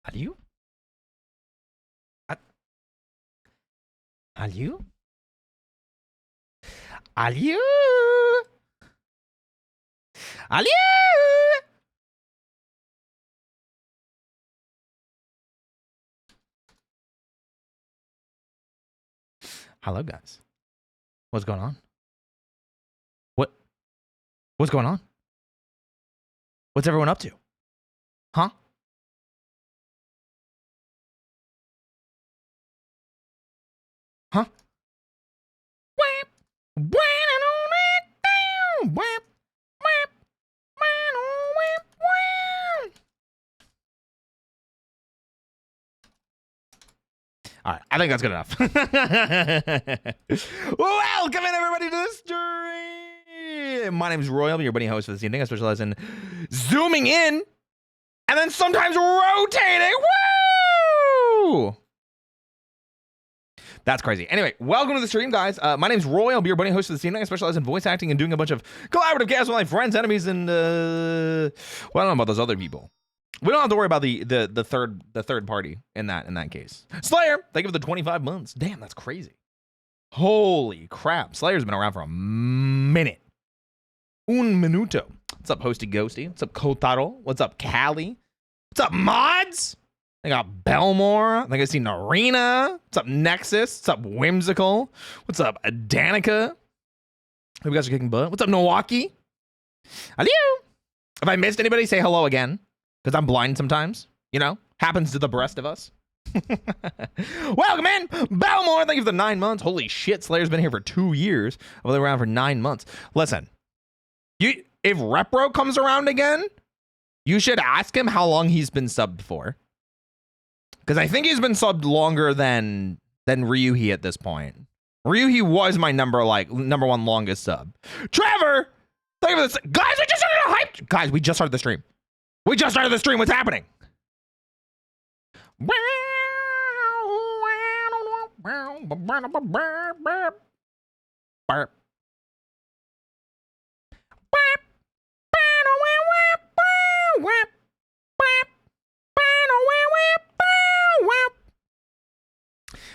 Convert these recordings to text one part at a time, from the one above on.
Aliu? Aliu? Aliu? Aliu? Hello, guys. What's going on? What's going on? What's everyone up to? Huh? Huh? All right, I think that's good enough. Welcome in, everybody, to the stream. My name is Roy. I'll be your buddy host for this evening. I specialize in zooming in and then sometimes rotating. Woo! That's crazy. Anyway, welcome to the stream, guys. My name's Roy. I'll be your buddy host for this evening. I specialize in voice acting and doing a bunch of collaborative chaos with my friends, enemies, and well, I don't know about those other people. We don't have to worry about the third party in that case. Slayer, thank you for the 25 months. Damn, that's crazy. Holy crap. Slayer's been around for a minute. Un minuto. What's up, Hosty Ghosty? What's up, Kotaro? What's up, Callie? What's up, Mods? I got Belmore. I think I see Narina. What's up, Nexus? What's up, Whimsical? What's up, Danica? Hope you guys are kicking butt. What's up, Milwaukee? Hello. If I missed anybody, say hello again. Because I'm blind sometimes. You know? Happens to the rest of us. Welcome in, Belmore. Thank you for the 9 months. Holy shit, Slayer's been here for 2 years. I've been around for 9 months. Listen, if Repro comes around again, you should ask him how long he's been subbed for. Because I think he's been subbed longer than Ryuhi at this point. Ryuhi was my number one longest sub. Trevor, thank you for this. Guys, we just started a hype. Guys, we just started the stream. What's happening?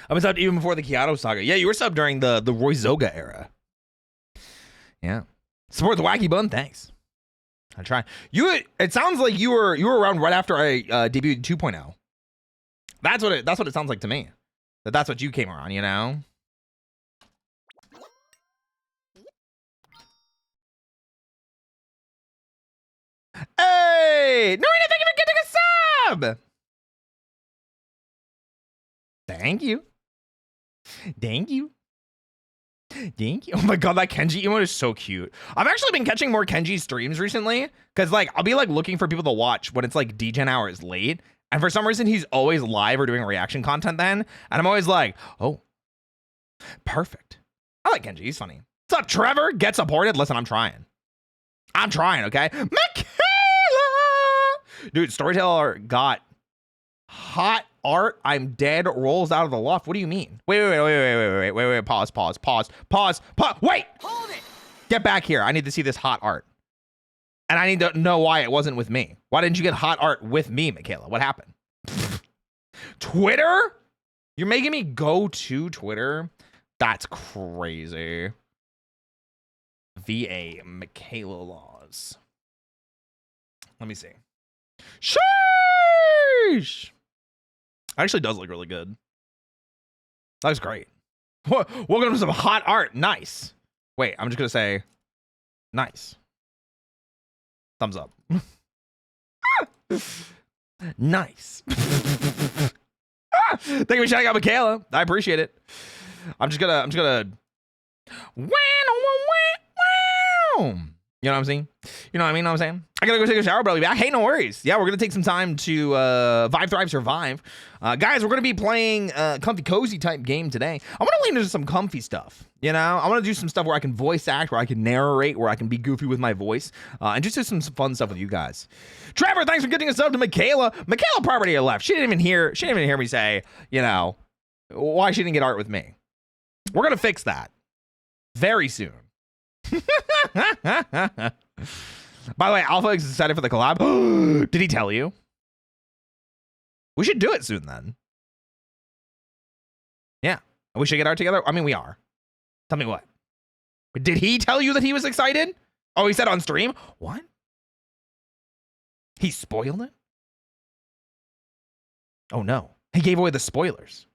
I was subbed even before the Chiato saga. Yeah, you were subbed during the Roy Zoga era. Yeah. Support the Wacky Bun, thanks. I try. It sounds like you were around right after I debuted 2.0. That's what it sounds like to me. That's what you came around, you know? Hey! Norina, thank you for getting a sub! Thank you. Oh my god, that Kenji emote is so cute. I've actually been catching more Kenji streams recently because I'll be looking for people to watch when it's degen hours late, and for some reason he's always live or doing reaction content then, and I'm always like, oh, perfect. I like Kenji, he's funny. What's up, Trevor? Get supported. Listen, I'm trying, okay? Michaela! Dude, Storyteller got hot art. I'm dead. Rolls out of the loft. What do you mean? Wait. Pause. Wait. Hold it. Get back here. I need to see this hot art. And I need to know why it wasn't with me. Why didn't you get hot art with me, Michaela? What happened? Twitter? You're making me go to Twitter? That's crazy. VA Michaela laws. Let me see. Sheesh. Actually does look really good. That looks great. Welcome to some hot art. Nice. Wait, I'm just gonna say nice. Thumbs up. Nice. Thank you for shouting out Michaela. I appreciate it. I'm just gonna you know what I'm saying? You know what I mean? Know what I'm saying? I gotta go take a shower, but I'll be back. Hey, no worries. Yeah, we're gonna take some time to Vibe, Thrive, Survive. Guys, we're gonna be playing comfy, cozy type game today. I wanna lean into some comfy stuff. You know, I wanna do some stuff where I can voice act, where I can narrate, where I can be goofy with my voice, and just do some fun stuff with you guys. Trevor, thanks for getting us up to Michaela. Michaela probably left. She didn't even hear me say, you know, why she didn't get art with me. We're gonna fix that very soon. By the way, Alpha is excited for the collab. Did he tell you? We should do it soon then. Yeah. We should get art together. I mean, we are. Tell me what. Did he tell you that he was excited? Oh, he said on stream? What? He spoiled it? Oh no. He gave away the spoilers.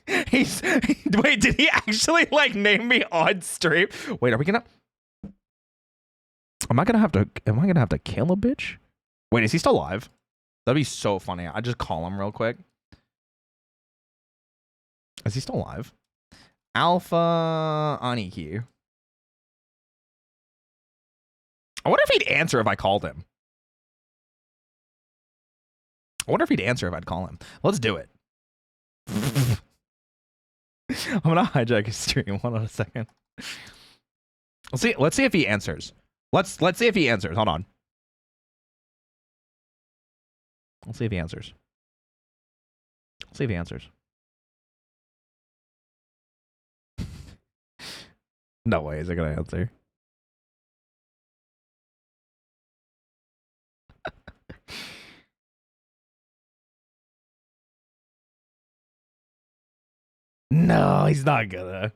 Wait, did he actually like name me on stream? Wait, are we gonna Am I gonna have to kill a bitch? Wait, is he still alive? That'd be so funny. I just call him real quick. Is he still alive? Alpha Aniki. I wonder if he'd answer if I called him. I wonder if he'd answer if I'd call him. Let's do it. I'm gonna hijack his stream. Hold on a second. Let's see if he answers. Let's see if he answers. Hold on. Let's see if he answers. Let's see if he answers. No way is it gonna answer. No, he's not gonna.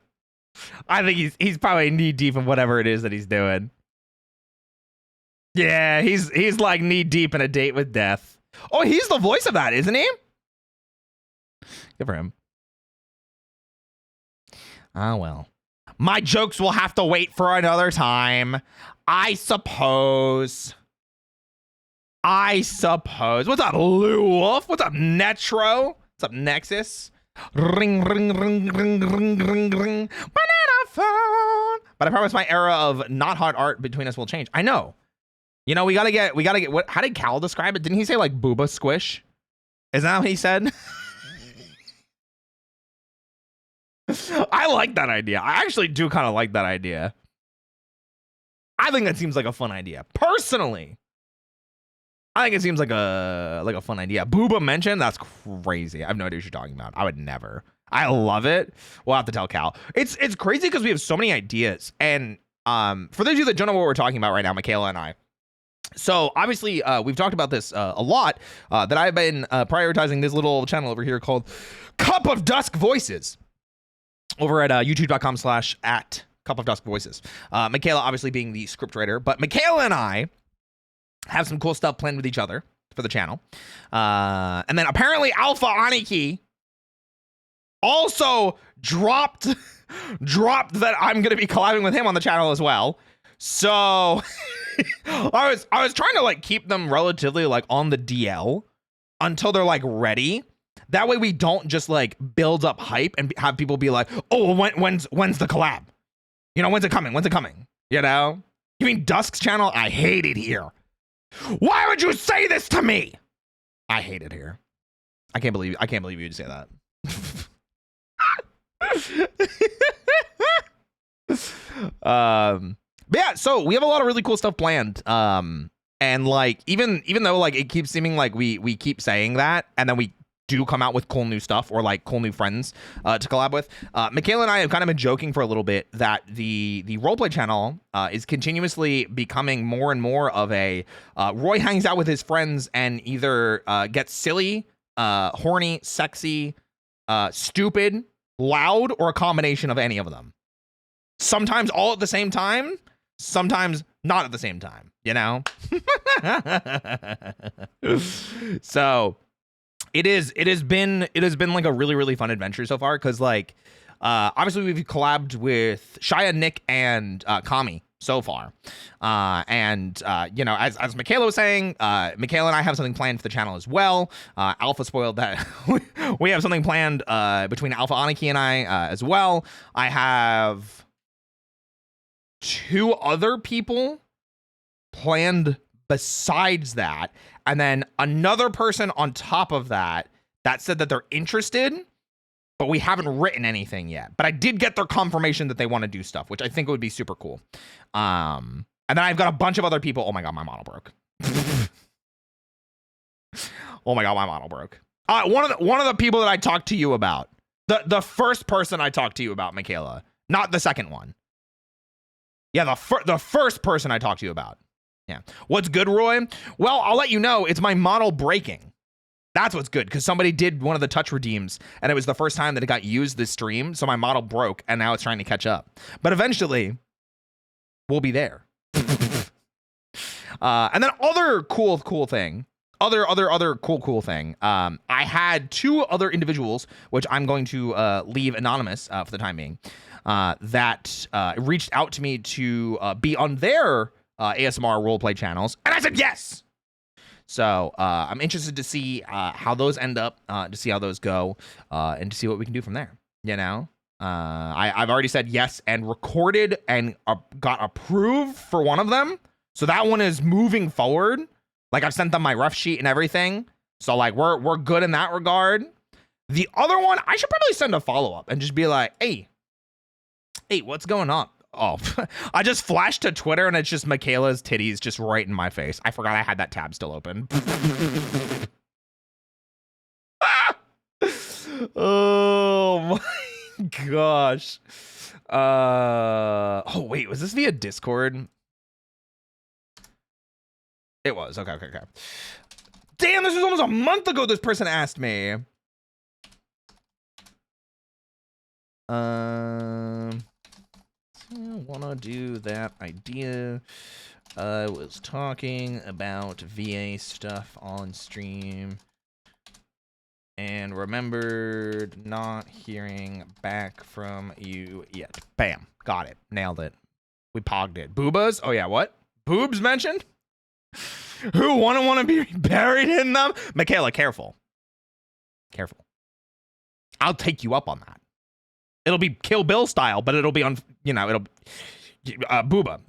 I think he's probably knee deep in whatever it is that he's doing. Yeah, he's like knee deep in a date with death. Oh, he's the voice of that, isn't he? Good for him. Ah, well. My jokes will have to wait for another time. I suppose. What's up, Lou Wolf? What's up, Netro? What's up, Nexus? Ring, ring, ring, ring, ring, ring, ring. Banana phone. But I promise my era of not hot art between us will change. I know. You know, we gotta get what, how did Cal describe it? Didn't he say like booba squish? Is that what he said? I like that idea. I actually do kind of like that idea. I think that seems like a fun idea. Personally, I think it seems like a fun idea. Booba mentioned, that's crazy. I have no idea what you're talking about. I would never. I love it. We'll have to tell Cal. It's crazy because we have so many ideas. And for those of you that don't know what we're talking about right now, Michaela and I. So obviously we've talked about this a lot, that I've been prioritizing this little channel over here called Cup of Dusk Voices over at youtube.com/@Cup of Dusk Voices. Michaela obviously being the scriptwriter, but Michaela and I have some cool stuff planned with each other for the channel. And then apparently Alpha Aniki also dropped that I'm going to be collabing with him on the channel as well. So I was trying to like keep them relatively like on the DL until they're like ready. That way we don't just like build up hype and have people be like, oh, when's the collab? You know, when's it coming? When's it coming? You know? You mean Dusk's channel? I hate it here. Why would you say this to me? I hate it here. I can't believe you'd say that. But yeah, so we have a lot of really cool stuff planned. And like even though like it keeps seeming like we keep saying that, and then we do come out with cool new stuff or like cool new friends to collab with. Michaela and I have kind of been joking for a little bit that the roleplay channel is continuously becoming more and more of a Roy hangs out with his friends and either gets silly, horny, sexy, stupid, loud, or a combination of any of them. Sometimes all at the same time, sometimes not at the same time, you know? So it has been like a really, really fun adventure so far, because like obviously we've collabed with Shia, Nick, and Kami so far. And you know, as Michaela was saying, Michaela and I have something planned for the channel as well. Alpha spoiled that we have something planned between Alpha Aniki and I as well. I have 2 other people planned besides that, and then another person on top of that said that they're interested, but we haven't written anything yet. But I did get their confirmation that they want to do stuff, which I think would be super cool. And then I've got a bunch of other people. Oh my god, my model broke. Oh my god, my model broke. One of the people that I talked to you about, the first person I talked to you about, Michaela, not the second one. Yeah, the first person I talked to you about. Yeah. What's good, Roy? Well, I'll let you know. It's my model breaking. That's what's good, because somebody did one of the touch redeems, and it was the first time that it got used this stream, so my model broke, and now it's trying to catch up. But eventually, we'll be there. And then other cool thing. Other cool thing. I had 2 other individuals, which I'm going to leave anonymous for the time being, that reached out to me to be on their ASMR roleplay channels, and I said yes. So I'm interested to see how those end up, to see how those go, and to see what we can do from there. You know, I've already said yes and recorded and got approved for one of them. So that one is moving forward. Like, I've sent them my rough sheet and everything. So like we're good in that regard. The other one, I should probably send a follow-up and just be like, hey, what's going on? Oh, I just flashed to Twitter and it's just Michaela's titties just right in my face. I forgot I had that tab still open. Oh my gosh. Oh wait, was this via Discord? It was. Okay. Damn, this was almost a month ago this person asked me. I wanna do that idea. I was talking about VA stuff on stream and remembered not hearing back from you yet. Bam. Got it. Nailed it. We pogged it. Boobas? Oh yeah, what? Boobs mentioned? Who want to be buried in them? Michaela, careful. I'll take you up on that. It'll be Kill Bill style, but it'll be on, you know, it'll booba.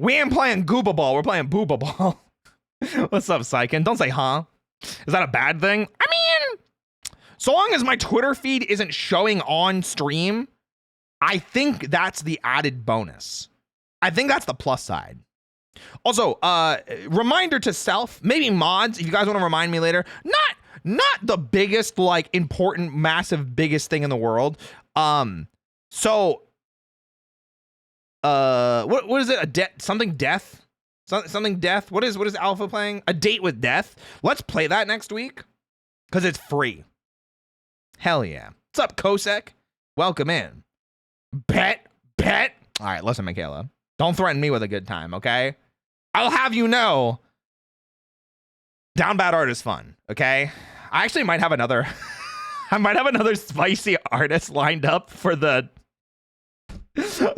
we ain't playing Gooba Ball, we're playing Booba Ball. What's up, Sykin? Don't say huh. Is that a bad thing? I mean, so long as my Twitter feed isn't showing on stream, I think that's the added bonus. I think that's the plus side. Also, reminder to self, maybe mods, if you guys want to remind me later, not the biggest, like, important, massive, biggest thing in the world. So, what is it? Something death? Something death? What is Alpha playing? A Date with Death? Let's play that next week, because it's free. Hell yeah. What's up, Kosek? Welcome in. Bet. All right, listen, Michaela. Don't threaten me with a good time, okay? I'll have you know, Down Bad Art is fun, okay? I actually might have another, spicy artist lined up for the,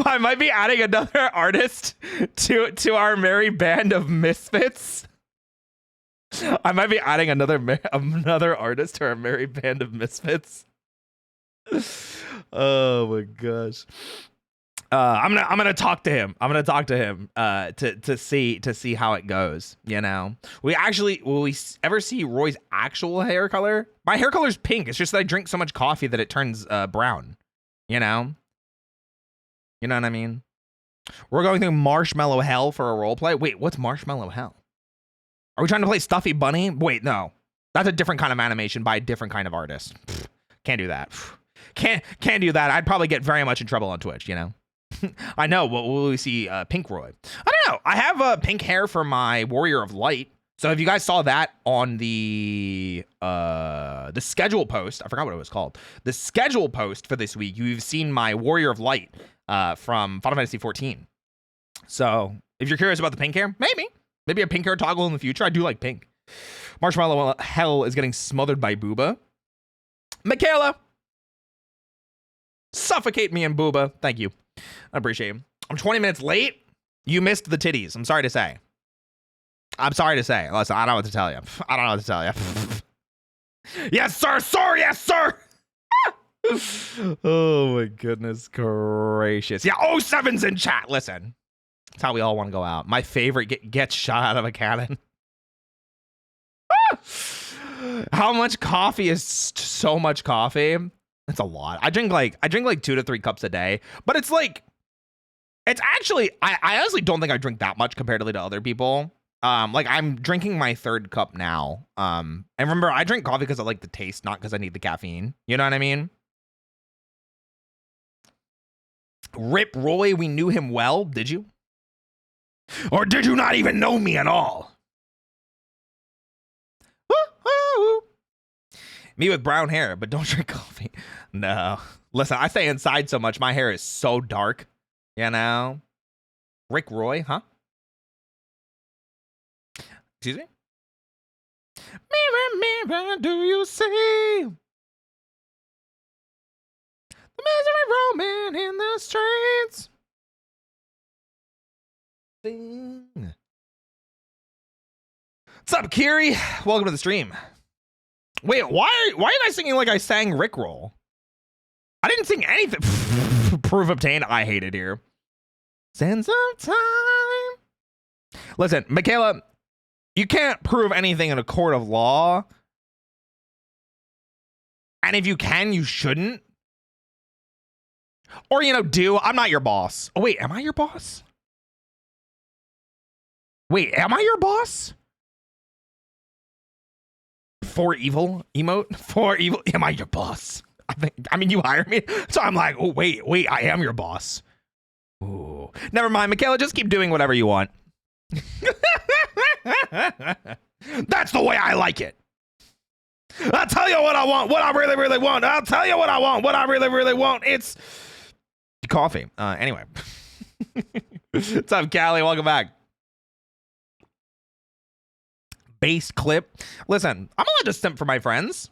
I might be adding another artist to our merry band of misfits. I might be adding another artist to our merry band of misfits. Oh my gosh. I'm gonna talk to him. To see how it goes. You know, will we ever see Roy's actual hair color? My hair color's pink. It's just that I drink so much coffee that it turns brown. You know what I mean? We're going through Marshmallow Hell for a roleplay. Wait, what's Marshmallow Hell? Are we trying to play Stuffy Bunny? Wait, no, that's a different kind of animation by a different kind of artist. Can't do that. Can't do that. I'd probably get very much in trouble on Twitch. You know. I know. Will we see Pink Roy? I don't know. I have pink hair for my Warrior of Light. So if you guys saw that on the schedule post, I forgot what it was called. The schedule post for this week, you've seen my Warrior of Light from Final Fantasy 14. So if you're curious about the pink hair, maybe a pink hair toggle in the future. I do like pink. Marshmallow Hell is getting smothered by Booba. Michaela, suffocate me in Booba. Thank you. I appreciate you. I'm 20 minutes late. You missed the titties. I'm sorry to say. Listen, I don't know what to tell you. Yes, sir. Sorry, yes, sir. Oh, my goodness gracious. Yeah, 07's in chat. Listen, that's how we all want to go out. My favorite gets shot out of a cannon. How much coffee is so much coffee? That's a lot. I drink like 2 to 3 cups a day, but it's actually, I honestly don't think I drink that much comparatively to other people. Like, I'm drinking my 3rd cup now. And remember, I drink coffee because I like the taste, not because I need the caffeine. You know what I mean? Rip Roy, we knew him well. Did you? Or did you not even know me at all? Me with brown hair, but don't drink coffee. No. Listen, I stay inside so much. My hair is so dark. You know? Rick Roy, huh? Excuse me? Mirror, mirror, do you see the misery roaming in the streets? Sing. What's up, Kiri? Welcome to the stream. Wait, why are you guys singing like I sang Rickroll? I didn't sing anything. Proof obtained. I hate it here. Sense of time. Listen, Michaela, you can't prove anything in a court of law. And if you can, you shouldn't. Or, you know, do. I'm not your boss. Oh, wait, am I your boss? Wait, am I your boss? For evil emote? For evil? Am I your boss? I mean, you hire me. So I'm like, oh, wait, I am your boss. Ooh. Never mind, Michaela, just keep doing whatever you want. That's the way I like it. I'll tell you what I want, what I really, really want. I'll tell you what I want, what I really, really want. It's coffee. Anyway. What's up, Callie? Welcome back. Base clip. Listen, I'm allowed to simp for my friends.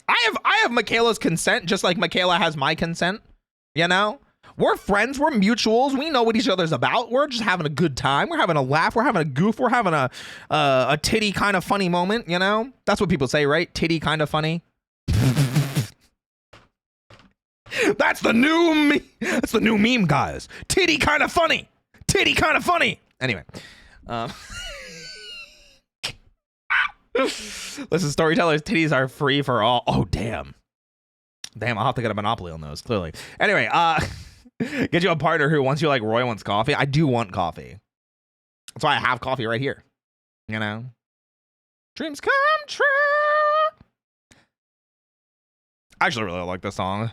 I have Michaela's consent, just like Michaela has my consent. You know? We're friends. We're mutuals. We know what each other's about. We're just having a good time. We're having a laugh. We're having a goof. We're having a titty kind of funny moment, you know? That's what people say, right? Titty kind of funny. That's the new meme, guys. Titty kind of funny. Titty kind of funny. Anyway. Listen, storytellers, titties are free for all. Oh, damn. Damn, I'll have to get a monopoly on those, clearly. Anyway, get you a partner who wants you like Roy wants coffee. I do want coffee. That's why I have coffee right here. You know? Dreams come true. I actually really like this song.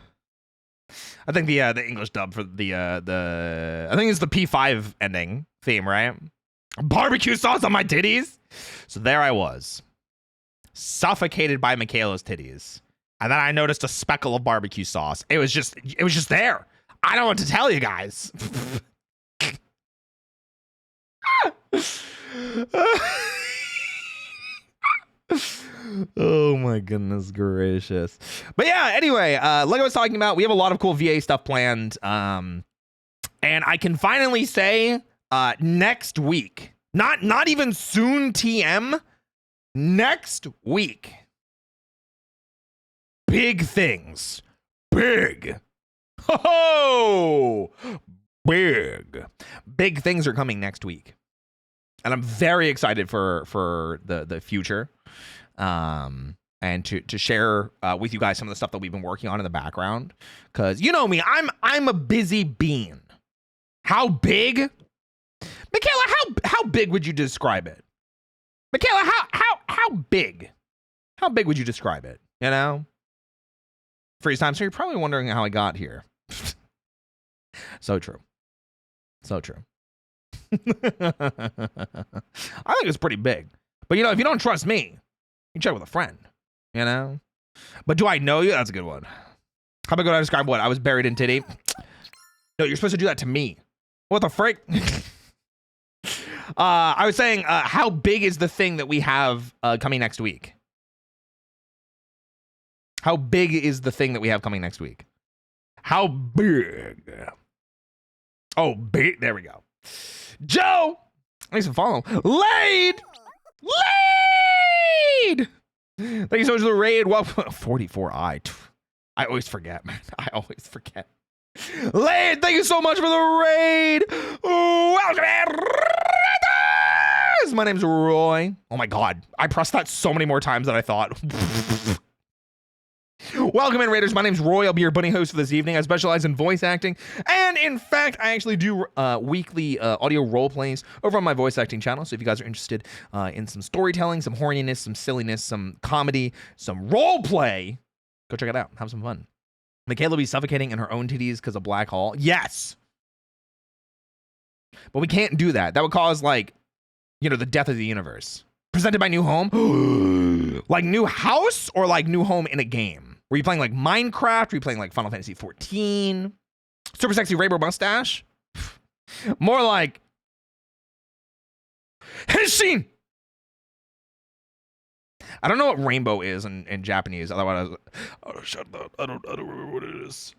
I think the English dub for the I think it's the P5 ending theme, right? Barbecue sauce on my titties. So there I was, suffocated by Michaela's titties. And then I noticed a speckle of barbecue sauce. It was just there. I don't know what to tell you guys. Oh my goodness gracious. But yeah, anyway, like I was talking about, we have a lot of cool VA stuff planned. And I can finally say next week, not even soon TM, next week. Big things. Big. Oh, big. Big things are coming next week. And I'm very excited for the future. And to share with you guys some of the stuff that we've been working on in the background. Because you know me, I'm a busy bean. How big? Michaela, how big would you describe it? Michaela, how big? How big would you describe it? You know? Freeze time. So you're probably wondering how I got here. So true. So true. I think it's pretty big. But you know, if you don't trust me, you can check with a friend. You know? But do I know you? That's a good one. How about I describe what? I was buried in titty. No, you're supposed to do that to me. What the frick? I was saying, how big is the thing that we have coming next week? How big is the thing that we have coming next week? How big? Oh, big. There we go. Joe! Thanks for following. Laid! Thank you so much for the raid. Well, 44i. I always forget, man. I always forget. Laid, thank you so much for the raid. Welcome, Raiders! My name's Roy. Oh my god. I pressed that so many more times than I thought. Welcome in, Raiders. My name's Roy. I'll be your bunny host for this evening. I specialize in voice acting. And in fact, I actually do weekly audio role plays over on my voice acting channel. So if you guys are interested in some storytelling, some horniness, some silliness, some comedy, some role play, go check it out. Have some fun. Michaela will be suffocating in her own titties because of black hole. Yes. But we can't do that. That would cause, like, you know, the death of the universe. Presented by New Home. Like new house or like new home in a game? Were you playing like Minecraft? Were you playing like Final Fantasy 14? Super sexy rainbow mustache? More like Henshin. I don't know what rainbow is in Japanese. Otherwise, oh, shut up. I don't remember what it is.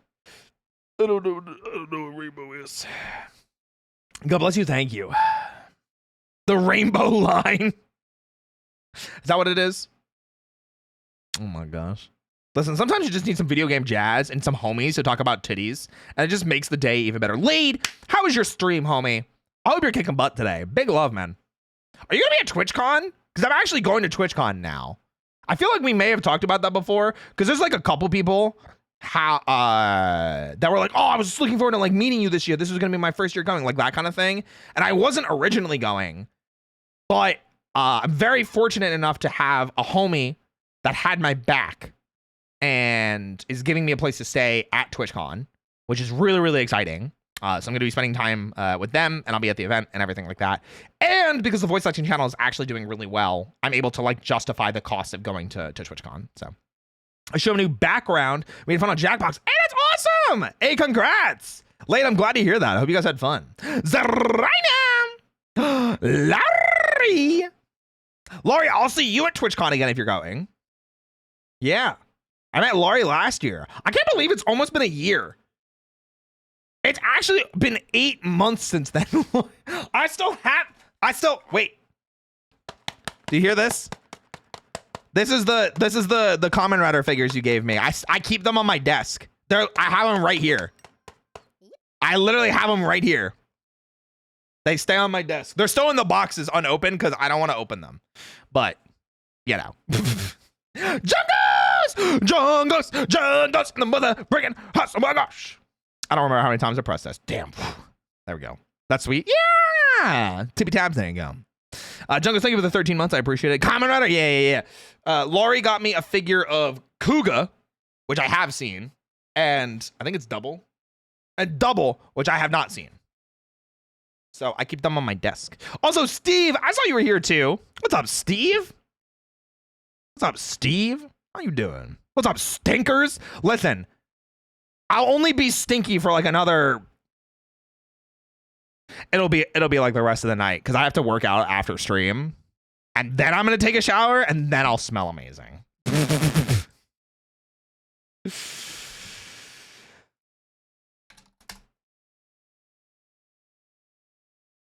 I don't know what rainbow is. God bless you. Thank you. The rainbow line. Is that what it is? Oh my gosh. Listen, sometimes you just need some video game jazz and some homies to talk about titties, and it just makes the day even better. Lead, how was your stream, homie? I hope you're kicking butt today. Big love, man. Are you gonna be at TwitchCon? Because I'm actually going to TwitchCon now. I feel like we may have talked about that before, because there's like a couple people that were like, oh, I was just looking forward to like meeting you this year. This was gonna be my first year coming, like that kind of thing. And I wasn't originally going, but I'm very fortunate enough to have a homie that had my back and is giving me a place to stay at TwitchCon, which is really, really exciting. So I'm going to be spending time with them, and I'll be at the event and everything like that. And because the voice acting channel is actually doing really well, I'm able to like justify the cost of going to TwitchCon. So I show a new background. We had fun on Jackbox, and it's awesome. Hey, congrats. Late, I'm glad to hear that. I hope you guys had fun. Zarina. Laurie, I'll see you at TwitchCon again if you're going. Yeah. I met Laurie last year. I can't believe it's almost been a year. It's actually been 8 months since then. Wait. Do you hear this? This is the Kamen Rider figures you gave me. I keep them on my desk. I have them right here. I literally have them right here. They stay on my desk. They're still in the boxes unopened because I don't want to open them. But, you know. Jungles, the mother breaking hearts. Oh my gosh. I don't remember how many times I pressed this. Damn. There we go. That's sweet. Yeah. Tippy tabs. There you go. Jungles, thank you for the 13 months. I appreciate it. Kamen Rider. Yeah. Laurie got me a figure of Kuga, which I have seen. And I think it's Double. And Double, which I have not seen. So I keep them on my desk. Also, Steve, I saw you were here too. What's up, Steve? What's up, Steve? How you doing? What's up, stinkers? Listen, I'll only be stinky for like another. It'll be like the rest of the night because I have to work out after stream, and then I'm gonna take a shower, and then I'll smell amazing.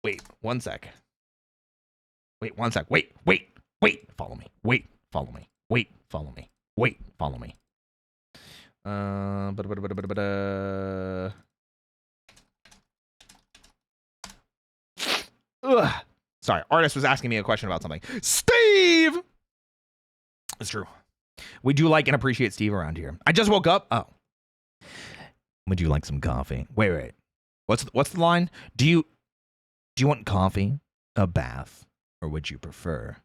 Wait, 1 sec. Wait, 1 sec. Wait. Follow me. Wait, follow me. Wait, follow me. Wait, follow me. Ugh. Sorry, artist was asking me a question about something. Steve! It's true. We do like and appreciate Steve around here. I just woke up. Oh. Would you like some coffee? Wait. What's the line? Do you want coffee, a bath, or would you prefer?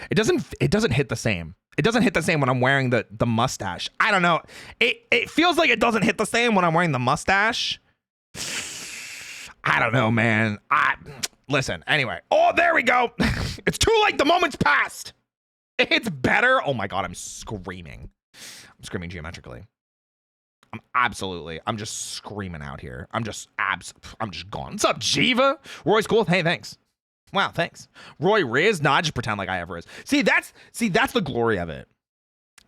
It doesn't hit the same. It doesn't hit the same when I'm wearing the mustache. I don't know. It feels like it doesn't hit the same when I'm wearing the mustache. I don't know, man. Listen, anyway. Oh, there we go. It's too late. The moment's passed. It's better. Oh my God, I'm screaming. I'm screaming geometrically. I'm just screaming out here. I'm just gone. What's up, Jiva? Roy's cool. Hey, thanks. Wow, thanks. Roy Riz? No, I just pretend like I have Riz. See, that's the glory of it.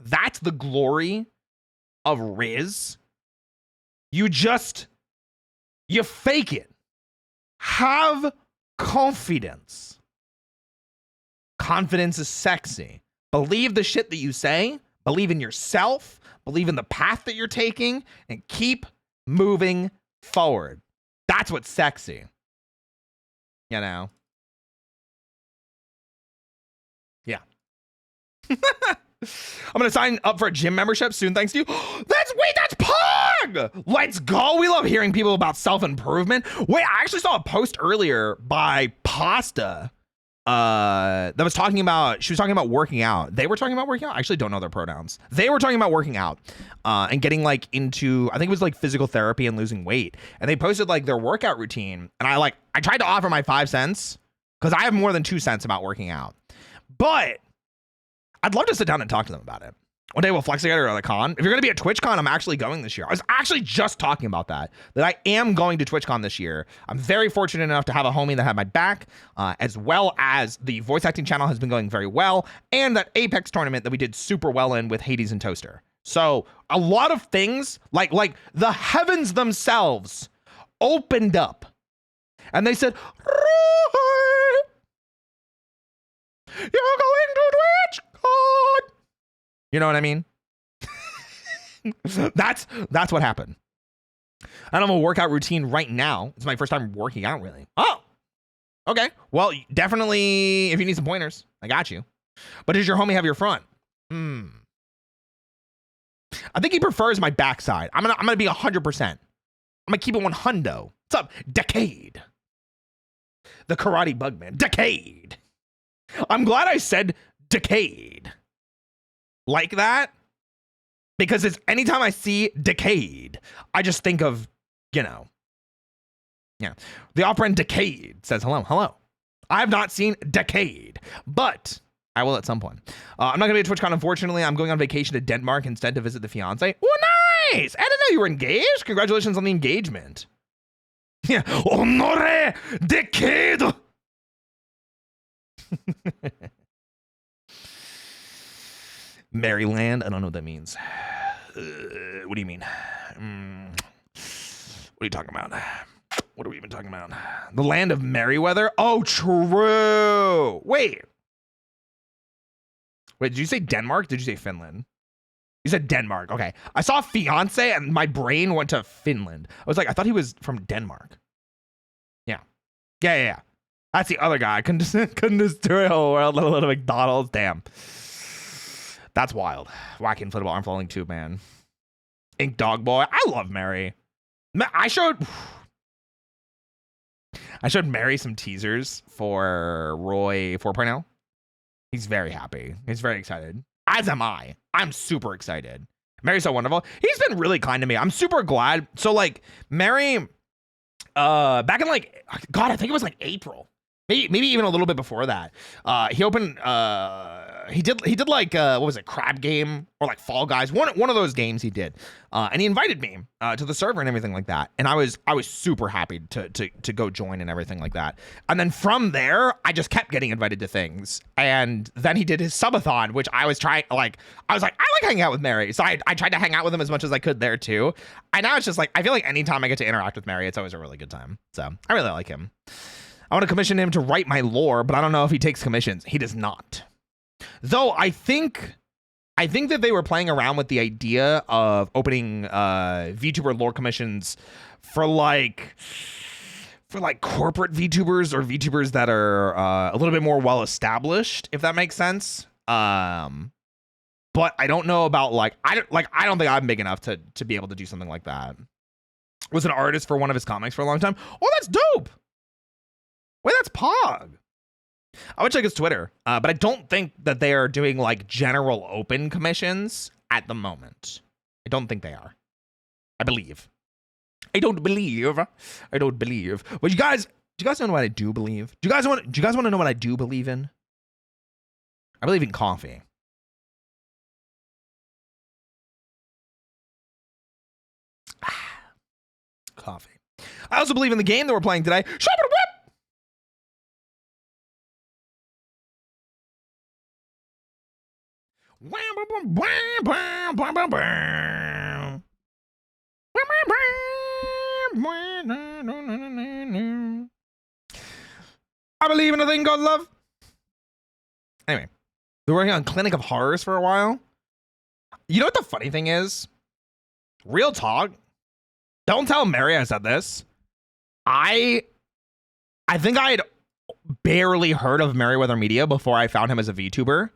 That's the glory of Riz. You fake it. Have confidence. Confidence is sexy. Believe the shit that you say. Believe in yourself. Believe in the path that you're taking. And keep moving forward. That's what's sexy. You know? Yeah. I'm going to sign up for a gym membership soon, thanks to you. That's Pog! Let's go. We love hearing people about self-improvement. Wait, I actually saw a post earlier by Pasta that was talking about, she was talking about working out. They were talking about working out. I actually don't know their pronouns. They were talking about working out and getting like into, I think it was like physical therapy and losing weight. And they posted like their workout routine. And I tried to offer my 5 cents because I have more than 2 cents about working out. But I'd love to sit down and talk to them about it. One day we'll flex together at a con. If you're going to be at TwitchCon, I'm actually going this year. I was actually just talking about that I am going to TwitchCon this year. I'm very fortunate enough to have a homie that had my back, as well as the voice acting channel has been going very well, and that Apex tournament that we did super well in with Hades and Toaster. So a lot of things, like the heavens themselves opened up, and they said, Roy, you're going to TwitchCon. You know what I mean? That's what happened. I don't have a workout routine right now. It's my first time working out, really. Oh, okay. Well, definitely, if you need some pointers, I got you. But does your homie have your front? I think he prefers my backside. I'm gonna be 100%. I'm gonna keep it 100. What's up, Decade? The Karate Bugman. Decade. I'm glad I said Decade like that, because it's anytime I see Decade, I just think of, the off-brand Decade says hello. I have not seen Decade, but I will at some point. I'm not gonna be at TwitchCon, unfortunately. I'm going on vacation to Denmark instead to visit the fiance. Oh, nice! I didn't know you were engaged. Congratulations on the engagement. Yeah, Honore Decade. Maryland, I don't know what that means. What do you mean? What are you talking about? What are we even talking about? The land of Merryweather? Oh, true. Wait, did you say Denmark? Did you say Finland? You said Denmark. Okay. I saw fiance and my brain went to Finland. I was like, I thought he was from Denmark. Yeah. That's the other guy. Couldn't destroy a whole world, let alone a McDonald's. Damn. That's wild. Wacky inflatable arm falling tube, man. Ink Dog Boy. I love Mary. I showed Mary some teasers for Roy 4.0. He's very happy. He's very excited. As am I. I'm super excited. Mary's so wonderful. He's been really kind to me. I'm super glad. So Mary, back in God, I think it was April. Maybe even a little bit before that. He opened he did what was it, Crab Game or Fall Guys, one of those games he did, and he invited me to the server and everything like that, and I was super happy to go join and everything like that. And then from there I just kept getting invited to things, and then he did his subathon, which I was trying, I was like, I like hanging out with Mary, so I tried to hang out with him as much as I could there too. And now it's just I feel like anytime I get to interact with Mary, it's always a really good time. So I really like him. I want to commission him to write my lore, but I don't know if he takes commissions. He does not. Though I think that they were playing around with the idea of opening VTuber lore commissions for corporate VTubers or VTubers that are a little bit more well established, if that makes sense. But I don't know about I don't think I'm big enough to be able to do something like that. Was an artist for one of his comics for a long time. Oh, that's dope. Wait, that's Pog. I would check his Twitter, but I don't think that they are doing general open commissions at the moment. I don't think they are. I don't believe. But you guys know what I do believe? Do you guys want to know what I do believe in? I believe in coffee. Coffee. I also believe in the game that we're playing today. Shop it whip. I believe in a thing called love. Anyway, we were working on Clinic of Horrors for a while. You know what the funny thing is? Real talk. Don't tell Mary I said this. I think I had barely heard of Merryweather Media before I found him as a VTuber.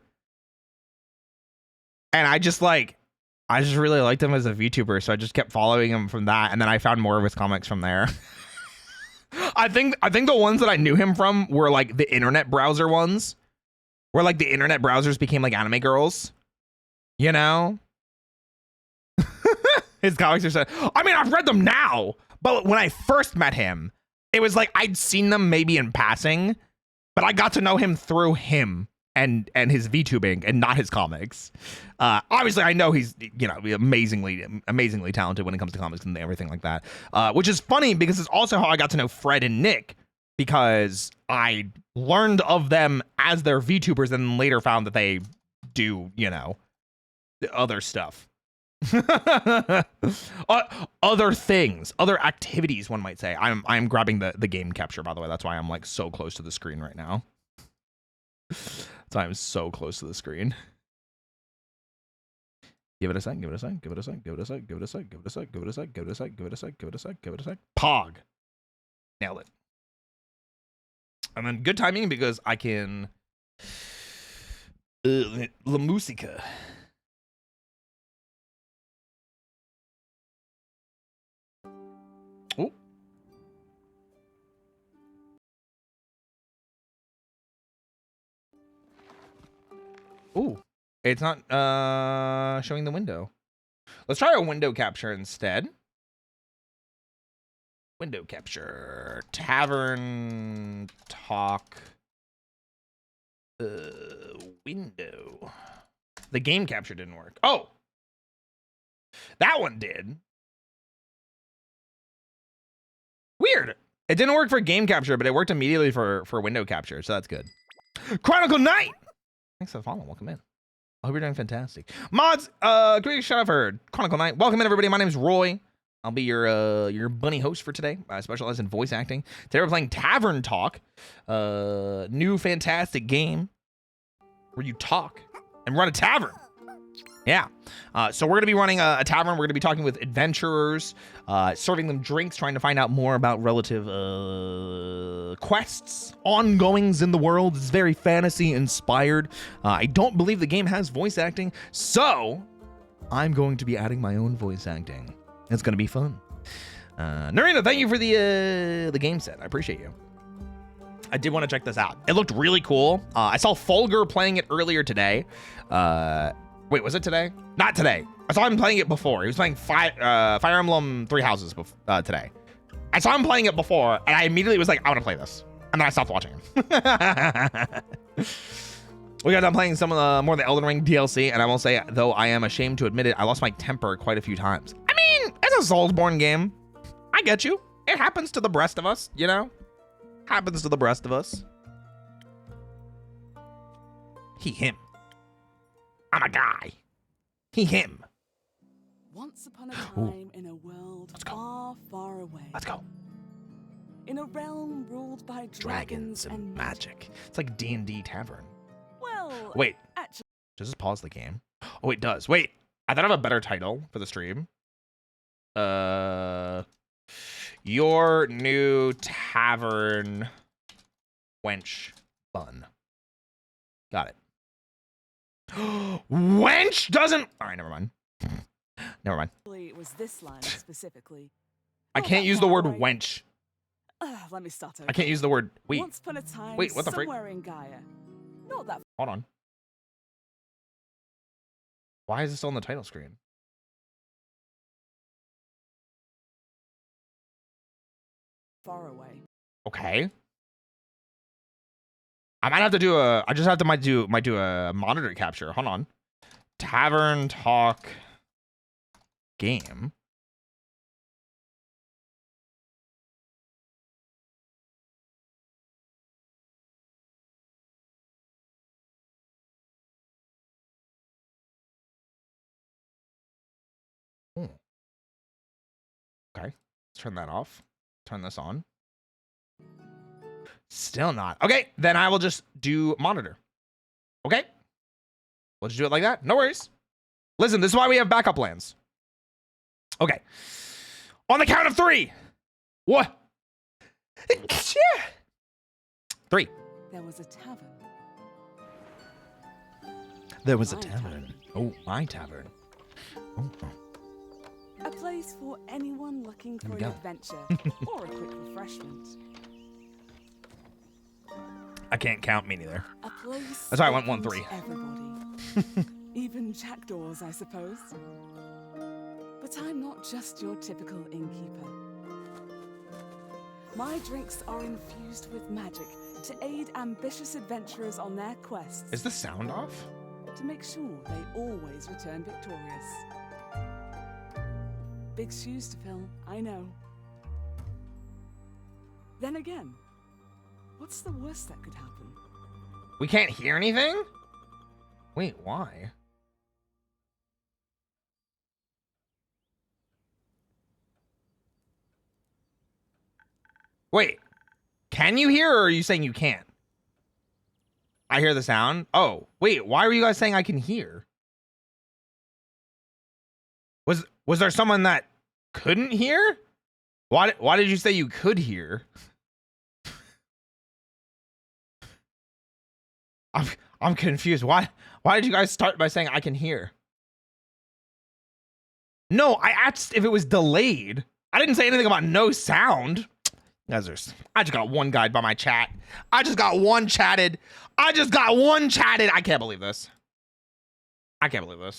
And I just really liked him as a VTuber, so I just kept following him from that, and then I found more of his comics from there. I think the ones that I knew him from were the internet browser ones, where the internet browsers became anime girls, you know? His comics are so, I mean, I've read them now, but when I first met him, it was I'd seen them maybe in passing, but I got to know him through him. and his VTubing and not his comics. Obviously, I know he's, you know, amazingly talented when it comes to comics and everything like that. Which is funny because it's also how I got to know Fred and Nick, because I learned of them as their VTubers and later found that they do, you know, other stuff. Other things, other activities, one might say. I'm grabbing the game capture, by the way. That's why I'm like so close to the screen right now. So I'm so close to the screen. Give it a sec, give it a sec, give it a sec, give it a sec, give it a sec, give it a sec, give it a sec, give it a sec, give it a sec, give it a sec, give it a sec. Pog. Nailed it. And then good timing because I can La Musica. Oh. Ooh. It's not showing the window. Let's try a window capture instead. Window capture. Tavern talk. Window. The game capture didn't work. Oh. That one did. Weird. It didn't work for game capture, but it worked immediately for window capture, so that's good. Chronicle Knight. Thanks for the follow. Welcome in. I hope you're doing fantastic. Mods, quick shout out for Chronicle Knight. Welcome in, everybody. My name is Roy. I'll be your bunny host for today. I specialize in voice acting. Today we're playing Tavern Talk, new fantastic game where you talk and run a tavern. Yeah. So we're going to be running a tavern. We're going to be talking with adventurers, serving them drinks, trying to find out more about relative quests, ongoings in the world. It's very fantasy inspired. I don't believe the game has voice acting, so I'm going to be adding my own voice acting. It's going to be fun. Narina, thank you for the game set. I appreciate you. I did want to check this out. It looked really cool. I saw Fulgur playing it earlier today. Wait, was it today? Not today. I saw him playing it before. He was playing Fire Emblem Three Houses today. I saw him playing it before, and I immediately was like, I want to play this. And then I stopped watching him. We got done playing some of more of the Elden Ring DLC, and I will say, though I am ashamed to admit it, I lost my temper quite a few times. I mean, it's a Soulsborne game. I get you. It happens to the rest of us, you know? Happens to the rest of us. He, him. I'm a guy. He, him. Once upon a time in a world far, far away. Let's go. In a realm ruled by Dragons and magic. It's like D&D Tavern. Well, wait. Actually, does this pause the game? Oh, it does. Wait. I thought I have a better title for the stream. Your new tavern wench bun. Got it. Wench doesn't. All right, never mind. Never mind. it was this line specifically. I can't use the word wench. Let me start over. I can't use the word. Wait. Once upon a time, wait, what the frick? somewhere in Gaia. Not that Hold on. Why is it still on the title screen? far away. Okay. I might have to do a. I just have to might do a monitor capture. Hold on. Tavern talk game. Okay. Let's turn that off. Turn this on. Still not. Okay, then I will just do monitor. Okay? We'll just do it like that. No worries. Listen, this is why we have backup plans. Okay. On the count of 3. What? 3. There was a tavern. There was a tavern. Oh, my tavern. Oh. A place for anyone looking for an adventure or a quick refreshment. I can't count, me neither. A place. That's why I went open 1-3. to everybody. Even jackdaws, I suppose. But I'm not just your typical innkeeper. My drinks are infused with magic to aid ambitious adventurers on their quests. Is the sound off? To make sure they always return victorious. Big shoes to fill, I know. Then again, what's the worst that could happen? We can't hear anything? Wait, why? Wait, can you hear or are you saying you can't? I hear the sound. Oh, wait, why were you guys saying I can hear? Was there someone that couldn't hear? Why did you say you could hear? I'm confused. Why did you guys start by saying I can hear? No, I asked if it was delayed. I didn't say anything about no sound. I just got one guide by my chat. I just got one chatted. I can't believe this. I can't believe I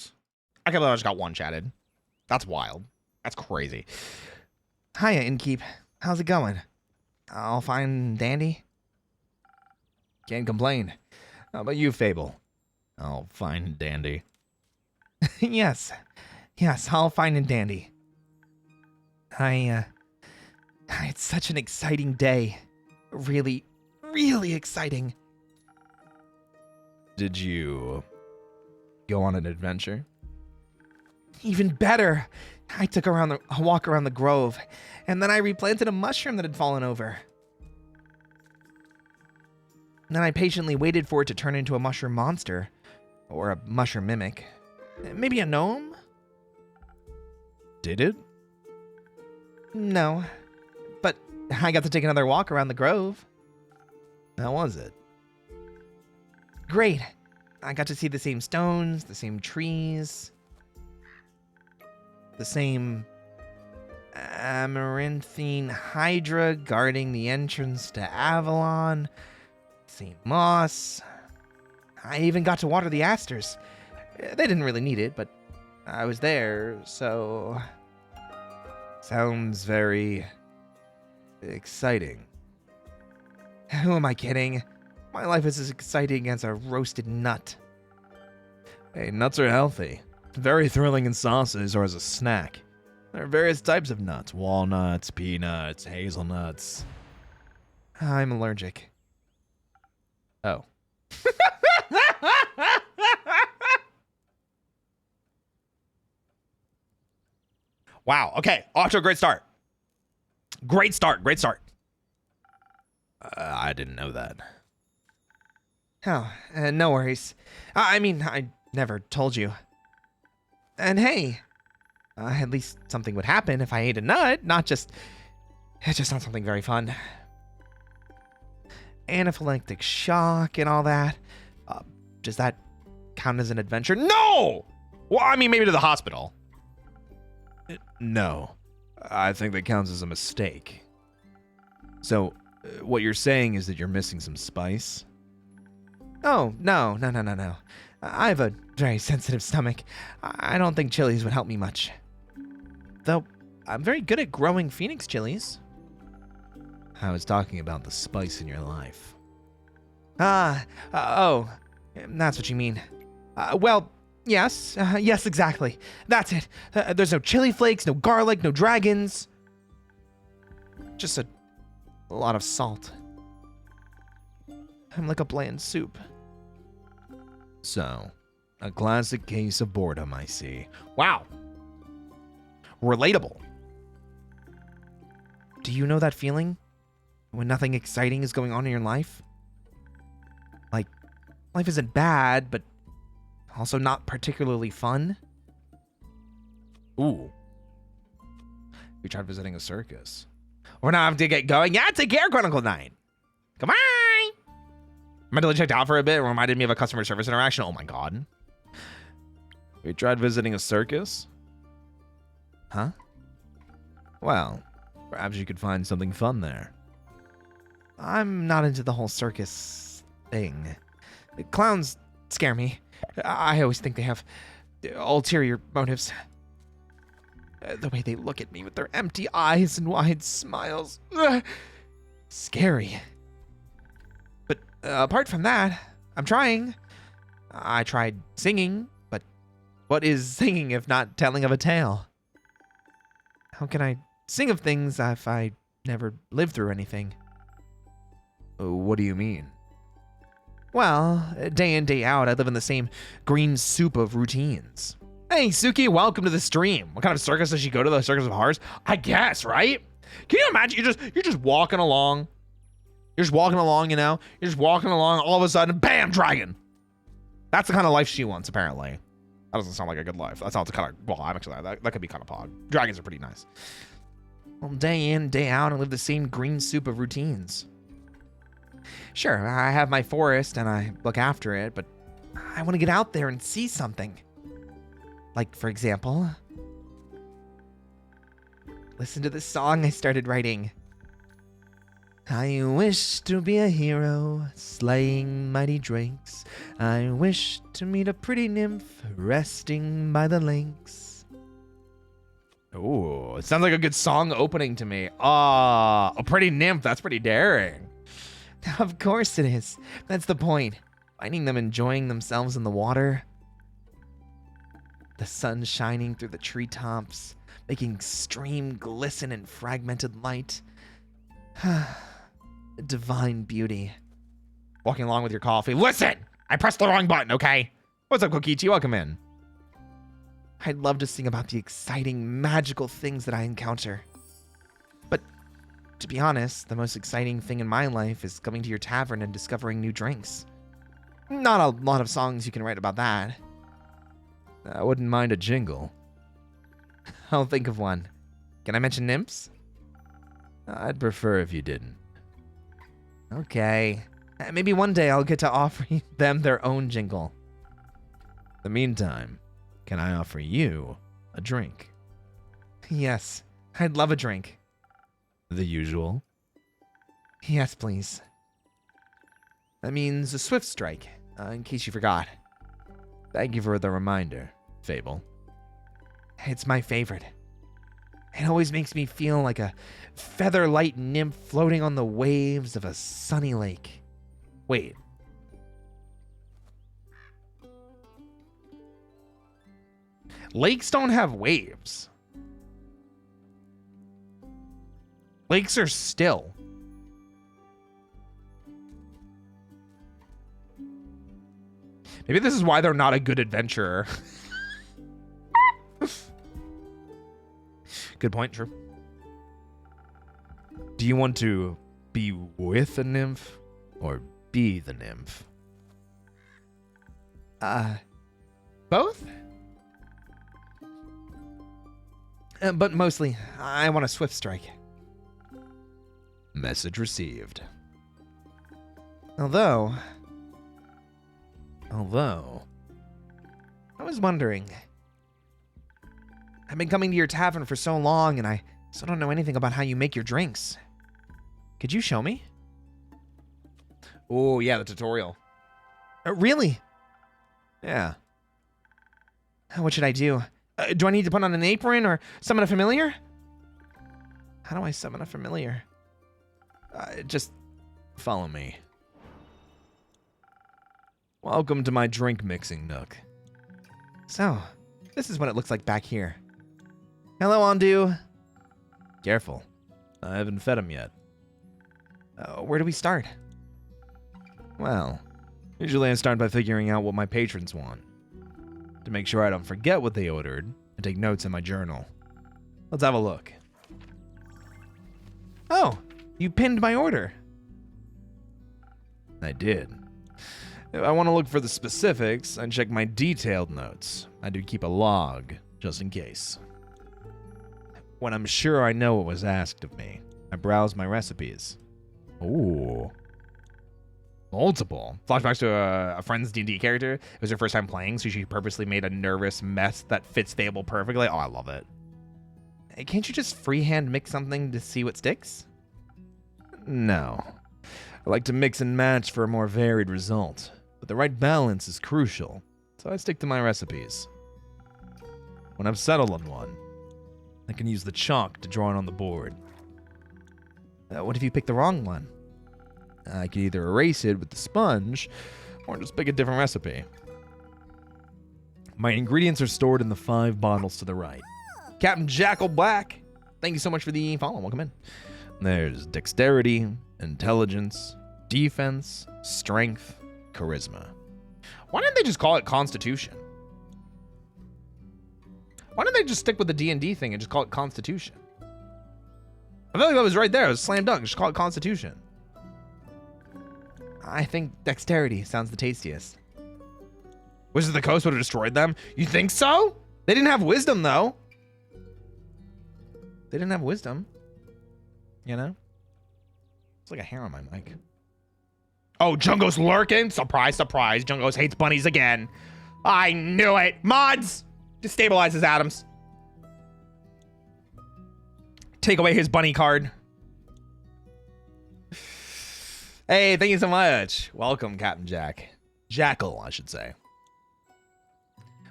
just got one chatted. That's wild. That's crazy. Hiya, Innkeep. How's it going? All fine and dandy? Can't complain. How about you, Fable? All fine and dandy. Yes, all fine and dandy. It's such an exciting day. Really, really exciting. Did you go on an adventure? Even better. I took a walk around the grove, and then I replanted a mushroom that had fallen over. And then I patiently waited for it to turn into a mushroom monster, or a mushroom mimic. Maybe a gnome? Did it? No, but I got to take another walk around the grove. How was it? Great. I got to see the same stones, the same trees, the same amaranthine hydra guarding the entrance to Avalon, same moss. I even got to water the asters. They didn't really need it, but I was there, so... Sounds very exciting. Who am I kidding? My life is as exciting as a roasted nut. Hey, nuts are healthy. Very thrilling in sauces or as a snack. There are various types of nuts. Walnuts, peanuts, hazelnuts. I'm allergic. Oh. Wow. Okay. Off to a great start. Great start. I didn't know that. Oh, no worries. I mean, I never told you. And hey, at least something would happen if I ate a nut, not just not something very fun. Anaphylactic shock and all that. Does that count as an adventure? No! Well, I mean, maybe to the hospital. No. I think that counts as a mistake. So, what you're saying is that you're missing some spice? Oh, no. I have a very sensitive stomach. I don't think chilies would help me much. Though, I'm very good at growing phoenix chilies. I was talking about the spice in your life. Oh, that's what you mean. Well, yes, yes, exactly. That's it. There's no chili flakes, no garlic, no dragons. Just a lot of salt. I'm like a bland soup. So, a classic case of boredom, I see. Wow. Relatable. Do you know that feeling? When nothing exciting is going on in your life? Like, life isn't bad, but also not particularly fun? Ooh. We tried visiting a circus. We're not having to get going. Yeah, take care, Chronicle 9. Come on! Mentally checked out for a bit. It reminded me of a customer service interaction. Oh my god. We tried visiting a circus? Huh? Well, perhaps you could find something fun there. I'm not into the whole circus thing. Clowns scare me. I always think they have ulterior motives. The way they look at me with their empty eyes and wide smiles. Scary. Apart from that, I'm trying. I tried singing, but what is singing if not telling of a tale? How can I sing of things if I never lived through anything? What do you mean? Well, day in, day out, I live in the same green soup of routines. Hey, Suki, welcome to the stream. What kind of circus does she go to? The Circus of Horrors? I guess, right? Can you imagine? You're just walking along. You're just walking along, you know? You're just walking along, all of a sudden, bam, dragon. That's the kind of life she wants, apparently. That doesn't sound like a good life. That sounds kind of, well, I'm actually, that could be kind of pog. Dragons are pretty nice. Well, day in, day out, I live the same green soup of routines. Sure, I have my forest and I look after it, but I want to get out there and see something. Like, for example, listen to this song I started writing. I wish to be a hero, slaying mighty drakes. I wish to meet a pretty nymph, resting by the lakes. Ooh, it sounds like a good song opening to me. A pretty nymph, that's pretty daring. Of course it is. That's the point. Finding them enjoying themselves in the water. The sun shining through the treetops, making stream glisten in fragmented light. Divine beauty. Walking along with your coffee. Listen! I pressed the wrong button, okay? What's up, Kokichi? Welcome in. I'd love to sing about the exciting, magical things that I encounter. But to be honest, the most exciting thing in my life is coming to your tavern and discovering new drinks. Not a lot of songs you can write about that. I wouldn't mind a jingle. I'll think of one. Can I mention nymphs? I'd prefer if you didn't. Okay. Maybe one day I'll get to offer them their own jingle. In the meantime, can I offer you a drink? Yes, I'd love a drink. The usual? Yes, please. That means a swift strike, in case you forgot. Thank you for the reminder, Fable. It's my favorite. It always makes me feel like a feather-light nymph floating on the waves of a sunny lake. Wait. Lakes don't have waves. Lakes are still. Maybe this is why they're not a good adventurer. Good point, true. Do you want to be with a nymph or be the nymph? Both? But mostly, I want a swift strike. Message received. Although, I was wondering. I've been coming to your tavern for so long, and I still don't know anything about how you make your drinks. Could you show me? Oh, yeah, the tutorial. Really? Yeah. What should I do? Do I need to put on an apron or summon a familiar? How do I summon a familiar? Just follow me. Welcome to my drink mixing nook. So, this is what it looks like back here. Hello, Ondu. Careful. I haven't fed him yet. Where do we start? Well, usually I start by figuring out what my patrons want. To make sure I don't forget what they ordered, and take notes in my journal. Let's have a look. Oh, you pinned my order. I did. If I want to look for the specifics, I check my detailed notes. I do keep a log, just in case. When I'm sure I know what was asked of me, I browse my recipes. Ooh. Multiple. Flashbacks to a friend's D&D character. It was her first time playing, so she purposely made a nervous mess that fits Fable perfectly. Oh, I love it. Hey, can't you just freehand mix something to see what sticks? No. I like to mix and match for a more varied result, but the right balance is crucial, so I stick to my recipes. When I've settled on one, I can use the chalk to draw it on the board. What if you pick the wrong one? I could either erase it with the sponge or just pick a different recipe. My ingredients are stored in the 5 bottles to the right. Captain Jackal Black, thank you so much for the follow. Welcome in. There's dexterity, intelligence, defense, strength, charisma. Why didn't they just call it Constitution? Why didn't they just stick with the D&D thing and just call it Constitution? I feel like that was right there. It was slam dunk. Just call it Constitution. I think dexterity sounds the tastiest. Wizards of the Coast would have destroyed them? You think so? They didn't have wisdom, though. They didn't have wisdom. You know? It's like a hair on my mic. Oh, Jungo's lurking? Surprise, surprise. Jungos hates bunnies again. I knew it. Mods! Destabilizes Adams. Take away his bunny card. Hey, thank you so much. Welcome, Captain Jack. Jackal, I should say.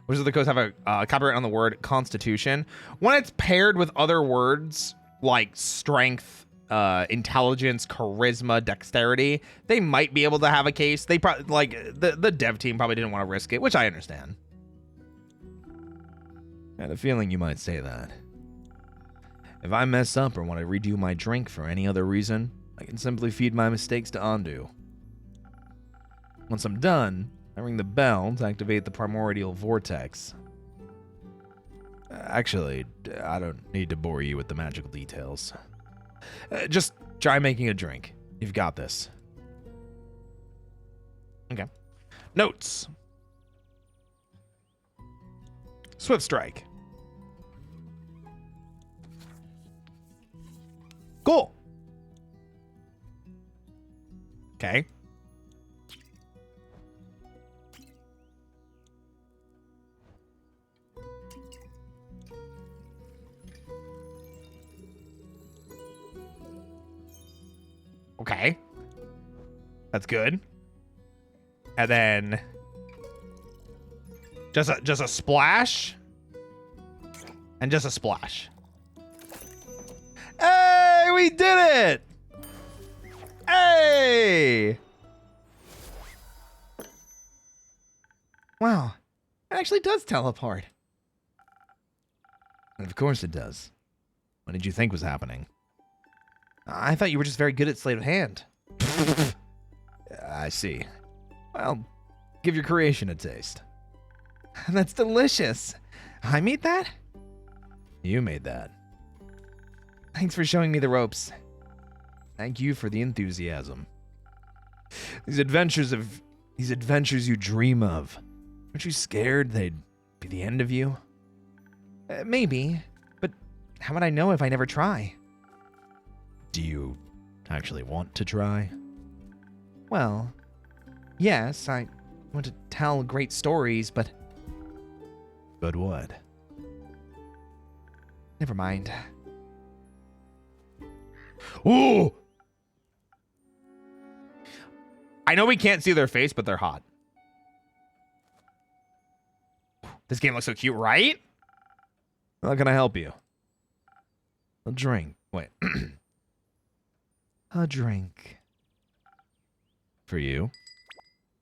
Wizards of the Coast have a copyright on the word Constitution. When it's paired with other words like strength, intelligence, charisma, dexterity, they might be able to have a case. They probably, like, the dev team probably didn't want to risk it, which I understand. I had a feeling you might say that. If I mess up or want to redo my drink for any other reason, I can simply feed my mistakes to Andu. Once I'm done, I ring the bell to activate the primordial vortex. Actually, I don't need to bore you with the magical details. Just try making a drink. You've got this. Okay. Notes. Swift Strike. Cool. Okay. Okay. That's good. And then just a splash. And just a splash. Hey, we did it! Hey! Wow. It actually does teleport. And of course it does. What did you think was happening? I thought you were just very good at sleight of hand. I see. Well, give your creation a taste. That's delicious. I made that? You made that. Thanks for showing me the ropes. Thank you for the enthusiasm. These adventures you dream of. Aren't you scared they'd be the end of you? Maybe, but how would I know if I never try? Do you actually want to try? Well, yes, I want to tell great stories, but... But what? Never mind. Ooh! I know we can't see their face, but they're hot. This game looks so cute, right? How can I help you? A drink. Wait. A drink. For you.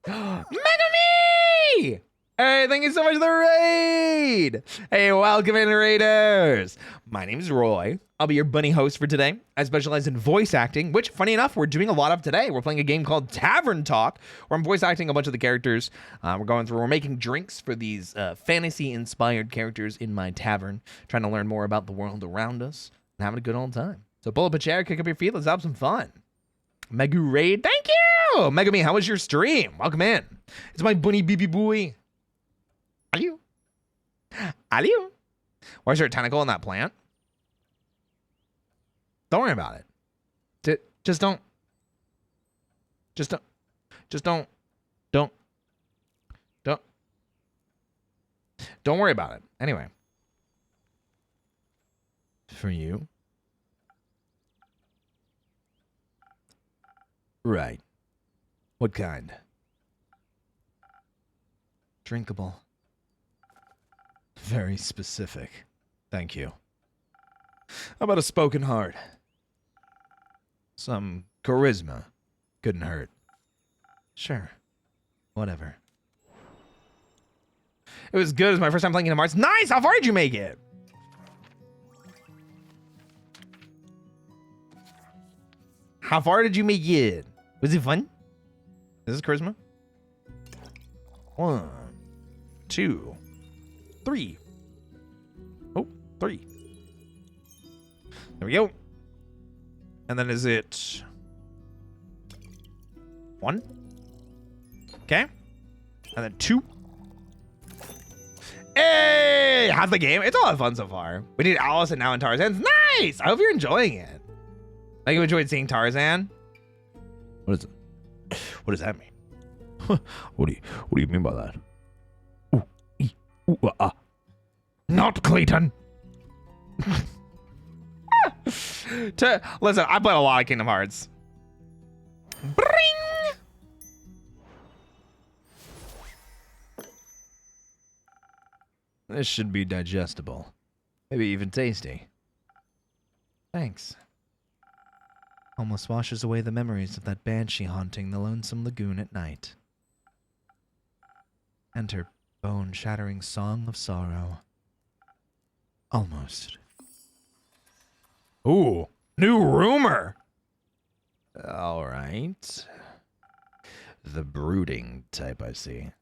Megami! Hey, thank you so much for the raid! Hey, welcome in, raiders! My name is Roy. I'll be your bunny host for today. I specialize in voice acting, which, funny enough, we're doing a lot of today. We're playing a game called Tavern Talk, where I'm voice acting a bunch of the characters. We're making drinks for these fantasy-inspired characters in my tavern, trying to learn more about the world around us, and having a good old time. So pull up a chair, kick up your feet, let's have some fun. Megu raid, thank you! Megami, how was your stream? Welcome in. It's my bunny BB boy. Aliu. Aliu. Why is there a tentacle in that plant? Don't worry about it. Just don't. Don't worry about it. Anyway. For you. Right. What kind? Drinkable. Very specific. Thank you. How about a spoken heart? Some charisma. Couldn't hurt. Sure. Whatever. It was good. It was my first time playing Kingdom Hearts. Nice! How far did you make it? How far did you make it? Was it fun? Is this charisma? 1, 2, 3. Oh, 3. There we go. And then is it 1? Okay. And then 2. Hey! How's the game? It's a lot of fun so far. We need Alice and now in Tarzan's. Nice! I hope you're enjoying it. Like you enjoyed seeing Tarzan? What is it? What does that mean? What do you mean by that? Not Clayton. Listen, I played a lot of Kingdom Hearts. Bring! This should be digestible. Maybe even tasty. Thanks. Almost washes away the memories of that banshee haunting the lonesome lagoon at night. And her bone-shattering song of sorrow. Almost. Ooh, new rumor! All right. The brooding type, I see.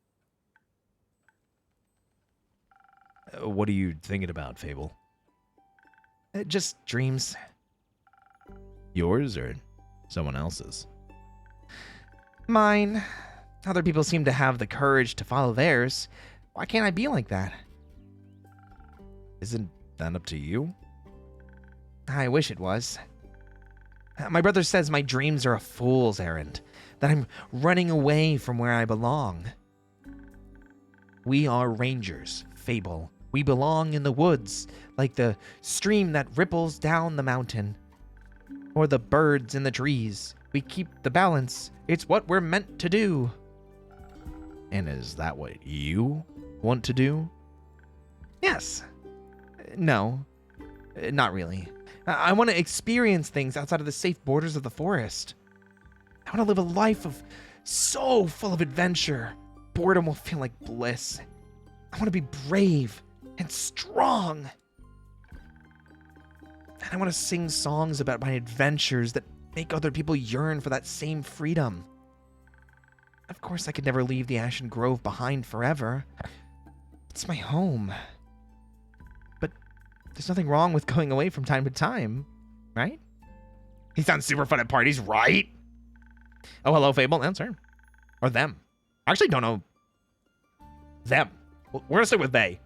What are you thinking about, Fable? Just dreams. Yours or someone else's? Mine. Other people seem to have the courage to follow theirs. Why can't I be like that? Isn't that up to you? I wish it was. My brother says my dreams are a fool's errand, that I'm running away from where I belong. We are rangers, Fable. We belong in the woods, like the stream that ripples down the mountain. Or the birds in the trees. We keep the balance. It's what we're meant to do. And is that what you want to do? Yes. No. Not really. I want to experience things outside of the safe borders of the forest. I want to live a life of so full of adventure. Boredom will feel like bliss. I want to be brave and strong. And I want to sing songs about my adventures that make other people yearn for that same freedom. Of course, I could never leave the Ashen Grove behind forever. It's my home. But there's nothing wrong with going away from time to time, right? He sounds super fun at parties, right? Oh, hello, Fable. That's her. Or them. I actually don't know. Them. We're going to stick with they.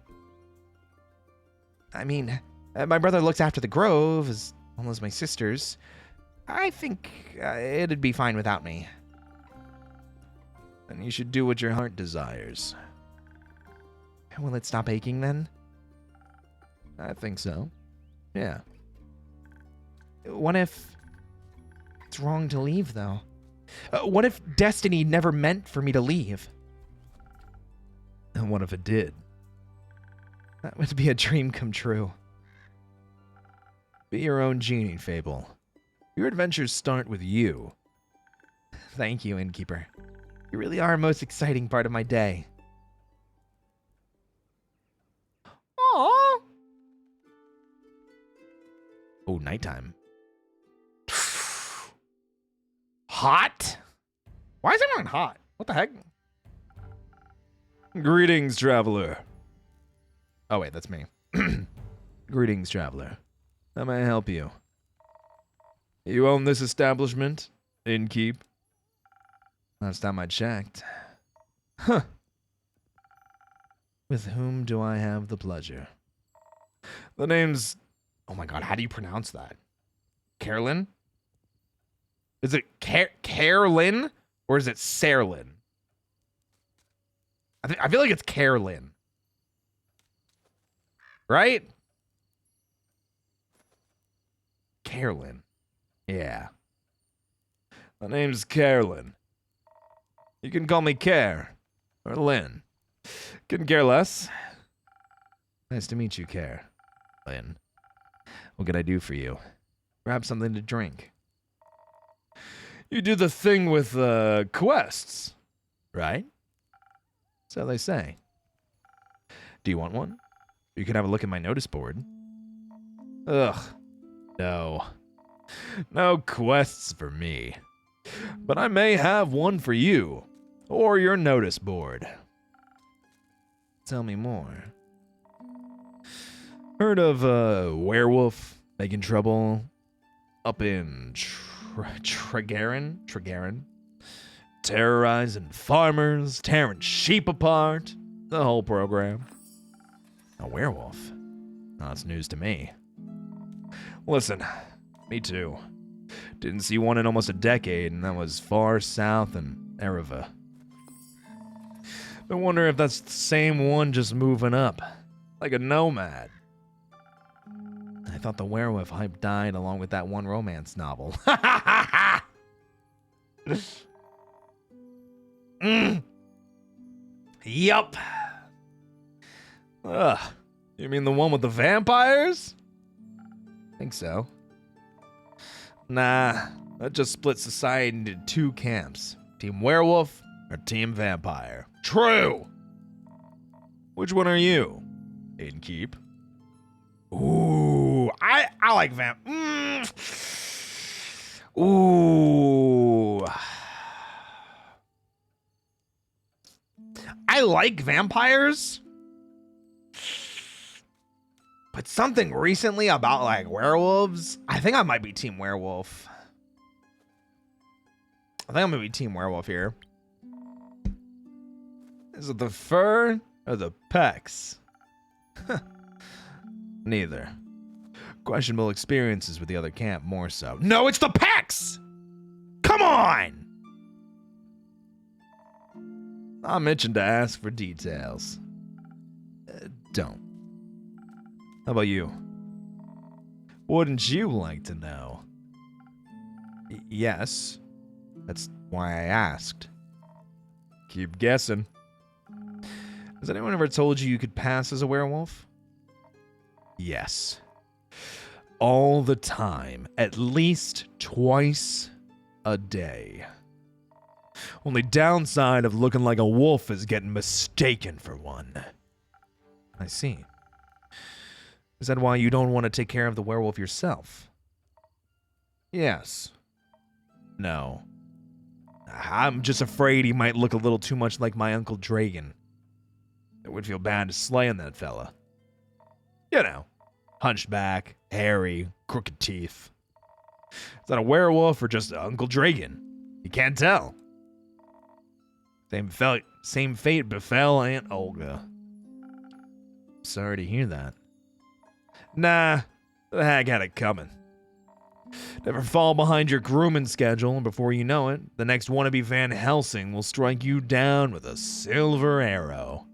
I mean, my brother looks after the Grove, as well as my sisters. I think it'd be fine without me. Then you should do what your heart desires. Will it stop aching then? I think so. Yeah. What if it's wrong to leave, though? What if destiny never meant for me to leave? And what if it did? That would be a dream come true. Be your own genie, Fable. Your adventures start with you. Thank you, Innkeeper. You really are the most exciting part of my day. Aww. Oh, nighttime. Hot? Why is everyone hot? What the heck? Greetings, traveler. Oh, wait, that's me. Greetings, traveler. How may I help you? You own this establishment? Innkeep? Last time I checked. Huh. With whom do I have the pleasure? The name's... Oh my god, how do you pronounce that? Carolyn? Is it Carolyn? Or is it Serlin? I feel like it's Carolyn. Right? Carolyn. Yeah. My name's Carolyn. You can call me Care. Or Lynn. Couldn't care less. Nice to meet you, Care. Lynn. What can I do for you? Grab something to drink. You do the thing with quests, right? So they say. Do you want one? You can have a look at my notice board. Ugh. No. No quests for me. But I may have one for you. Or your notice board. Tell me more. Heard of a werewolf making trouble up in Tregarin? Terrorizing farmers, tearing sheep apart. The whole program. A werewolf? That's news to me. Listen, me too. Didn't see one in almost a decade, and that was far south in Ereva. I wonder if that's the same one just moving up, like a nomad. I thought the werewolf hype died along with that one romance novel. Yup. Ugh. You mean the one with the vampires? Think so. Nah, that just split society into two camps. Team werewolf or team vampire. True! Which one are you? Innkeep. Ooh, I like Ooh. I like vampires. But something recently about like werewolves, I think I might be team werewolf. I think I'm gonna be team werewolf here. Is it the fur or the pecs? Neither. Questionable experiences with the other camp more so. No, it's the pecs! Come on! I'm itching to ask for details. Don't. How about you? Wouldn't you like to know? Yes. That's why I asked. Keep guessing. Has anyone ever told you could pass as a werewolf? Yes. All the time. At least twice a day. Only downside of looking like a wolf is getting mistaken for one. I see. Is that why you don't want to take care of the werewolf yourself? Yes. No. I'm just afraid he might look a little too much like my Uncle Dragon. It would feel bad slaying that fella. You know, hunchback, hairy, crooked teeth. Is that a werewolf or just Uncle Dragon? You can't tell. Same fate befell Aunt Olga. Sorry to hear that. Nah, the hag had it coming. Never fall behind your grooming schedule, and before you know it, the next wannabe Van Helsing will strike you down with a silver arrow.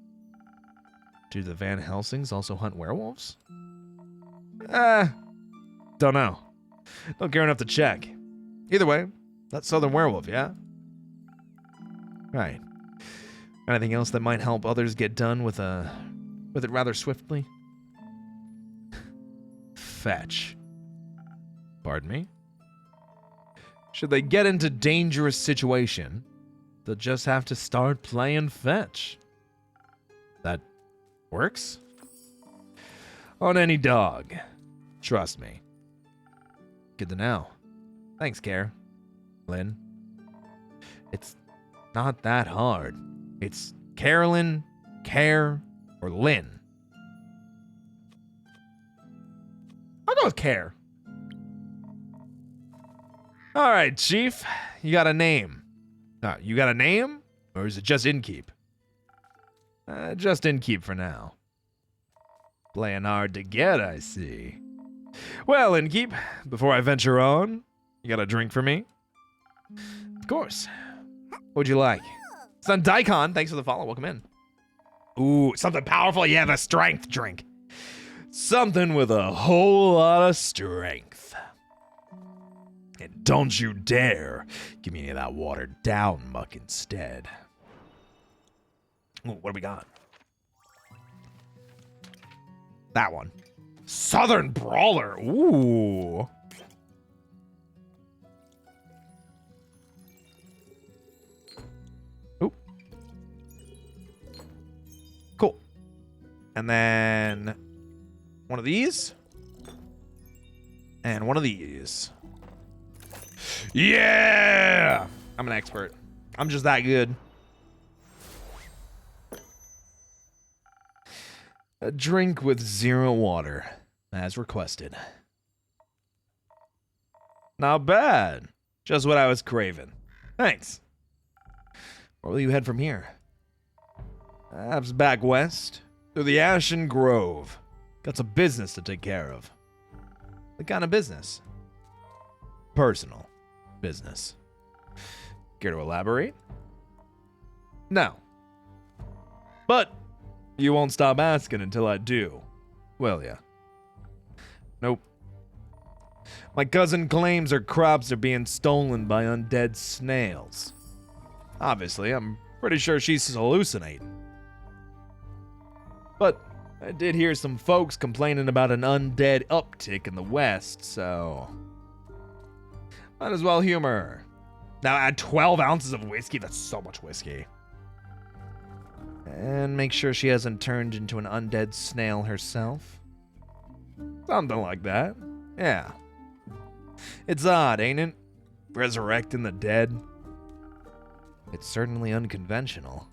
Do the Van Helsings also hunt werewolves? Don't know. Don't care enough to check. Either way, that's Southern Werewolf, yeah? Right. Anything else that might help others get done with it rather swiftly? Fetch. Pardon me? Should they get into dangerous situation, they'll just have to start playing fetch. That works? On any dog. Trust me. Good to know. Thanks, Care. Lynn. It's not that hard. It's Carolyn, Care, or Lynn. I'll go with Care. All right, Chief. You got a name. You got a name? Or is it just Innkeep? Just Innkeep for now. Playing hard to get, I see. Well, Innkeep, before I venture on, you got a drink for me? Of course. What would you like? Son Daikon, thanks for the follow. Welcome in. Ooh, something powerful? Yeah, the strength drink. Something with a whole lot of strength. And don't you dare give me any of that watered down muck instead. Ooh, what do we got? That one. Southern Brawler. Ooh. And then one of these. And one of these. Yeah! I'm an expert. I'm just that good. A drink with 0 water, as requested. Not bad. Just what I was craving. Thanks. Where will you head from here? Perhaps back west, through the Ashen Grove. Got some business to take care of. What kind of business? Personal business. Care to elaborate? No. But you won't stop asking until I do, will ya? Nope. My cousin claims her crops are being stolen by undead snails. Obviously, I'm pretty sure she's hallucinating. But I did hear some folks complaining about an undead uptick in the west, so might as well humor her. Now add 12 ounces of whiskey. That's so much whiskey. And make sure she hasn't turned into an undead snail herself. Something like that. Yeah. It's odd, ain't it? Resurrecting the dead. It's certainly unconventional.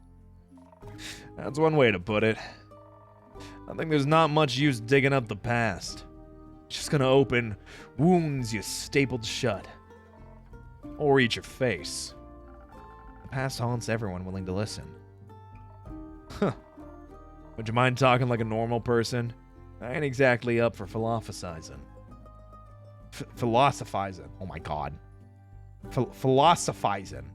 That's one way to put it. I think there's not much use digging up the past. It's just gonna open wounds you stapled shut. Or eat your face. The past haunts everyone willing to listen. Huh. Would you mind talking like a normal person? I ain't exactly up for philosophizing. Philosophizing. Oh my god. Philosophizing.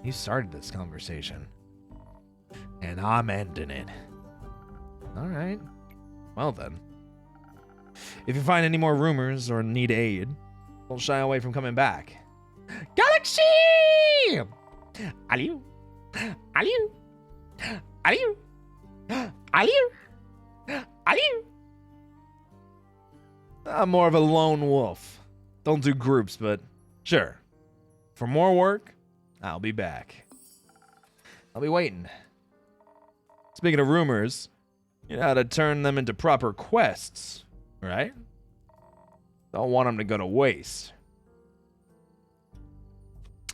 You started this conversation. And I'm ending it. Alright. Well then. If you find any more rumors or need aid, don't shy away from coming back. Galaxy! Aliu! Aliu! Aliu! Aliu! Aliu! I'm more of a lone wolf. Don't do groups, but sure. For more work, I'll be back. I'll be waiting. Speaking of rumors, you know how to turn them into proper quests, right? Don't want them to go to waste.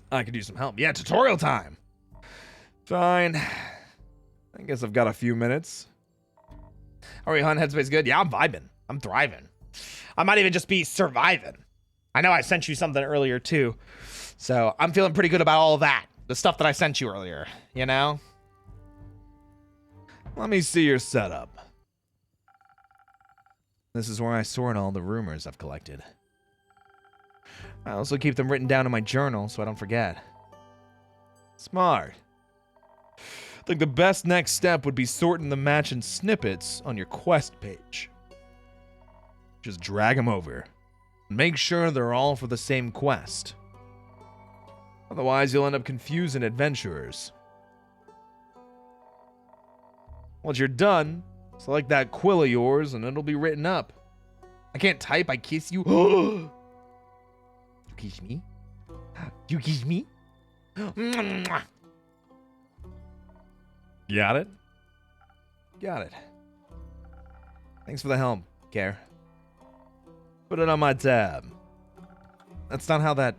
I could use some help. Yeah, tutorial time. Fine. I guess I've got a few minutes. Are we on Headspace good? Yeah, I'm vibing. I'm thriving. I might even just be surviving. I know I sent you something earlier too. So I'm feeling pretty good about all of that. The stuff that I sent you earlier, you know? Let me see your setup. This is where I sort all the rumors I've collected. I also keep them written down in my journal so I don't forget. Smart. I think the best next step would be sorting the match in snippets on your quest page. Just drag them over. Make sure they're all for the same quest. Otherwise, you'll end up confusing adventurers. Once you're done, select that quill of yours and it'll be written up. I can't type, I kiss you. You kiss me? You kiss me? Got it? Got it. Thanks for the help, Care. Put it on my tab. That's not how that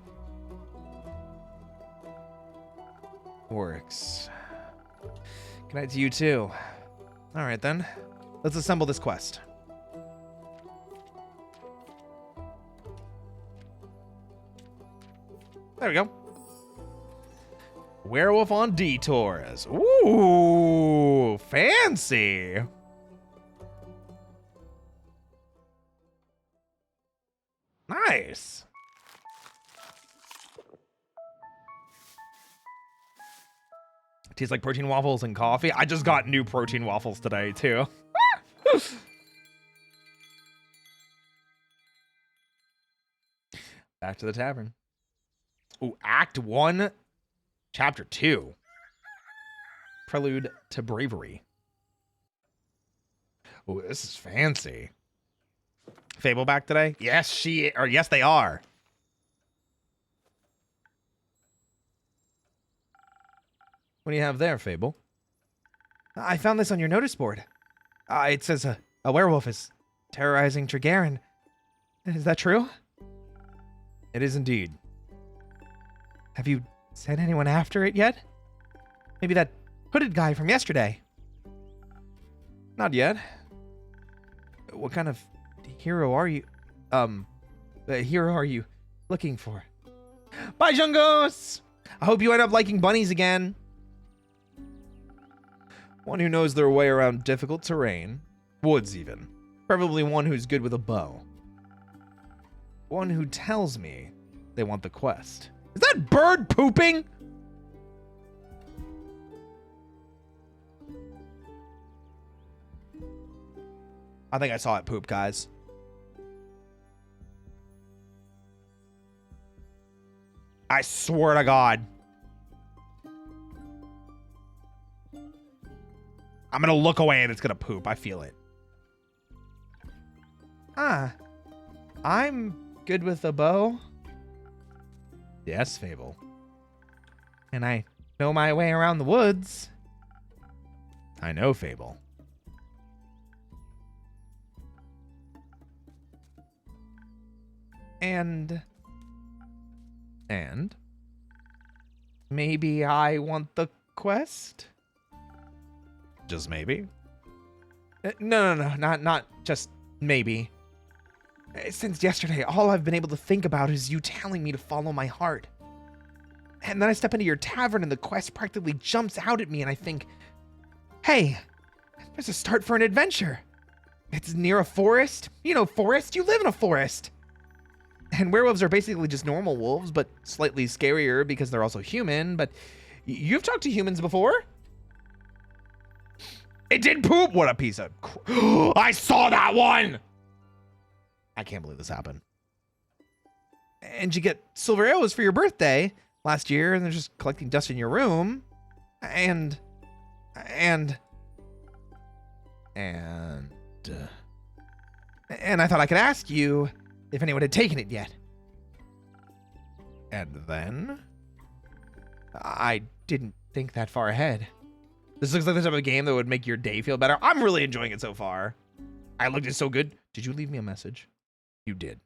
works. Good night to you too. Alright then. Let's assemble this quest. There we go. Werewolf on detours. Ooh, fancy. Nice. Tastes like protein waffles and coffee. I just got new protein waffles today, too. Back to the tavern. Ooh, Act 1, Chapter 2. Prelude to Bravery. Ooh, this is fancy. Fable back today? Yes, yes, they are. What do you have there, Fable? I found this on your notice board. It says a werewolf is terrorizing Tregarin. Is that true? It is indeed. Have you sent anyone after it yet? Maybe that hooded guy from yesterday. Not yet. What kind of hero are you? Hero are you looking for? Bye, Jungos! I hope you end up liking bunnies again. One who knows their way around difficult terrain, woods even. Preferably one who's good with a bow. One who tells me they want the quest. Is that bird pooping? I think I saw it poop, guys. I swear to God. I'm gonna look away and it's gonna poop. I feel it. I'm good with a bow. Yes, Fable. And I know my way around the woods. I know, Fable. And And? maybe I want the quest? Just maybe? No, not just maybe. Since yesterday, all I've been able to think about is you telling me to follow my heart. And then I step into your tavern and the quest practically jumps out at me and I think, hey, there's a start for an adventure. It's near a forest. You know, forest, you live in a forest. And werewolves are basically just normal wolves, but slightly scarier because they're also human. But you've talked to humans before. It did poop! What a piece of I saw that one! I can't believe this happened. And you get silver arrows for your birthday last year, and they're just collecting dust in your room. And I thought I could ask you if anyone had taken it yet. And then? I didn't think that far ahead. This looks like the type of game that would make your day feel better. I'm really enjoying it so far. I looked it so good. Did you leave me a message? You did.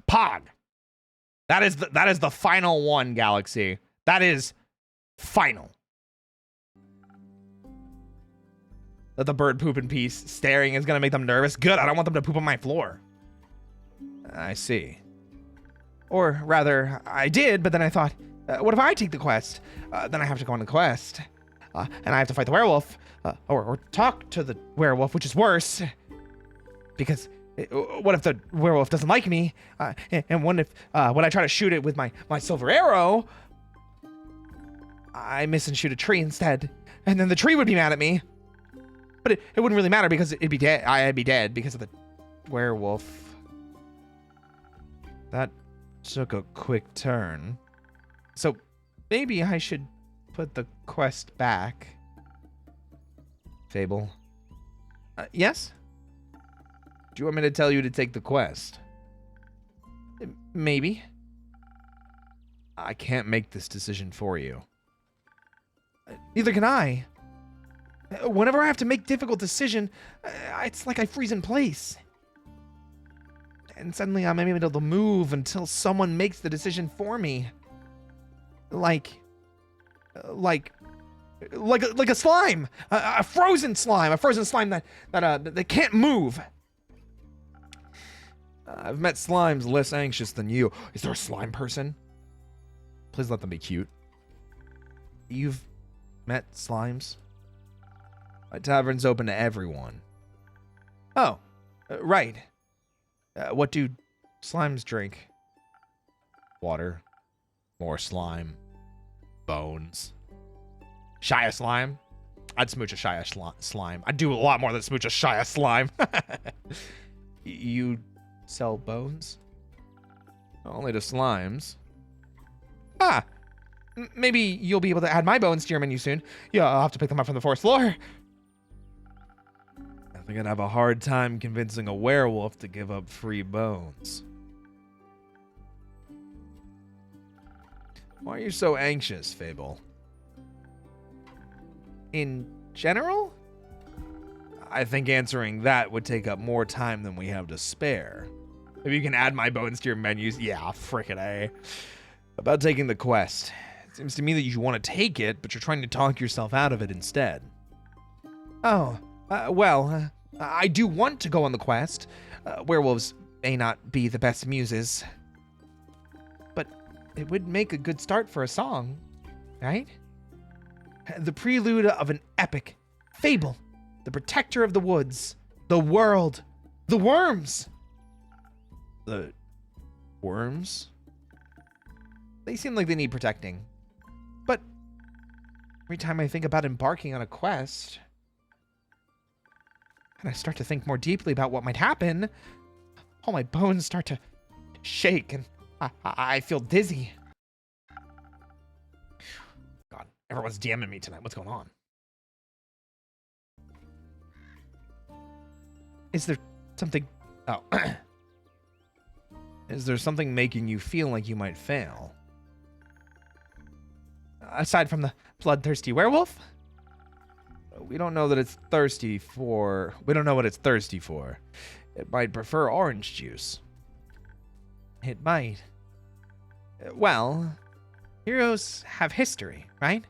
Pog. That is the final one, Galaxy. That is final. Let the bird poop in peace. Staring is gonna make them nervous. Good. I don't want them to poop on my floor. I see. Or rather, I did, but then I thought, what if I take the quest? Then I have to go on the quest. And I have to fight the werewolf. Or talk to the werewolf, which is worse. Because what if the werewolf doesn't like me? And what if when I try to shoot it with my silver arrow, I miss and shoot a tree instead? And then the tree would be mad at me. But it wouldn't really matter because it'd be dead. I'd be dead because of the werewolf. That took a quick turn. So maybe I should put the quest back. Fable, Yes? do you want me to tell you to take the quest? Maybe. I can't make this decision for you. Neither can I. Whenever I have to make difficult decision, it's like I freeze in place. And suddenly I'm unable to move until someone makes the decision for me. Like a slime, a frozen slime that can't move. I've met slimes less anxious than you. Is there a slime person? Please let them be cute. You've met slimes? My tavern's open to everyone. Oh, right. What do slimes drink? Water. More slime. Bones. Shia slime. I'd smooch a Shia slime. I'd do a lot more than smooch a Shia slime. You sell bones? Only to slimes. Maybe you'll be able to add my bones to your menu soon. Yeah, I'll have to pick them up from the fourth floor. I think I'd have a hard time convincing a werewolf to give up free bones. Why are you so anxious, Fable? In general? I think answering that would take up more time than we have to spare. If you can add my bones to your menus, yeah, frickin' A. About taking the quest. It seems to me that you want to take it, but you're trying to talk yourself out of it instead. Oh, well, I do want to go on the quest. Werewolves may not be the best muses, but it would make a good start for a song, right? The prelude of an epic, Fable, the protector of the woods, the world, the worms. The worms? They seem like they need protecting. But every time I think about embarking on a quest, and I start to think more deeply about what might happen, all my bones start to shake and I feel dizzy. God, everyone's DMing me tonight. What's going on? Is there something... Oh. Is there something making you feel like you might fail? Aside from the bloodthirsty werewolf? We don't know that it's thirsty for... We don't know what it's thirsty for. It might prefer orange juice. It might. Well, heroes have history, right?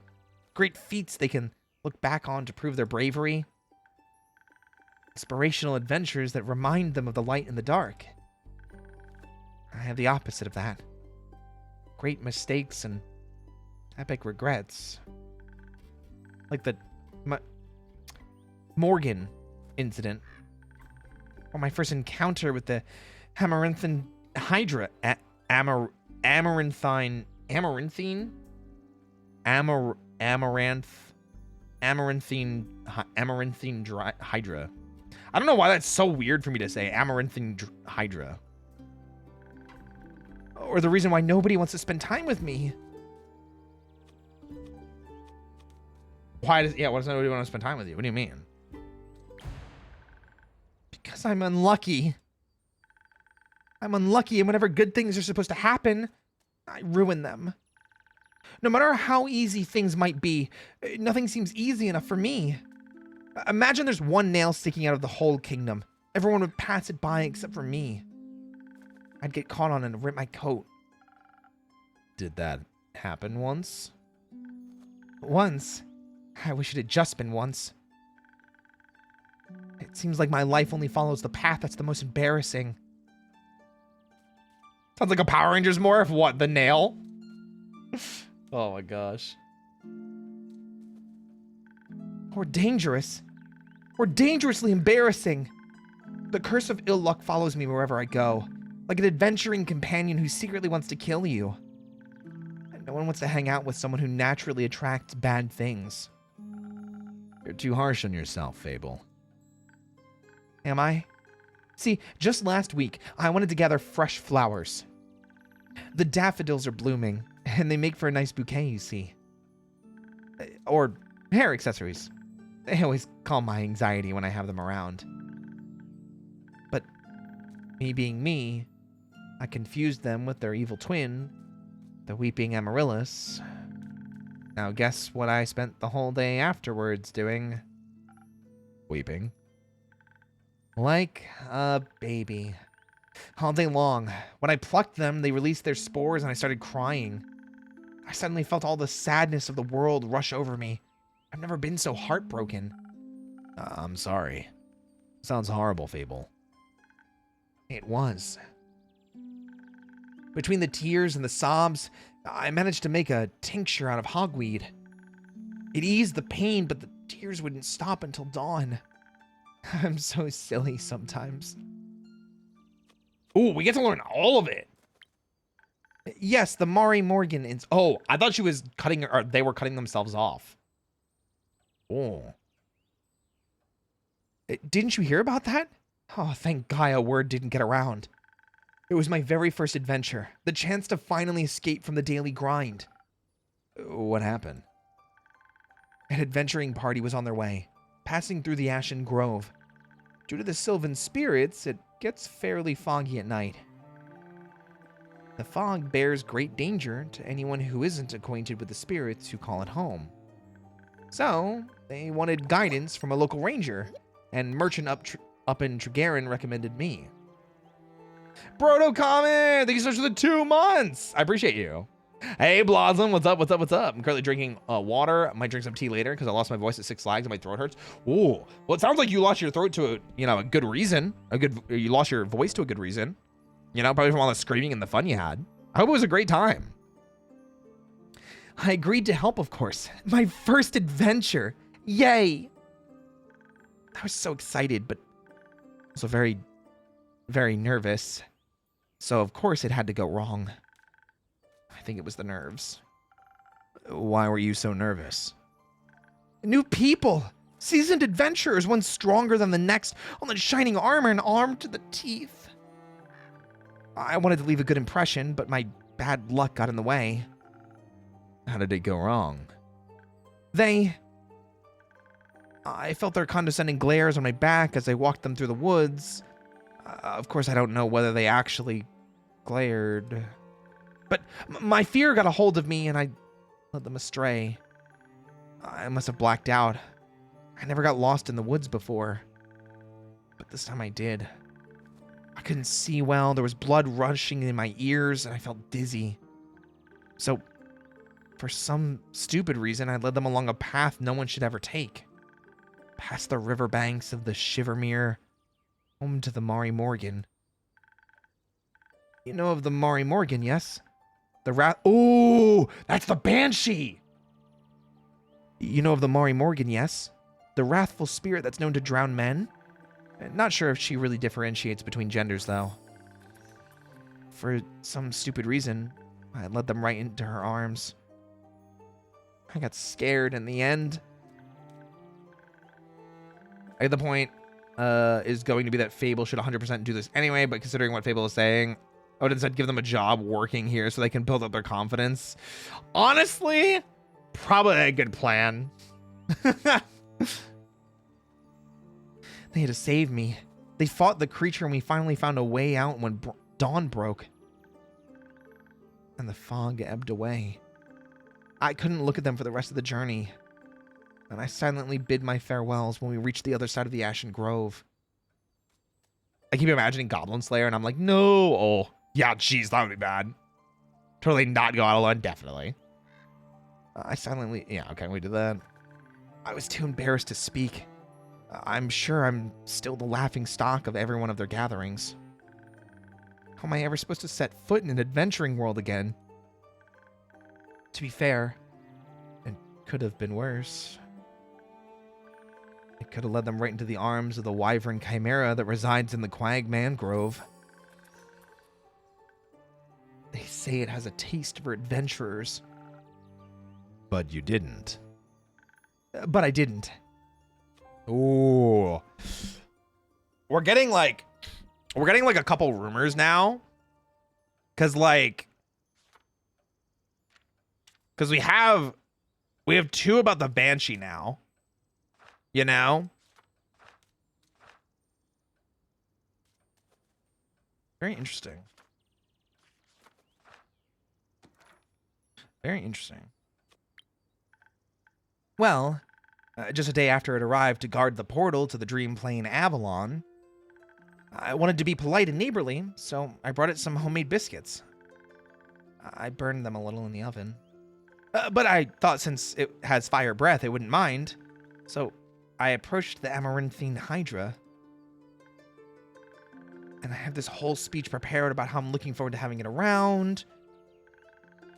Great feats they can look back on to prove their bravery. Inspirational adventures that remind them of the light and the dark. I have the opposite of that. Great mistakes and epic regrets. Like the Morgan incident. Or my first encounter with the Amaranthine Hydra. Amaranthine Hydra. I don't know why that's so weird for me to say. Amaranthine Hydra. Or the reason why nobody wants to spend time with me. Why does nobody want to spend time with you? What do you mean? Because I'm unlucky. I'm unlucky, and whenever good things are supposed to happen, I ruin them. No matter how easy things might be, nothing seems easy enough for me. Imagine there's one nail sticking out of the whole kingdom. Everyone would pass it by except for me. I'd get caught on it and rip my coat. Did that happen once? Once? I wish it had just been once. It seems like my life only follows the path that's the most embarrassing. Sounds like a Power Rangers morph. What, the nail? Oh my gosh. Or dangerous. Or dangerously embarrassing. The curse of ill luck follows me wherever I go. Like an adventuring companion who secretly wants to kill you. And no one wants to hang out with someone who naturally attracts bad things. You're too harsh on yourself, Fable. Am I? See, just last week, I wanted to gather fresh flowers. The daffodils are blooming, and they make for a nice bouquet, you see. Or hair accessories. They always calm my anxiety when I have them around. But me being me, I confused them with their evil twin, the weeping Amaryllis. Now guess what I spent the whole day afterwards doing? Weeping. Like a baby. All day long. When I plucked them, they released their spores and I started crying. I suddenly felt all the sadness of the world rush over me. I've never been so heartbroken. I'm sorry. Sounds horrible, Fable. It was. Between the tears and the sobs, I managed to make a tincture out of hogweed. It eased the pain, but the tears wouldn't stop until dawn. I'm so silly sometimes. Ooh, we get to learn all of it. Yes, the Mari Morgan. Oh, I thought she was cutting, or they were cutting themselves off. Oh. Didn't you hear about that? Oh, thank Gaia word didn't get around. It was my very first adventure. The chance to finally escape from the daily grind. What happened? An adventuring party was on their way, passing through the Ashen Grove. Due to the Sylvan spirits, it gets fairly foggy at night. The fog bears great danger to anyone who isn't acquainted with the spirits who call it home. So, they wanted guidance from a local ranger, and merchant up in Tregarin recommended me. Brodo comment! Thank you so much for the 2 months! I appreciate you. Hey, Blossom, what's up, what's up, what's up? I'm currently drinking water. I might drink some tea later because I lost my voice at Six Flags and my throat hurts. Ooh, well, it sounds like you lost your throat to a good reason. You lost your voice to a good reason. Probably from all the screaming and the fun you had. I hope it was a great time. I agreed to help, of course. My first adventure. Yay! I was so excited, but also very, very nervous. So, of course, it had to go wrong. I think it was the nerves. Why were you so nervous? New people! Seasoned adventurers, one stronger than the next, all in shining armor and armed to the teeth. I wanted to leave a good impression, but my bad luck got in the way. How did it go wrong? I felt their condescending glares on my back as I walked them through the woods. Of course, I don't know whether they actually glared. But my fear got a hold of me and I led them astray. I must have blacked out. I never got lost in the woods before. But this time I did. I couldn't see well, there was blood rushing in my ears, and I felt dizzy. So, for some stupid reason, I led them along a path no one should ever take. Past the riverbanks of the Shivermere, home to the Mari Morgan. You know of the Mari Morgan, yes? Ooh, that's the Banshee! You know of the Mari Morgan, yes? The wrathful spirit that's known to drown men? Not sure if she really differentiates between genders, though. For some stupid reason, I led them right into her arms. I got scared in the end. I get the point is going to be that Fable should 100% do this anyway, but considering what Fable is saying, I would instead give them a job working here so they can build up their confidence. Honestly, probably a good plan. They had to save me. They fought the creature and we finally found a way out when dawn broke. And the fog ebbed away. I couldn't look at them for the rest of the journey. And I silently bid my farewells when we reached the other side of the Ashen Grove. I keep imagining Goblin Slayer and I'm like, no. Oh, yeah, jeez, that would be bad. Totally not go out alone, definitely. Yeah, okay, we did that. I was too embarrassed to speak. I'm sure I'm still the laughing stock of every one of their gatherings. How am I ever supposed to set foot in an adventuring world again? To be fair, it could have been worse. It could have led them right into the arms of the wyvern chimera that resides in the Quag Mangrove. They say it has a taste for adventurers. But you didn't. But I didn't. Ooh. We're getting like a couple rumors now. Cause we have 2 about the Banshee now. You know? Very interesting. Very interesting. Well, just a day after it arrived to guard the portal to the Dream Plane Avalon, I wanted to be polite and neighborly, so I brought it some homemade biscuits. I burned them a little in the oven. But I thought since it has fire breath, it wouldn't mind. So I approached the Amaranthine Hydra. And I have this whole speech prepared about how I'm looking forward to having it around.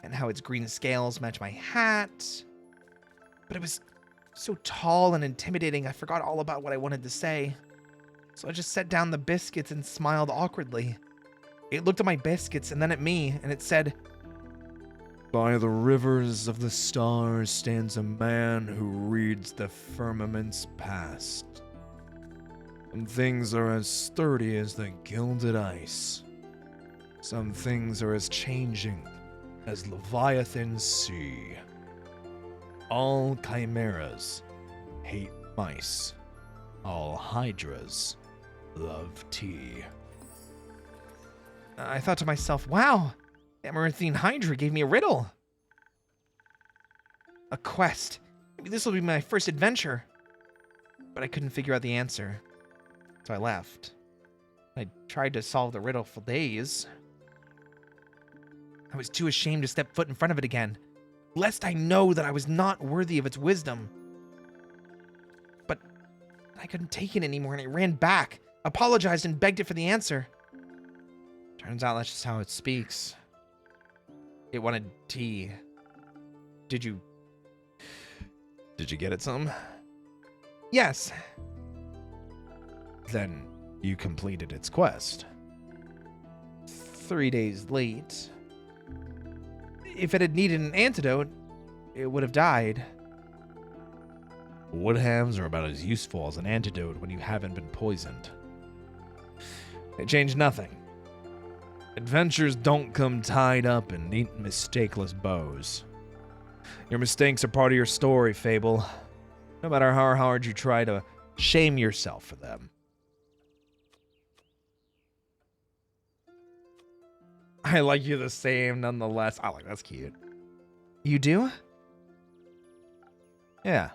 And how its green scales match my hat. But it was so tall and intimidating, I forgot all about what I wanted to say. So I just set down the biscuits and smiled awkwardly. It looked at my biscuits and then at me, and it said, "By the rivers of the stars stands a man who reads the firmament's past. Some things are as sturdy as the gilded ice. Some things are as changing as Leviathan's sea. All chimeras hate mice. All hydras love tea." I thought to myself, wow, Amaranthine Hydra gave me a riddle. A quest. Maybe this will be my first adventure. But I couldn't figure out the answer. So I left. I tried to solve the riddle for days. I was too ashamed to step foot in front of it again, lest I know that I was not worthy of its wisdom. But I couldn't take it anymore, and I ran back, apologized, and begged it for the answer. Turns out that's just how it speaks. It wanted tea. Did you get it some? Yes. Then you completed its quest. 3 days late. If it had needed an antidote, it would have died. Wood hams are about as useful as an antidote when you haven't been poisoned. It changed nothing. Adventures don't come tied up in neat, mistakeless bows. Your mistakes are part of your story, Fable. No matter how hard you try to shame yourself for them. I like you the same, nonetheless. That's cute. You do? Yeah.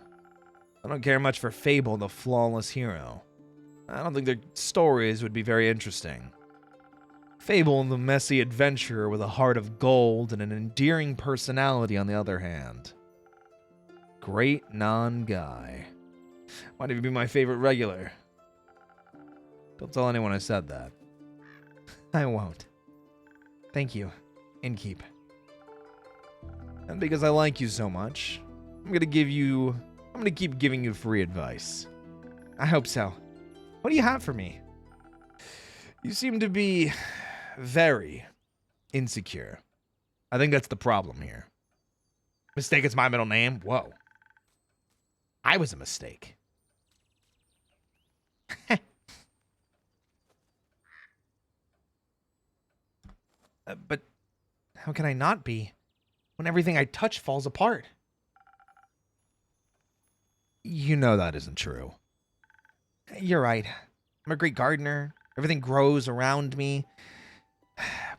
I don't care much for Fable, the flawless hero. I don't think their stories would be very interesting. Fable, the messy adventurer with a heart of gold and an endearing personality, on the other hand. Great non-guy. Why did you be my favorite regular? Don't tell anyone I said that. I won't. Thank you, Innkeep. And because I like you so much, I'm gonna keep giving you free advice. I hope so. What do you have for me? You seem to be very insecure. I think that's the problem here. Mistake it's my middle name? Whoa. I was a mistake. But how can I not be when everything I touch falls apart? You know that isn't true. You're right. I'm a great gardener. Everything grows around me.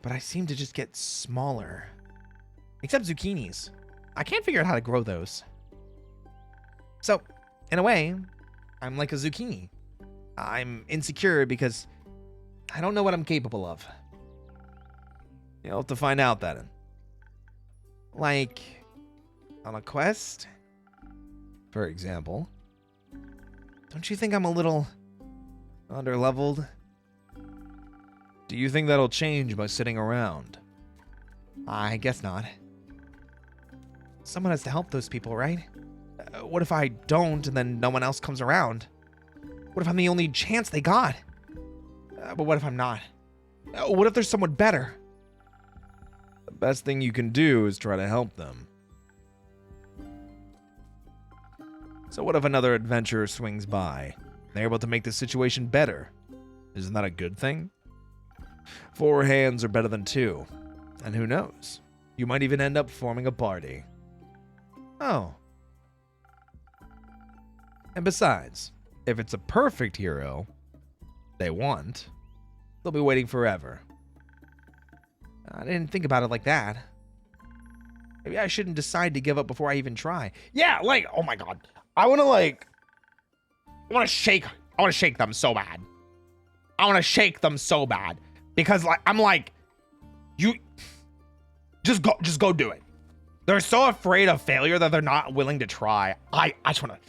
But I seem to just get smaller. Except zucchinis. I can't figure out how to grow those. So, in a way, I'm like a zucchini. I'm insecure because I don't know what I'm capable of. You'll have to find out then. Like, on a quest? For example. Don't you think I'm a little underleveled? Do you think that'll change by sitting around? I guess not. Someone has to help those people, right? What if I don't and then no one else comes around? What if I'm the only chance they got? But what if I'm not? What if there's someone better? The best thing you can do is try to help them. So what if another adventurer swings by? They're able to make the situation better. Isn't that a good thing? 4 hands are better than 2. And who knows? You might even end up forming a party. Oh. And besides, if it's a perfect hero they want, they'll be waiting forever. I didn't think about it like that. Maybe I shouldn't decide to give up before I even try. Yeah, like, oh my god. I want to shake them so bad. I want to shake them so bad. Because like I'm like, you just go do it. They're so afraid of failure that they're not willing to try. I just want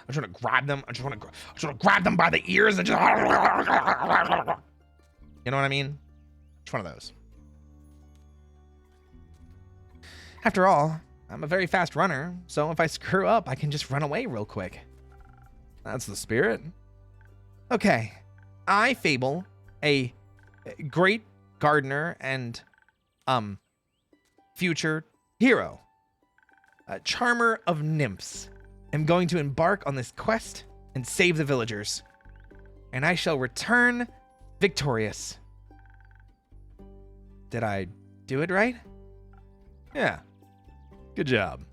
to grab them. I just want to grab them by the ears and just, you know what I mean? It's one of those. After all, I'm a very fast runner, so if I screw up, I can just run away real quick. That's the spirit. Okay, I Fable, a great gardener and future hero, a charmer of nymphs, am going to embark on this quest and save the villagers, and I shall return victorious. Did I do it right? Yeah. Good job.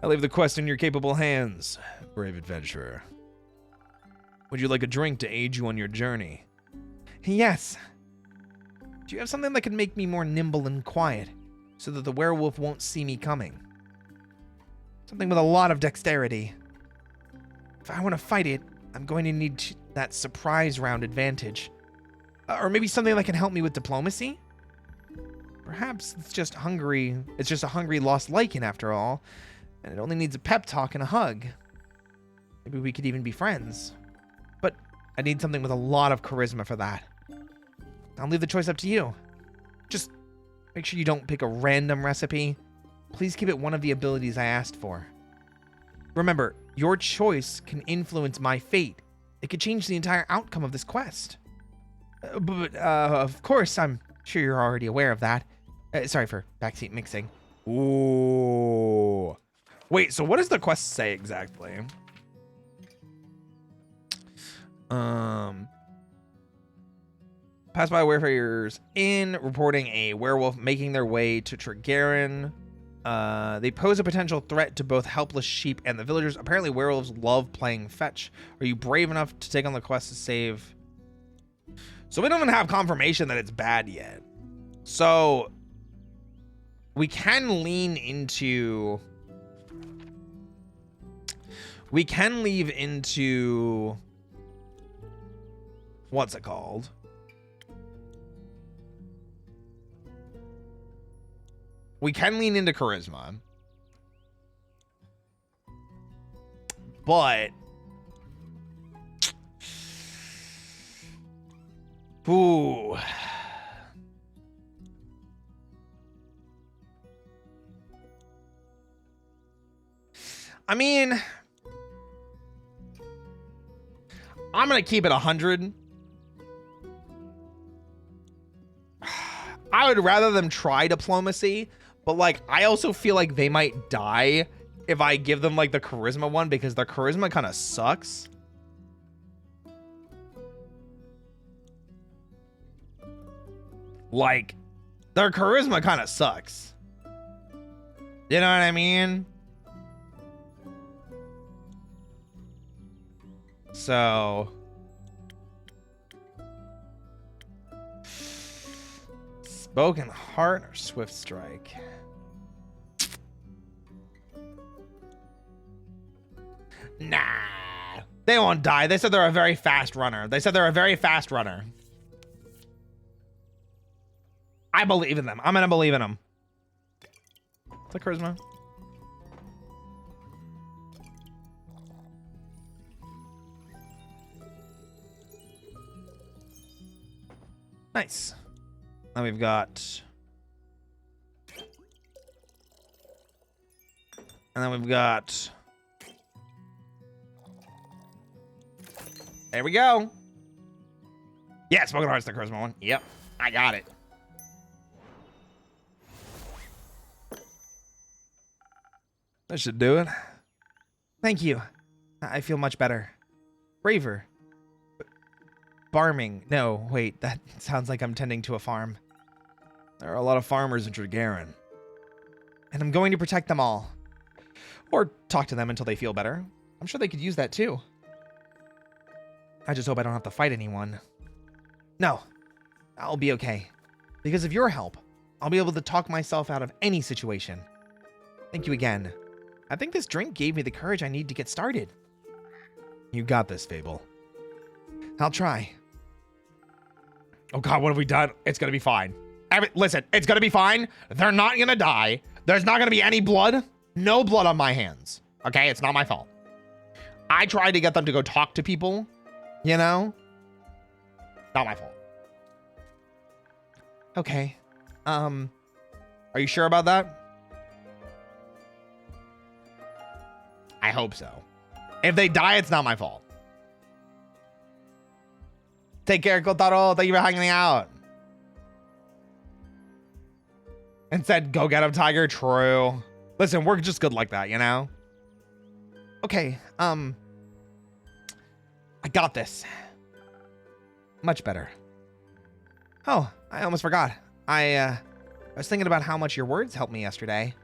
I leave the quest in your capable hands, brave adventurer. Would you like a drink to aid you on your journey? Yes. Do you have something that can make me more nimble and quiet, so that the werewolf won't see me coming? Something with a lot of dexterity. If I want to fight it, I'm going to need that surprise round advantage. Or maybe something that can help me with diplomacy? Perhaps it's just hungry. It's just a hungry lost lichen after all, and it only needs a pep talk and a hug. Maybe we could even be friends. But I need something with a lot of charisma for that. I'll leave the choice up to you. Just make sure you don't pick a random recipe. Please keep it one of the abilities I asked for. Remember, your choice can influence my fate. It could change the entire outcome of this quest. But of course, I'm sure you're already aware of that. Sorry for backseat mixing. Ooh. Wait, so what does the quest say exactly? Pass by Wayfarers Inn, reporting a werewolf making their way to Tavern. They pose a potential threat to both helpless sheep and the villagers. Apparently, werewolves love playing fetch. Are you brave enough to take on the quest to save? So we don't even have confirmation that it's bad yet. So we can lean into... We can leave into... What's it called? We can lean into charisma. But... Ooh. I mean... I'm going to keep it 100. I would rather them try diplomacy, but like I also feel like they might die if I give them like the charisma one because their charisma kind of sucks. Like their charisma kind of sucks. You know what I mean? So Spoken Heart or Swift Strike? Nah. They won't die. They said they're a very fast runner. I believe in them. I'm gonna believe in them. What's the charisma? Nice. Now we've got... And then we've got... There we go. Yeah, Spoken Heart's the charisma one. Yep, I got it. That should do it. Thank you. I feel much better. Braver. Farming. No, wait, that sounds like I'm tending to a farm. There are a lot of farmers in Tavern. And I'm going to protect them all. Or talk to them until they feel better. I'm sure they could use that too. I just hope I don't have to fight anyone. No, I'll be okay. Because of your help, I'll be able to talk myself out of any situation. Thank you again. I think this drink gave me the courage I need to get started. You got this, Fable. I'll try. Oh God, what have we done? It's gonna be fine. Listen, it's gonna be fine. They're not gonna die. There's not gonna be any blood. No blood on my hands. Okay, it's not my fault. I tried to get them to go talk to people. You know? Not my fault. Okay. Are you sure about that? I hope so. If they die, it's not my fault. Take care, Kotaro. Thank you for hanging out. And said, go get him, Tiger. True. Listen, we're just good like that, you know? Okay, I got this. Much better. Oh, I almost forgot. I was thinking about how much your words helped me yesterday.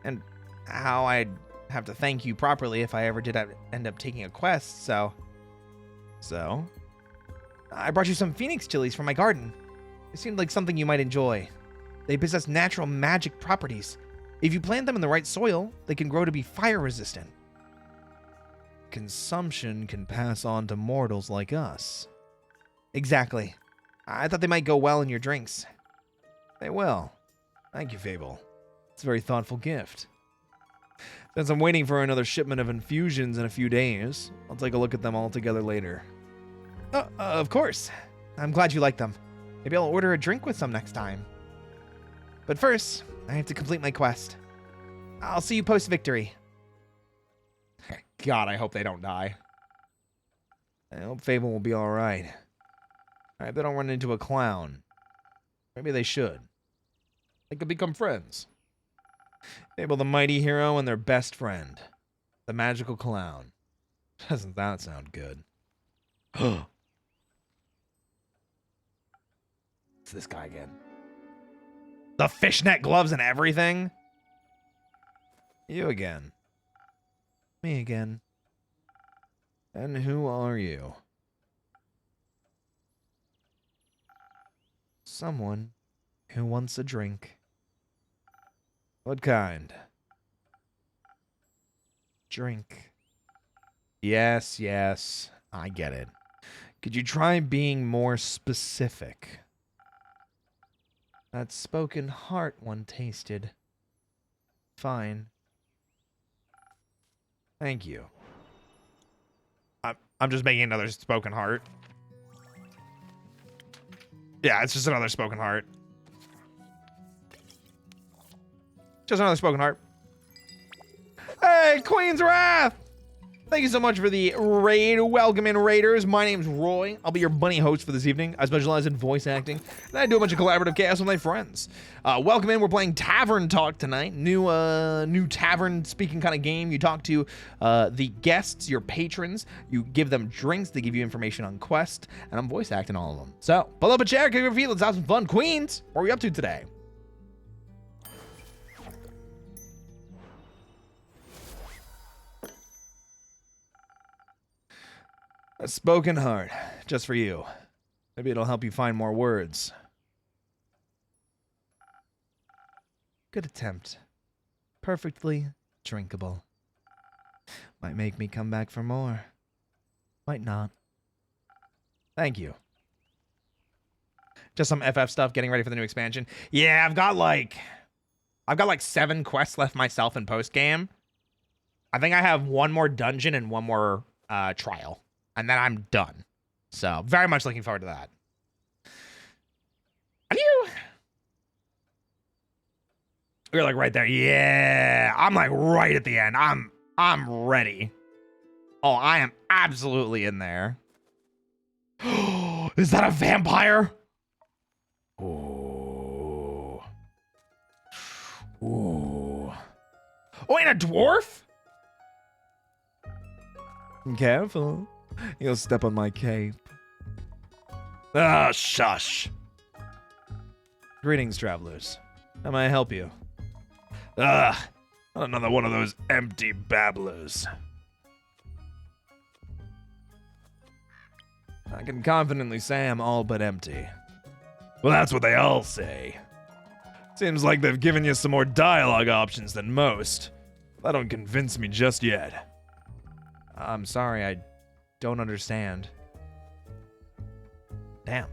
And how I'd have to thank you properly if I ever did end up taking a quest, so... I brought you some phoenix chilies from my garden. They seemed like something you might enjoy. They possess natural magic properties. If you plant them in the right soil, they can grow to be fire resistant. Consumption can pass on to mortals like us. Exactly. I thought they might go well in your drinks. They will. Thank you, Fable. It's a very thoughtful gift. Since I'm waiting for another shipment of infusions in a few days, I'll take a look at them all together later. Of course. I'm glad you like them. Maybe I'll order a drink with some next time. But first, I have to complete my quest. I'll see you post-victory. God, I hope they don't die. I hope Fable will be alright. I hope they don't run into a clown. Maybe they should. They could become friends. Fable the mighty hero and their best friend. The magical clown. Doesn't that sound good? It's this guy again. The fishnet gloves and everything? You again. Me again. And who are you? Someone who wants a drink. What kind? Drink. Yes, yes, I get it. Could you try being more specific? That spoken heart one tasted. Fine. Thank you. I'm just making another spoken heart. Yeah, it's just another spoken heart. Just another spoken heart. Hey, Queen's Wrath! Thank you so much for the raid. Welcome in, Raiders. My name's Roy. I'll be your bunny host for this evening. I specialize in voice acting, and I do a bunch of collaborative chaos with my friends. Welcome in. We're playing Tavern Talk tonight. New Tavern speaking kind of game. You talk to the guests, your patrons. You give them drinks. They give you information on quest, and I'm voice acting all of them. So, pull up a chair, kick your feet. Let's have some fun. Queens, what are we up to today? A spoken heart, just for you. Maybe it'll help you find more words. Good attempt. Perfectly drinkable. Might make me come back for more. Might not. Thank you. Just some FF stuff, getting ready for the new expansion. Yeah, I've got like 7 quests left myself in post-game. I think I have one more dungeon and one more trial. And then I'm done. So, very much looking forward to that. You're like right there. Yeah. I'm like right at the end. I'm ready. Oh, I am absolutely in there. Is that a vampire? Ooh. Ooh. Oh, and a dwarf? Careful. You'll step on my cape. Ah, shush. Greetings, travelers. How may I help you? Not another one of those empty babblers. I can confidently say I'm all but empty. Well, that's what they all say. Seems like they've given you some more dialogue options than most. That don't convince me just yet. I'm sorry, I don't understand. Damn.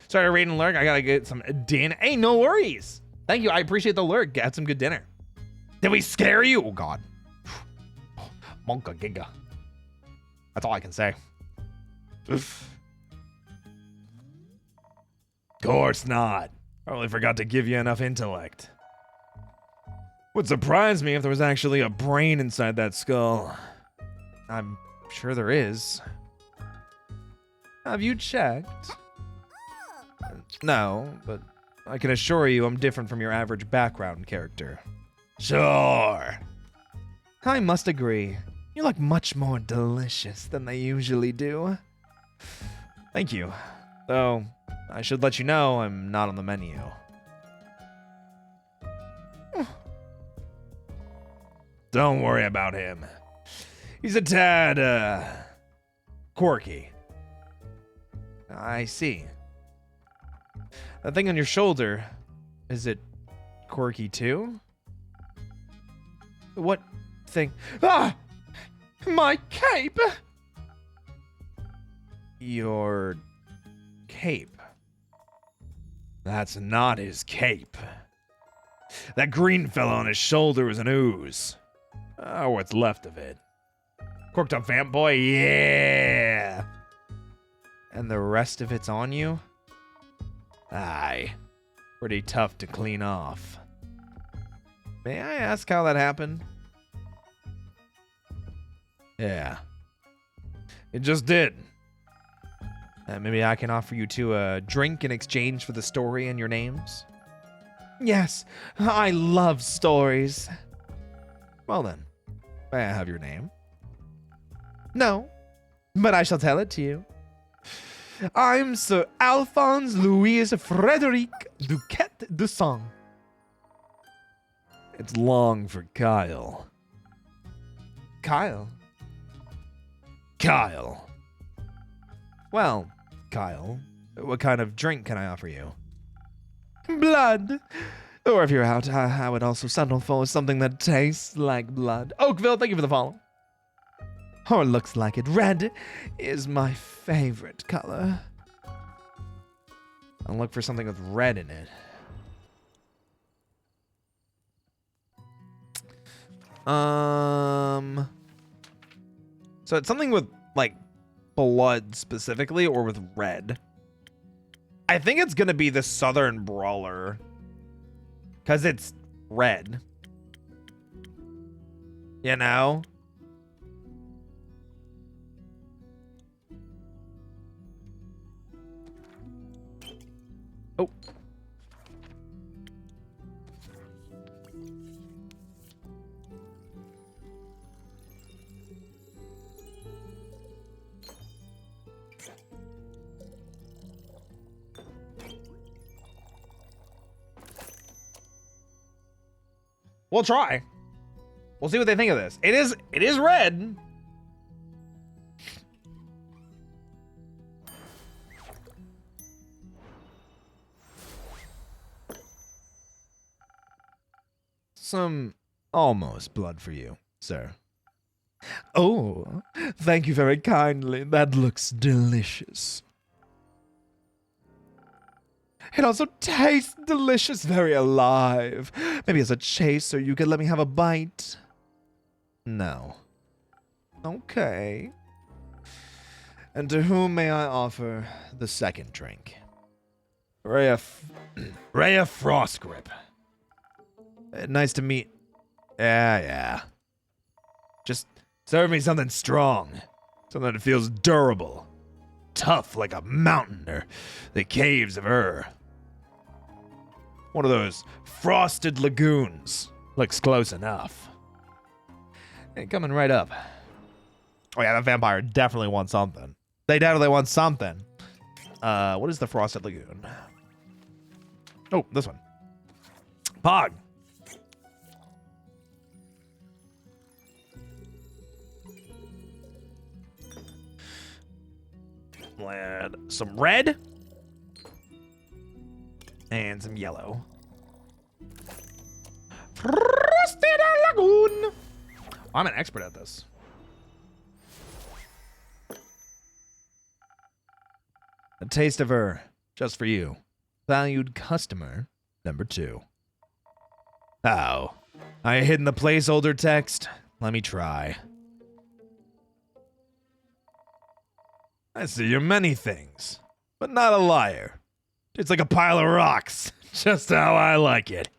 Sorry to raid and lurk. I gotta get some dinner. Hey, no worries. Thank you. I appreciate the lurk. Get some good dinner. Did we scare you? Oh, God. Monka giga. That's all I can say. Course not. Probably forgot to give you enough intellect. Would surprise me if there was actually a brain inside that skull. I'm sure there is. Have you checked? No, but I can assure you I'm different from your average background character. Sure. I must agree. You look much more delicious than they usually do. Thank you. Though, I should let you know I'm not on the menu. Don't worry about him. He's a tad, quirky. I see. That thing on your shoulder, is it quirky too? What thing? Ah! My cape! Your cape? That's not his cape. That green fellow on his shoulder is an ooze. Or what's left of it. Corked up vamp boy, yeah! And the rest of it's on you? Aye. Pretty tough to clean off. May I ask how that happened? Yeah. It just did. Maybe I can offer you two a drink in exchange for the story and your names? Yes, I love stories. Well then, may I have your name? No, but I shall tell it to you. I'm Sir Alphonse Louis Frederic Duquette de Song. It's long for Kyle. Kyle? Kyle. Well, Kyle, what kind of drink can I offer you? Blood. Or if you're out, I would also settle for something that tastes like blood. Oakville, thank you for the follow. Or looks like it. Red is my favorite color. I'll look for something with red in it. So it's something with, like, blood specifically, or with red. I think it's gonna be the Southern Brawler, because it's red. You know? Oh. We'll try. We'll see what they think of this. It is red. Some almost blood for you, sir. Oh, thank you very kindly. That looks delicious. It also tastes delicious, very alive. Maybe as a chaser, you could let me have a bite. No. Okay. And to whom may I offer the second drink? Rhea Frostgrip. Nice to meet. Yeah. Just serve me something strong. Something that feels durable. Tough like a mountain or the caves of Ur. One of those frosted lagoons. Looks close enough. Hey, coming right up. Oh yeah, that vampire definitely wants something. They definitely want something. What is the Frosted Lagoon? Oh, this one. Pog. Add some red. And some yellow. Frosted Lagoon. I'm an expert at this. A taste of her, just for you. Valued customer, number 2. Oh, I hidden the placeholder text. Let me try. I see you're many things, but not a liar. It's like a pile of rocks, just how I like it.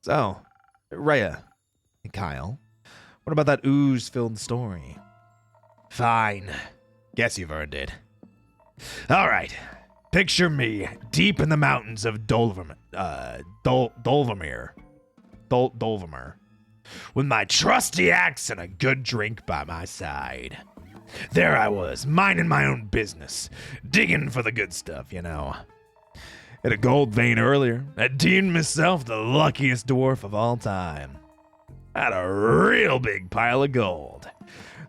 So, Rhea and Kyle, what about that ooze-filled story? Fine. Guess you've earned it. All right. Picture me deep in the mountains of Dolvermere, with my trusty axe and a good drink by my side. There I was, minding my own business, digging for the good stuff, you know. Hit a gold vein earlier. I deemed myself the luckiest dwarf of all time. Had a real big pile of gold.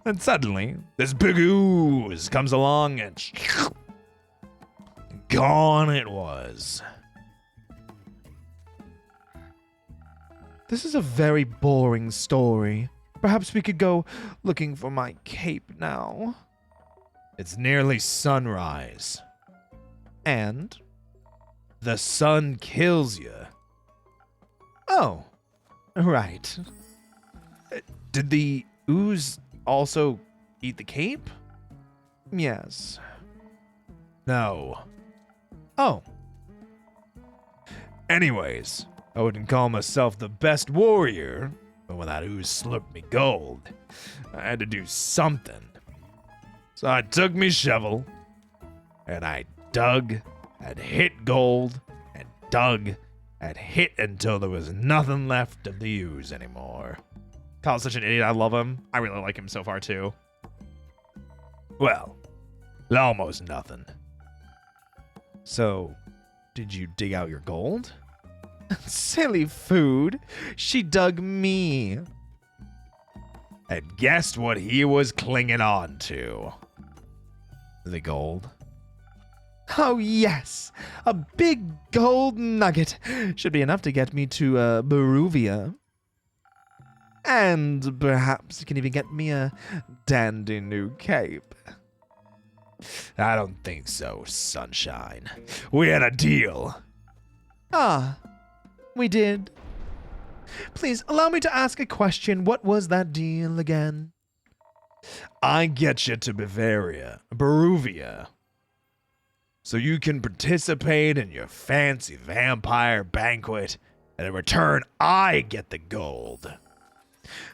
Then suddenly, this big ooze comes along and gone it was. This is a very boring story. Perhaps we could go looking for my cape now. It's nearly sunrise. And? The sun kills you. Oh, right. Did the ooze also eat the cape? Yes. No. Oh, Anyways, I wouldn't call myself the best warrior, but when that ooze slurped me gold, I had to do something. So I took me shovel, and I dug and hit gold, and dug and hit until there was nothing left of the ooze anymore. Kyle's such an idiot. I love him. I really like him so far, too. Well, almost nothing. so did you dig out your gold? Silly food. She dug me. And guessed what he was clinging on to? The gold? Oh, yes. A big gold nugget. Should be enough to get me to Baruvia. And perhaps it can even get me a dandy new cape. I don't think so, sunshine. We had a deal. Ah, we did. Please allow me to ask a question. What was that deal again? I get you to Bavaria, Baruvia, so you can participate in your fancy vampire banquet, and in return, I get the gold.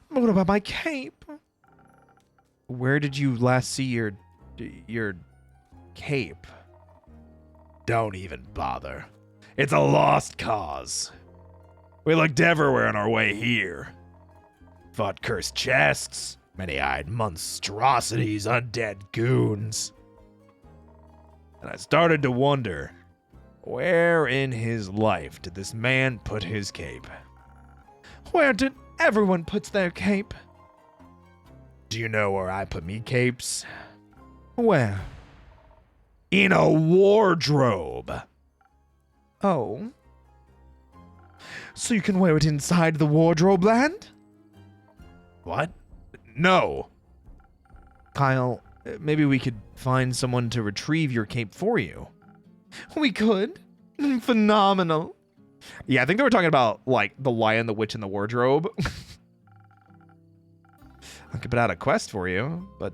What about my cape? Where did you last see your cape? Don't even bother. It's a lost cause. We looked everywhere on our way here. Fought cursed chests, many-eyed monstrosities, undead goons. And I started to wonder, where in his life did this man put his cape? Where did everyone put their cape? Do you know where I put me capes? Where? In a wardrobe. Oh. So you can wear it inside the wardrobe land? What? No. Kyle, maybe we could find someone to retrieve your cape for you. We could? Phenomenal. Yeah, I think they were talking about, like, the Lion, the Witch, and the Wardrobe. I could put out a quest for you, but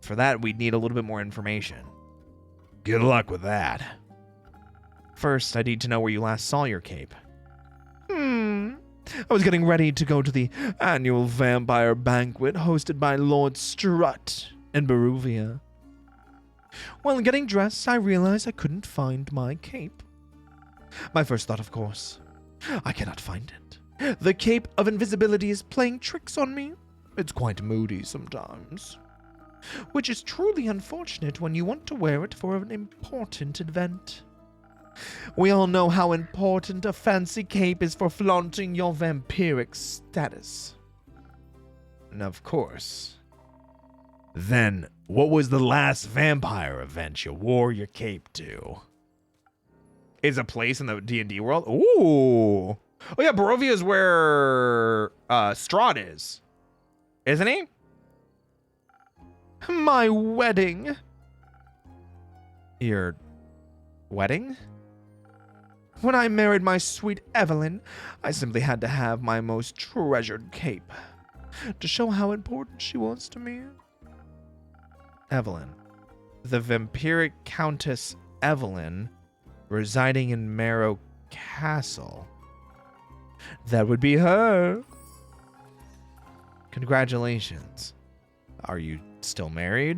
for that we'd need a little bit more information. Good luck with that. First, I need to know where you last saw your cape. I was getting ready to go to the annual vampire banquet hosted by Lord Strut in Baruvia. While getting dressed, I realized I couldn't find my cape. My first thought, of course, I cannot find it. The cape of invisibility is playing tricks on me. It's quite moody sometimes, which is truly unfortunate when you want to wear it for an important event. We all know how important a fancy cape is for flaunting your vampiric status. And of course. Then, what was the last vampire event you wore your cape to? Is a place in the D&D world? Ooh. Oh, yeah, Barovia is where Strahd is. Isn't he? My wedding. Your wedding? When I married my sweet Evelyn, I simply had to have my most treasured cape to show how important she was to me. Evelyn. The vampiric Countess Evelyn residing in Marrow Castle. That would be her. Congratulations. Are you still married?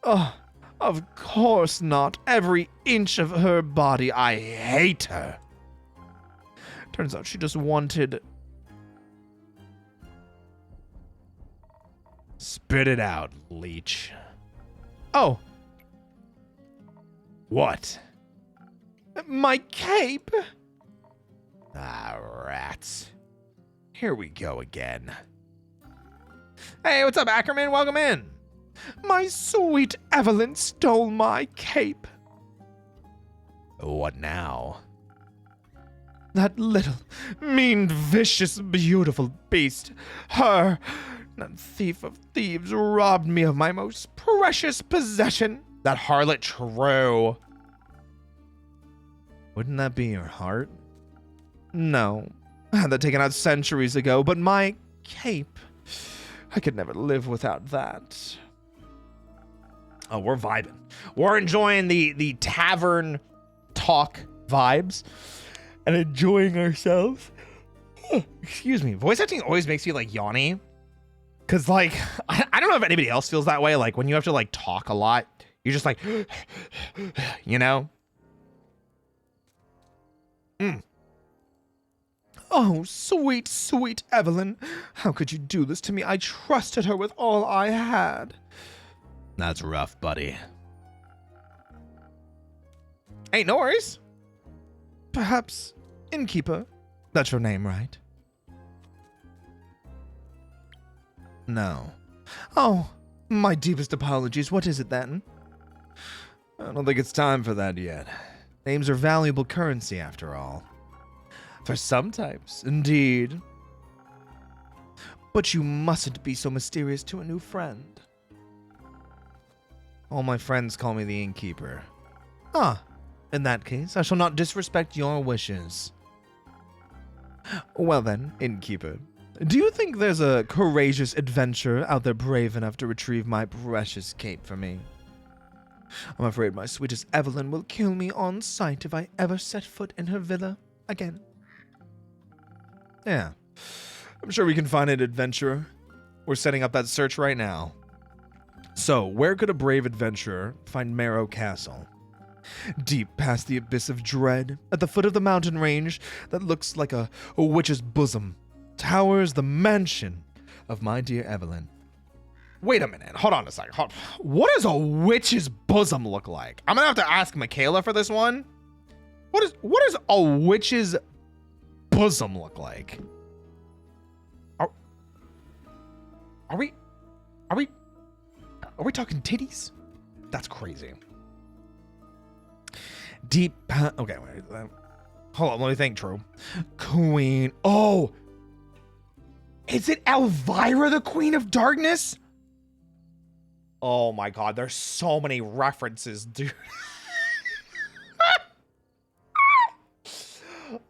Oh, of course not. Every inch of her body. I hate her. Turns out she just wanted... Spit it out, leech. Oh, What? my cape. Ah, rats. Here we go again. Hey, what's up, Ackerman? Welcome in. My sweet Evelyn stole my cape. What now? That little, mean, vicious, beautiful beast. Her, that thief of thieves, robbed me of my most precious possession. That harlot, true. Wouldn't that be your heart? No. I had that taken out centuries ago, but my cape, I could never live without that. Oh, we're vibing. We're enjoying the tavern talk vibes and enjoying ourselves. Excuse me. Voice acting always makes you like yawny. Cause like, I don't know if anybody else feels that way. Like when you have to like talk a lot, you're just like, you know? Oh, sweet, sweet Evelyn. How could you do this to me? I trusted her with all I had. That's rough, buddy. Hey, no worries. Perhaps innkeeper. That's your name, right? No. Oh, my deepest apologies. What is it then? I don't think it's time for that yet. Names are valuable currency, after all. For some types, indeed. But you mustn't be so mysterious to a new friend. All my friends call me the innkeeper. Ah, in that case, I shall not disrespect your wishes. Well then, innkeeper, do you think there's a courageous adventurer out there brave enough to retrieve my precious cape for me? I'm afraid my sweetest Evelyn will kill me on sight if I ever set foot in her villa again. Yeah, I'm sure we can find an adventurer. We're setting up that search right now. So, where could a brave adventurer find Marrow Castle? Deep past the abyss of dread, at the foot of the mountain range that looks like a witch's bosom, towers the mansion of my dear Evelyn. Wait a minute, hold on a second. What does a witch's bosom look like? I'm gonna have to ask Michaela for this one. What does a witch's bosom look like? Are we talking titties? That's crazy. Deep, okay, wait, hold on, let me think, true. Queen, oh! Is it Elvira, the Queen of Darkness? Oh my god, there's so many references, dude.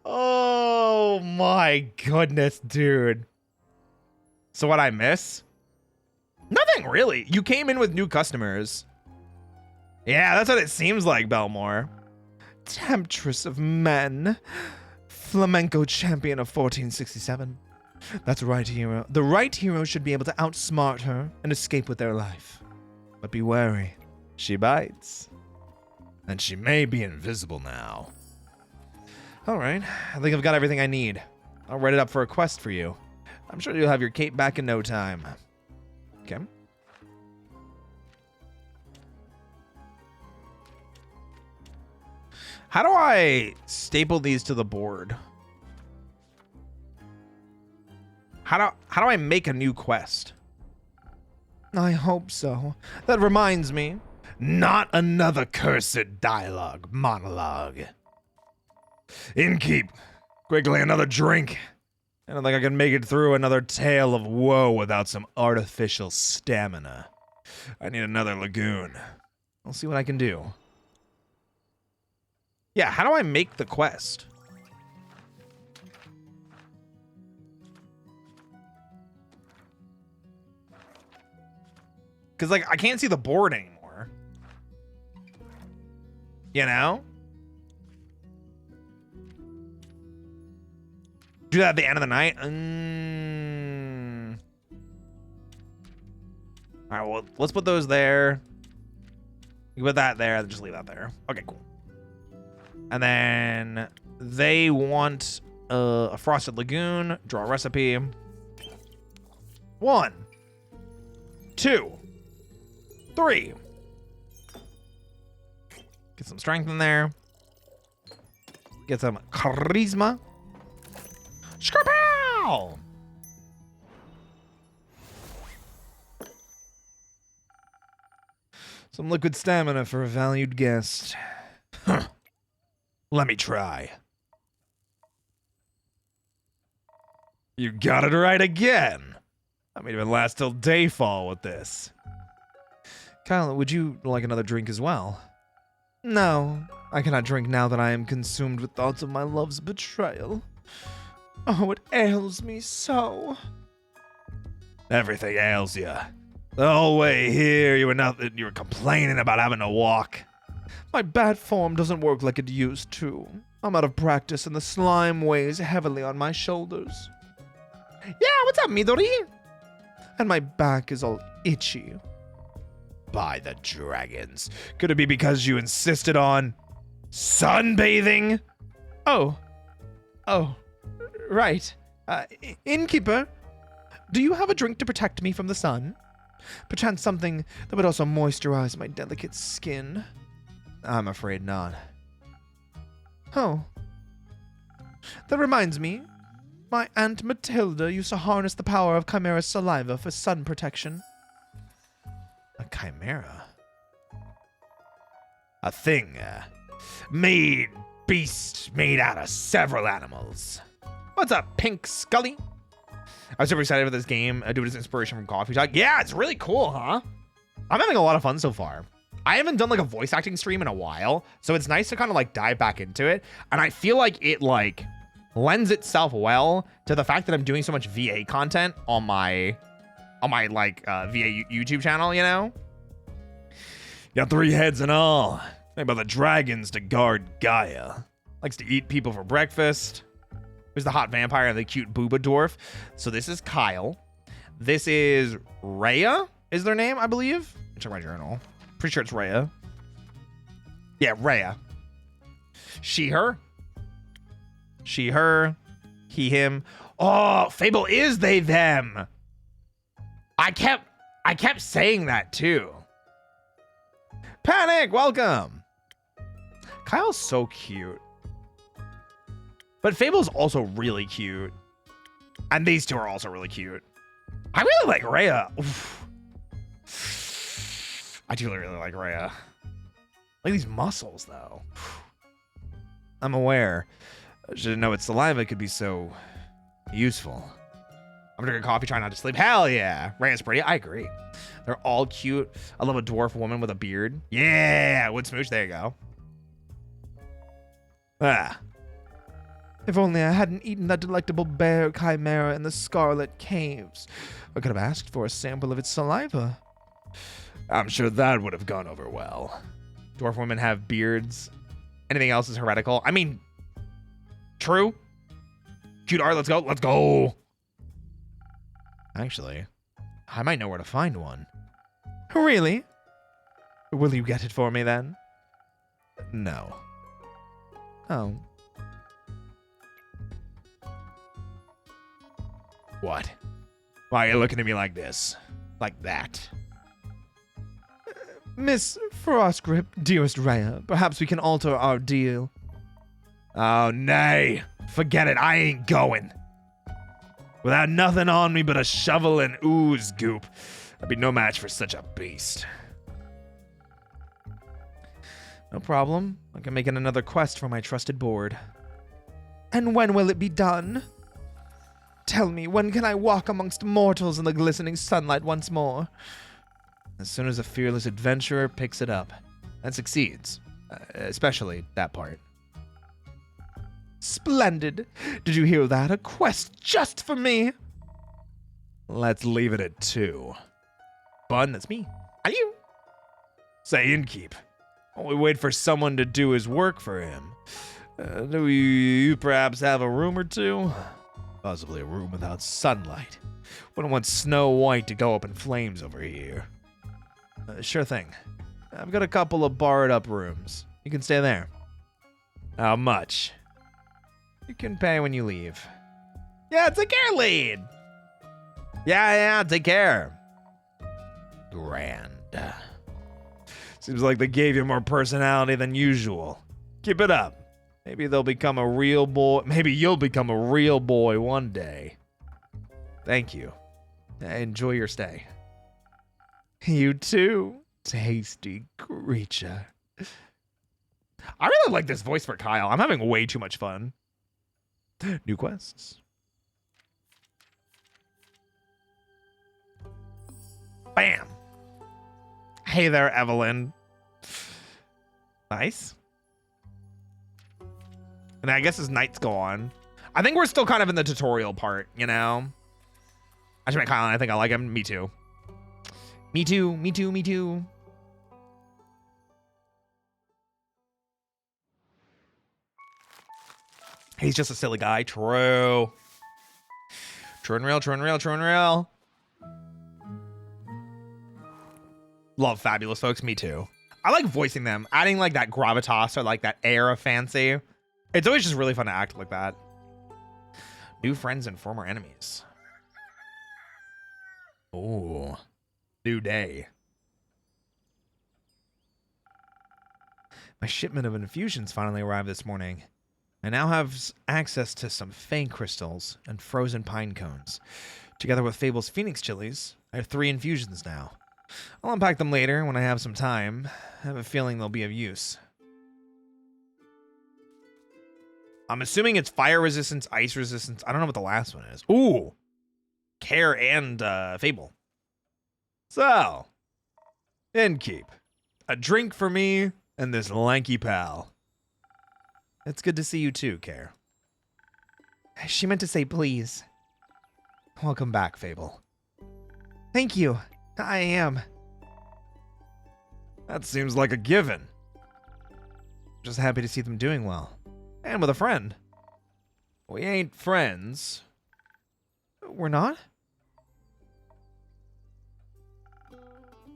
Oh my goodness, dude. So what'd I miss? Nothing really. You came in with new customers. Yeah, that's what it seems like, Belmore. Temptress of men. Flamenco champion of 1467. That's right, hero. The right hero should be able to outsmart her and escape with their life. But be wary. She bites. And she may be invisible now. All right. I think I've got everything I need. I'll write it up for a quest for you. I'm sure you'll have your cape back in no time. Okay. How do I staple these to the board? How do I make a new quest? I hope so. That reminds me. Not another cursed monologue. Innkeep, quickly another drink. I don't think I can make it through another tale of woe without some artificial stamina. I need another lagoon. I'll see what I can do. Yeah, how do I make the quest? Because, like, I can't see the board anymore. You know? Do that at the end of the night? All right, well, let's put those there. You put that there, and just leave that there. Okay, cool. And then they want a frosted lagoon. Draw a recipe. 1, 2, 3. Get some strength in there. Get some charisma. Skrapow! Some liquid stamina for a valued guest. Huh. Let me try. You got it right again. I may even last till dayfall with this. Kyle, would you like another drink as well? No, I cannot drink now that I am consumed with thoughts of my love's betrayal. Oh, it ails me so. Everything ails you. The whole way here, you were complaining about having to walk. My bad form doesn't work like it used to. I'm out of practice and the slime weighs heavily on my shoulders. Yeah, what's up, Midori? And my back is all itchy. By the dragons. Could it be because you insisted on sunbathing? Oh, right. Innkeeper, do you have a drink to protect me from the sun? Perchance something that would also moisturize my delicate skin? I'm afraid not. Oh. That reminds me. My Aunt Matilda used to harness the power of Chimera saliva for sun protection. A chimera? A thing, beast made out of several animals. What's up, Pink Scully? I was super excited for this game. I do it as inspiration from Coffee Talk. Yeah, it's really cool, huh? I'm having a lot of fun so far. I haven't done like a voice acting stream in a while, so it's nice to kind of like dive back into it. And I feel like it like lends itself well to the fact that I'm doing so much VA content on my like VA YouTube channel, you know? Got 3 heads and all. Made by the dragons to guard Gaia. Likes to eat people for breakfast. There's the hot vampire and the cute booba dwarf. So this is Kyle. This is Rhea, is their name, I believe. Check my journal. Pretty sure it's Rhea. Yeah, Rhea. She, her. She, her. He, him. Oh, Fable is they, them. I kept saying that too. Panic, welcome. Kyle's so cute. But Fable's also really cute. And these two are also really cute. I really like Rhea. Oof. I do really like Rhea. Look at these muscles, though. I'm aware. I didn't know its saliva could be so useful. I'm drinking coffee, trying not to sleep. Hell yeah. Rhea's pretty. I agree. They're all cute. I love a dwarf woman with a beard. Yeah. Wood smooch. There you go. Ah. If only I hadn't eaten that delectable bear chimera in the Scarlet Caves. I could have asked for a sample of its saliva. I'm sure that would have gone over well. Dwarf women have beards. Anything else is heretical. I mean, true. Cute art. Let's go. Let's go. Actually, I might know where to find one. Really? Will you get it for me then? No. Oh. What? Why are you looking at me like this? Like that? Miss Frostgrip, dearest Rhea, perhaps we can alter our deal. Oh, nay. Forget it. I ain't going. Without nothing on me but a shovel and ooze goop, I'd be no match for such a beast. No problem. I can make it another quest for my trusted board. And when will it be done? Tell me, when can I walk amongst mortals in the glistening sunlight once more? As soon as a fearless adventurer picks it up and succeeds, especially that part. Splendid. Did you hear that? A quest just for me. Let's leave it at 2. Bun, that's me. Are you? Say, Innkeep. While we wait for someone to do his work for him, do you perhaps have a room or two? Possibly a room without sunlight. Wouldn't want Snow White to go up in flames over here. Sure thing. I've got a couple of barred up rooms. You can stay there. How much? You can pay when you leave. Yeah, take care, lead. Yeah, take care. Grand. Seems like they gave you more personality than usual. Keep it up. Maybe they'll become a real boy. Maybe you'll become a real boy one day. Thank you. Enjoy your stay. You too, tasty creature. I really like this voice for Kyle. I'm having way too much fun. New quests. Bam. Hey there, Evelyn. Nice. And I guess as nights go on, I think we're still kind of in the tutorial part, you know? I should make Kyle and I think I like him. Me too. Me too, me too, me too. He's just a silly guy. True. True and real, true and real, true and real. Love fabulous folks. Me too. I like voicing them, adding like that gravitas or like that air of fancy. It's always just really fun to act like that. New friends and former enemies. Ooh. New day. My shipment of infusions finally arrived this morning. I now have access to some Fey crystals and frozen pine cones. Together with Fable's Phoenix chilies, I have 3 infusions now. I'll unpack them later when I have some time. I have a feeling they'll be of use. I'm assuming it's fire resistance, ice resistance. I don't know what the last one is. Ooh. Care and Fable. So, Innkeep. A drink for me and this lanky pal. It's good to see you too, Care. She meant to say please. Welcome back, Fable. Thank you. I am. That seems like a given. Just happy to see them doing well. And with a friend. We ain't friends. We're not?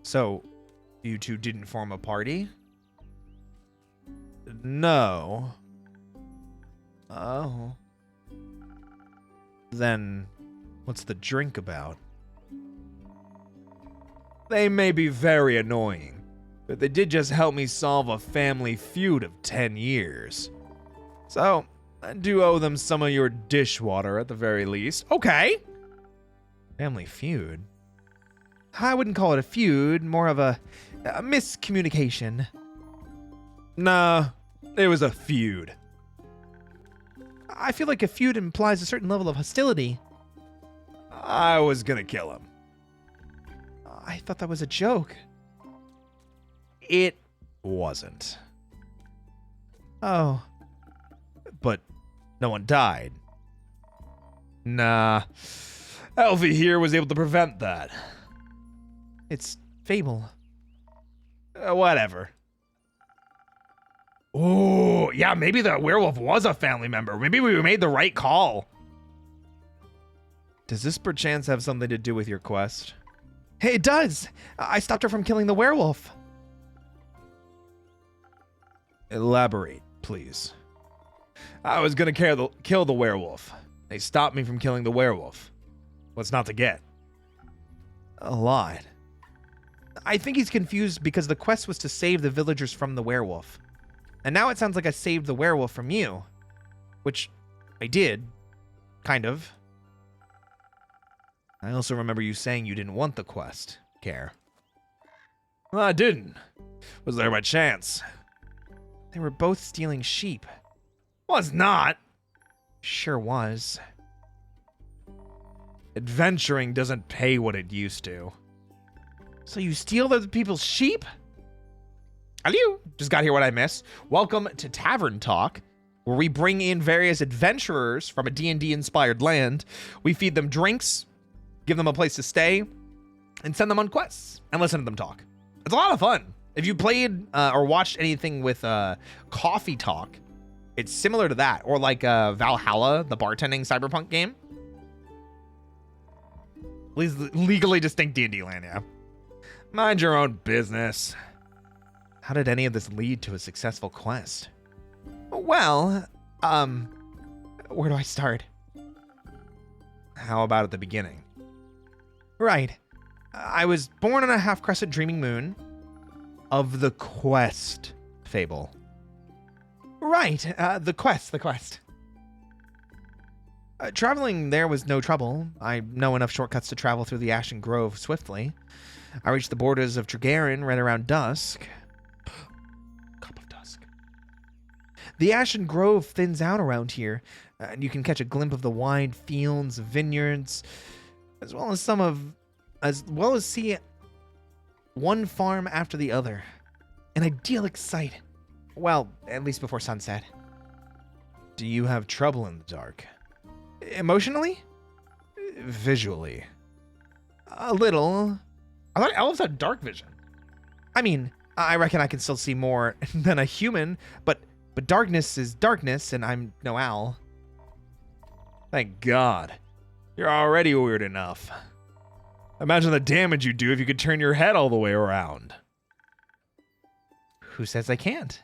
So, you two didn't form a party? No. Oh. Then, what's the drink about? They may be very annoying, but they did just help me solve a family feud of 10 years. So, I do owe them some of your dishwater at the very least. Okay. Family feud? I wouldn't call it a feud, more of a miscommunication. Nah, it was a feud. I feel like a feud implies a certain level of hostility. I was gonna kill him. I thought that was a joke. It wasn't. Oh. But no one died. Nah. Elfie here was able to prevent that. It's Fable. Whatever. Oh, yeah, maybe the werewolf was a family member. Maybe we made the right call. Does this perchance have something to do with your quest? Hey, it does. I stopped her from killing the werewolf. Elaborate, please. I was gonna kill the werewolf. They stopped me from killing the werewolf. What's not to get? A lot. I think he's confused because the quest was to save the villagers from the werewolf. And now it sounds like I saved the werewolf from you. Which I did. Kind of. I also remember you saying you didn't want the quest, Care. Well, I didn't. Was there by chance? They were both stealing sheep. Was not. Sure was. Adventuring doesn't pay what it used to. So you steal other people's sheep? Hello. Just got here what I missed. Welcome to Tavern Talk, where we bring in various adventurers from a D&D inspired land. We feed them drinks, give them a place to stay, and send them on quests and listen to them talk. It's a lot of fun. If you played or watched anything with Coffee Talk, it's similar to that. Or like Valhalla, the bartending cyberpunk game. Legally distinct D&D land, yeah. Mind your own business. How did any of this lead to a successful quest? Well, where do I start? How about at the beginning? Right. I was born on a half-crescent dreaming moon. Of the quest, Fable. Right, the quest. Traveling there was no trouble. I know enough shortcuts to travel through the Ashen Grove swiftly. I reached the borders of Tregarin right around dusk. Cup of dusk. The Ashen Grove thins out around here, and you can catch a glimpse of the wide fields, vineyards, as well as see one farm after the other. An idyllic sight. Well, at least before sunset. Do you have trouble in the dark? Emotionally? Visually? A little. I thought elves had dark vision. I mean, I reckon I can still see more than a human, but darkness is darkness, and I'm no owl. Thank God. You're already weird enough. Imagine the damage you'd do if you could turn your head all the way around. Who says I can't?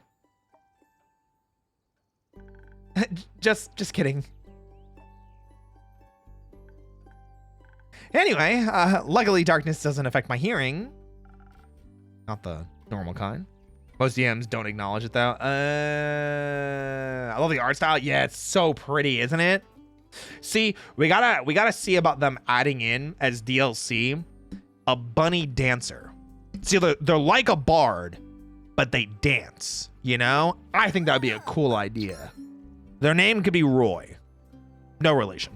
Just kidding. Anyway, luckily darkness doesn't affect my hearing. Not the normal kind. Most DMs don't acknowledge it though. I love the art style. Yeah, it's so pretty, isn't it? See, we gotta see about them adding in as DLC a bunny dancer. See, they're like a bard, but they dance. You know, I think that'd be a cool idea. Their name could be Roy. No relation.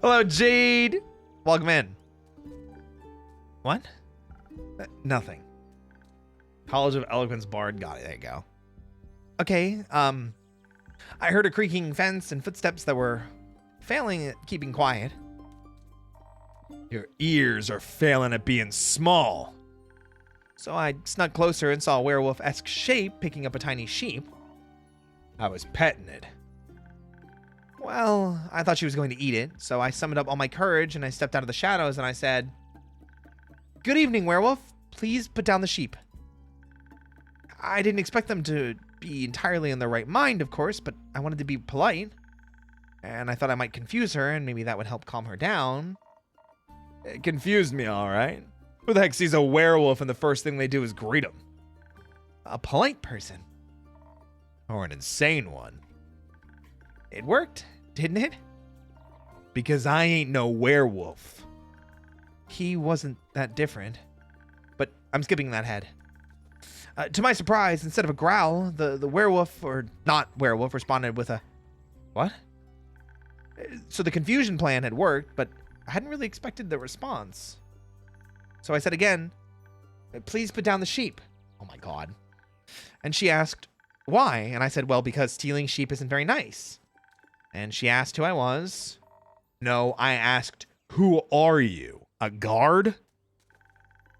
Hello, Jade. Welcome in. What? Nothing. College of Eloquence Bard. Got it. There you go. Okay. I heard a creaking fence and footsteps that were failing at keeping quiet. Your ears are failing at being small. So I snuck closer and saw a werewolf-esque shape picking up a tiny sheep. I was petting it. Well, I thought she was going to eat it, so I summoned up all my courage and I stepped out of the shadows and I said, "Good evening, werewolf. Please put down the sheep." I didn't expect them to be entirely in their right mind, of course, but I wanted to be polite. And I thought I might confuse her and maybe that would help calm her down. It confused me, all right. Who the heck sees a werewolf and the first thing they do is greet him? A polite person. Or an insane one. It worked, didn't it? Because I ain't no werewolf. He wasn't that different. But I'm skipping that head. To my surprise, instead of a growl, the werewolf, or not werewolf, responded with a, "What?" So the confusion plan had worked, but I hadn't really expected the response. So I said again, "Please put down the sheep." Oh my God. And she asked, "Why?" And I said, "Well, because stealing sheep isn't very nice." And she asked who I was. No, I asked, "Who are you? A guard?"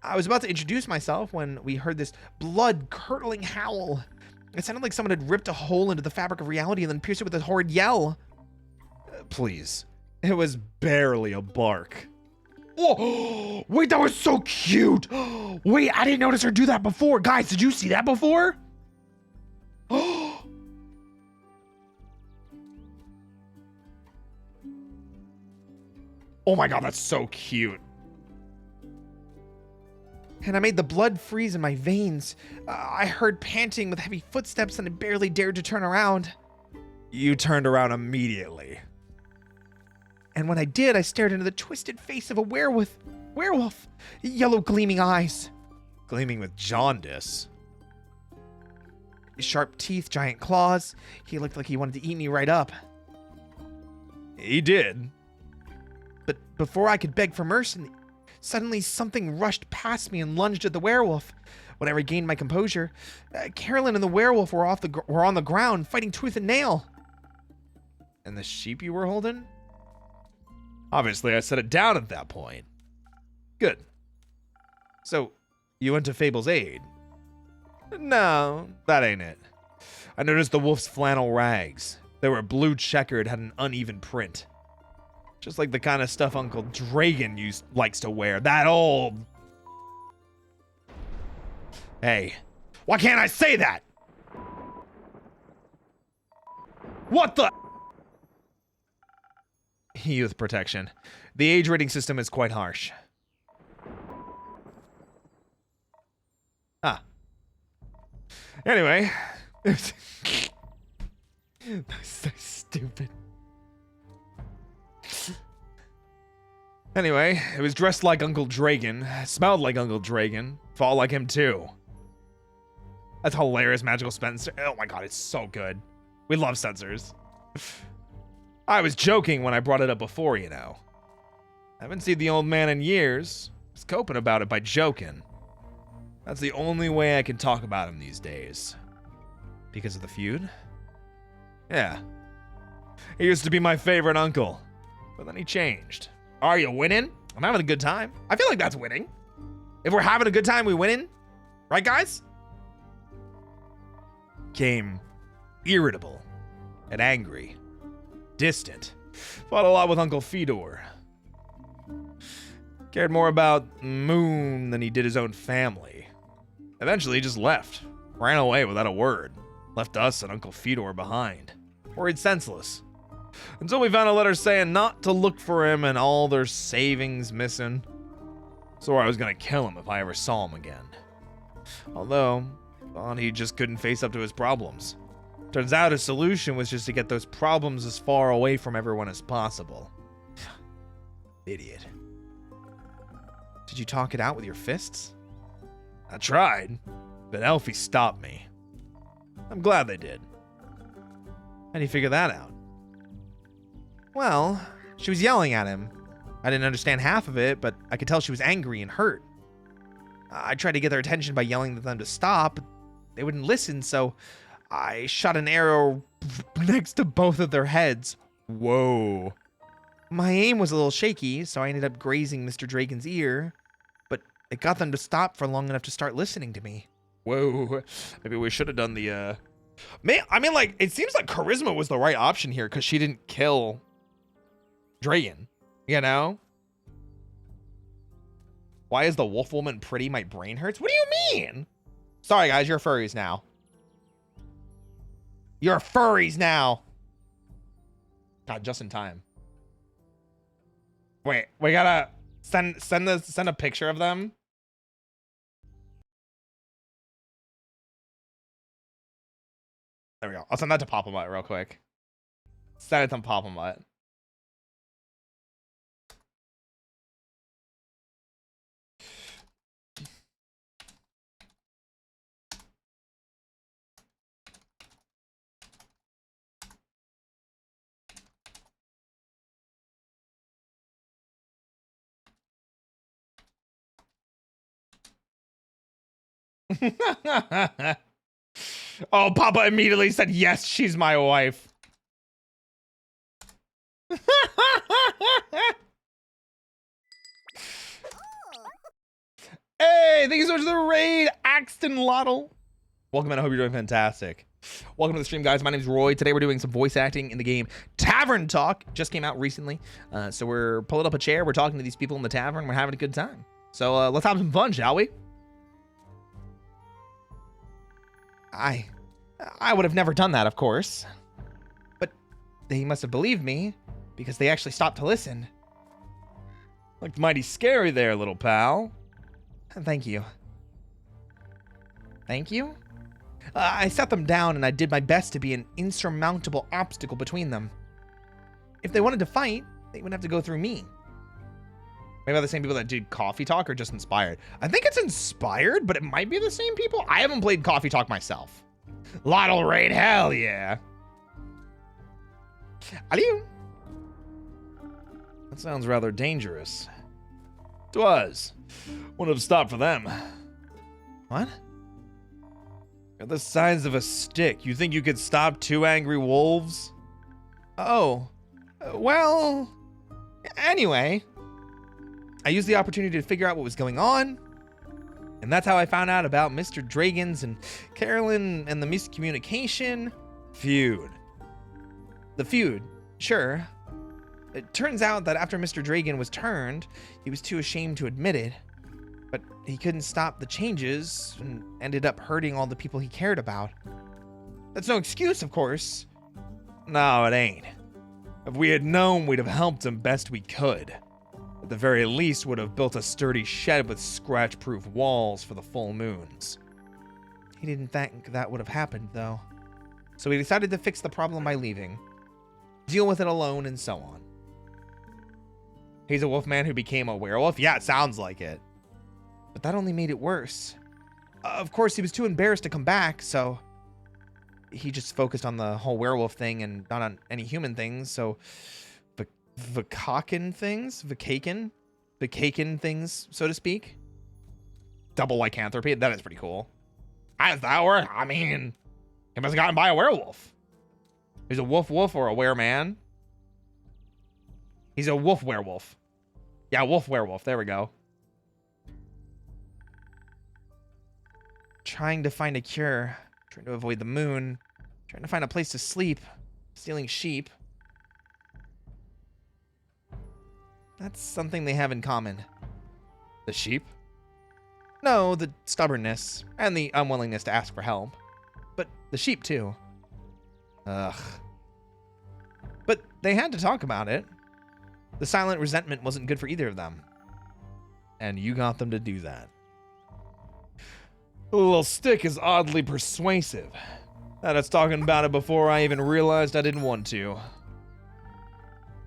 I was about to introduce myself when we heard this blood-curdling howl. It sounded like someone had ripped a hole into the fabric of reality and then pierced it with a horrid yell. Please. It was barely a bark. Oh, wait, that was so cute. Wait, I didn't notice her do that before. Guys, did you see that before? Oh my God, that's so cute. And I made the blood freeze in my veins. I heard panting with heavy footsteps and I barely dared to turn around. You turned around immediately. And when I did, I stared into the twisted face of a werewolf. Yellow gleaming eyes. Gleaming with jaundice. Sharp teeth, giant claws. He looked like he wanted to eat me right up. He did. But before I could beg for mercy, suddenly something rushed past me and lunged at the werewolf. When I regained my composure, Carolyn and the werewolf were on the ground, fighting tooth and nail. And the sheep you were holding? Obviously, I set it down at that point. Good. So, you went to Fable's aid? No, that ain't it. I noticed the wolf's flannel rags. They were blue checkered, had an uneven print. Just like the kind of stuff Uncle Dragon likes to wear. That old... Hey, why can't I say that? What the... Youth protection. The age rating system is quite harsh. Ah. Anyway. That's so stupid. Anyway, it was dressed like Uncle Dragon, smelled like Uncle Dragon, fought like him too. That's hilarious. Magical Spencer. Oh my god, it's so good. We love censors. I was joking when I brought it up before, you know. Haven't seen the old man in years. He's coping about it by joking. That's the only way I can talk about him these days. Because of the feud? Yeah. He used to be my favorite uncle, but then he changed. Are you winning? I'm having a good time. I feel like that's winning. If we're having a good time, we winning. Right, guys? Became irritable and angry. Distant. Fought a lot with Uncle Fedor. Cared more about Moon than he did his own family. Eventually, he just left. Ran away without a word. Left us and Uncle Fedor behind. Worried senseless. Until we found a letter saying not to look for him and all their savings missing. Swore I was gonna kill him if I ever saw him again. Although, thought he just couldn't face up to his problems. Turns out his solution was just to get those problems as far away from everyone as possible. Idiot. Did you talk it out with your fists? I tried, but Elfie stopped me. I'm glad they did. How do you figure that out? Well, she was yelling at him. I didn't understand half of it, but I could tell she was angry and hurt. I tried to get their attention by yelling at them to stop, but they wouldn't listen, so I shot an arrow next to both of their heads. Whoa. My aim was a little shaky, so I ended up grazing Mr. Dragon's ear, but it got them to stop for long enough to start listening to me. Whoa. Maybe we should have done the, Man, I mean, like, it seems like charisma was the right option here because she didn't kill Dragon, you know? Why is the wolf woman pretty? My brain hurts. What do you mean? Sorry, guys, you're furries now. You're furries now. God, just in time. Wait, we gotta send a picture of them. There we go. I'll send that to Papa Mutt real quick. Send it to Papa Mutt. Oh, Papa immediately said, yes, she's my wife. Hey, thank you so much for the raid, Axton Lottle. Welcome, and I hope you're doing fantastic. Welcome to the stream, guys. My name's Roy. Today we're doing some voice acting in the game Tavern Talk. Just came out recently. So we're pulling up a chair. We're talking to these people in the tavern. We're having a good time. So let's have some fun, shall we? I would have never done that, of course. But they must have believed me because they actually stopped to listen. looked mighty scary there, little pal. Thank you. Thank you? I sat them down and I did my best to be an insurmountable obstacle between them. If they wanted to fight, they would have to go through me. Maybe the same people that did Coffee Talk or just Inspired. I think it's Inspired, but it might be the same people. I haven't played Coffee Talk myself. Lottle raid, hell yeah. Hello. That sounds rather dangerous. Twas. Wouldn't have stopped for them. What? Got the size of a stick. You think you could stop two angry wolves? Oh. Well. Anyway. I used the opportunity to figure out what was going on. And that's how I found out about Mr. Dragons and Carolyn and the miscommunication. Feud. The feud, sure. It turns out that after Mr. Dragon was turned, he was too ashamed to admit it. But he couldn't stop the changes and ended up hurting all the people he cared about. That's no excuse, of course. No, it ain't. If we had known, we'd have helped him best we could. At the very least, would have built a sturdy shed with scratch-proof walls for the full moons. He didn't think that would have happened, though. So he decided to fix the problem by leaving. Deal with it alone and so on. He's a wolfman who became a werewolf? Yeah, it sounds like it. But that only made it worse. Of course, he was too embarrassed to come back, so he just focused on the whole werewolf thing and not on any human things. So, Vakaken things, so to speak. Double lycanthropy. That is pretty cool. As that were, I mean, he must have gotten by a werewolf. He's a wolf or a wereman. He's a wolf werewolf. Yeah, wolf werewolf. There we go. Trying to find a cure. Trying to avoid the moon. Trying to find a place to sleep. Stealing sheep. That's something they have in common. The sheep? No, the stubbornness and the unwillingness to ask for help. But the sheep, too. Ugh. But they had to talk about it. The silent resentment wasn't good for either of them. And you got them to do that. The little stick is oddly persuasive. Had us talking about it before I even realized I didn't want to.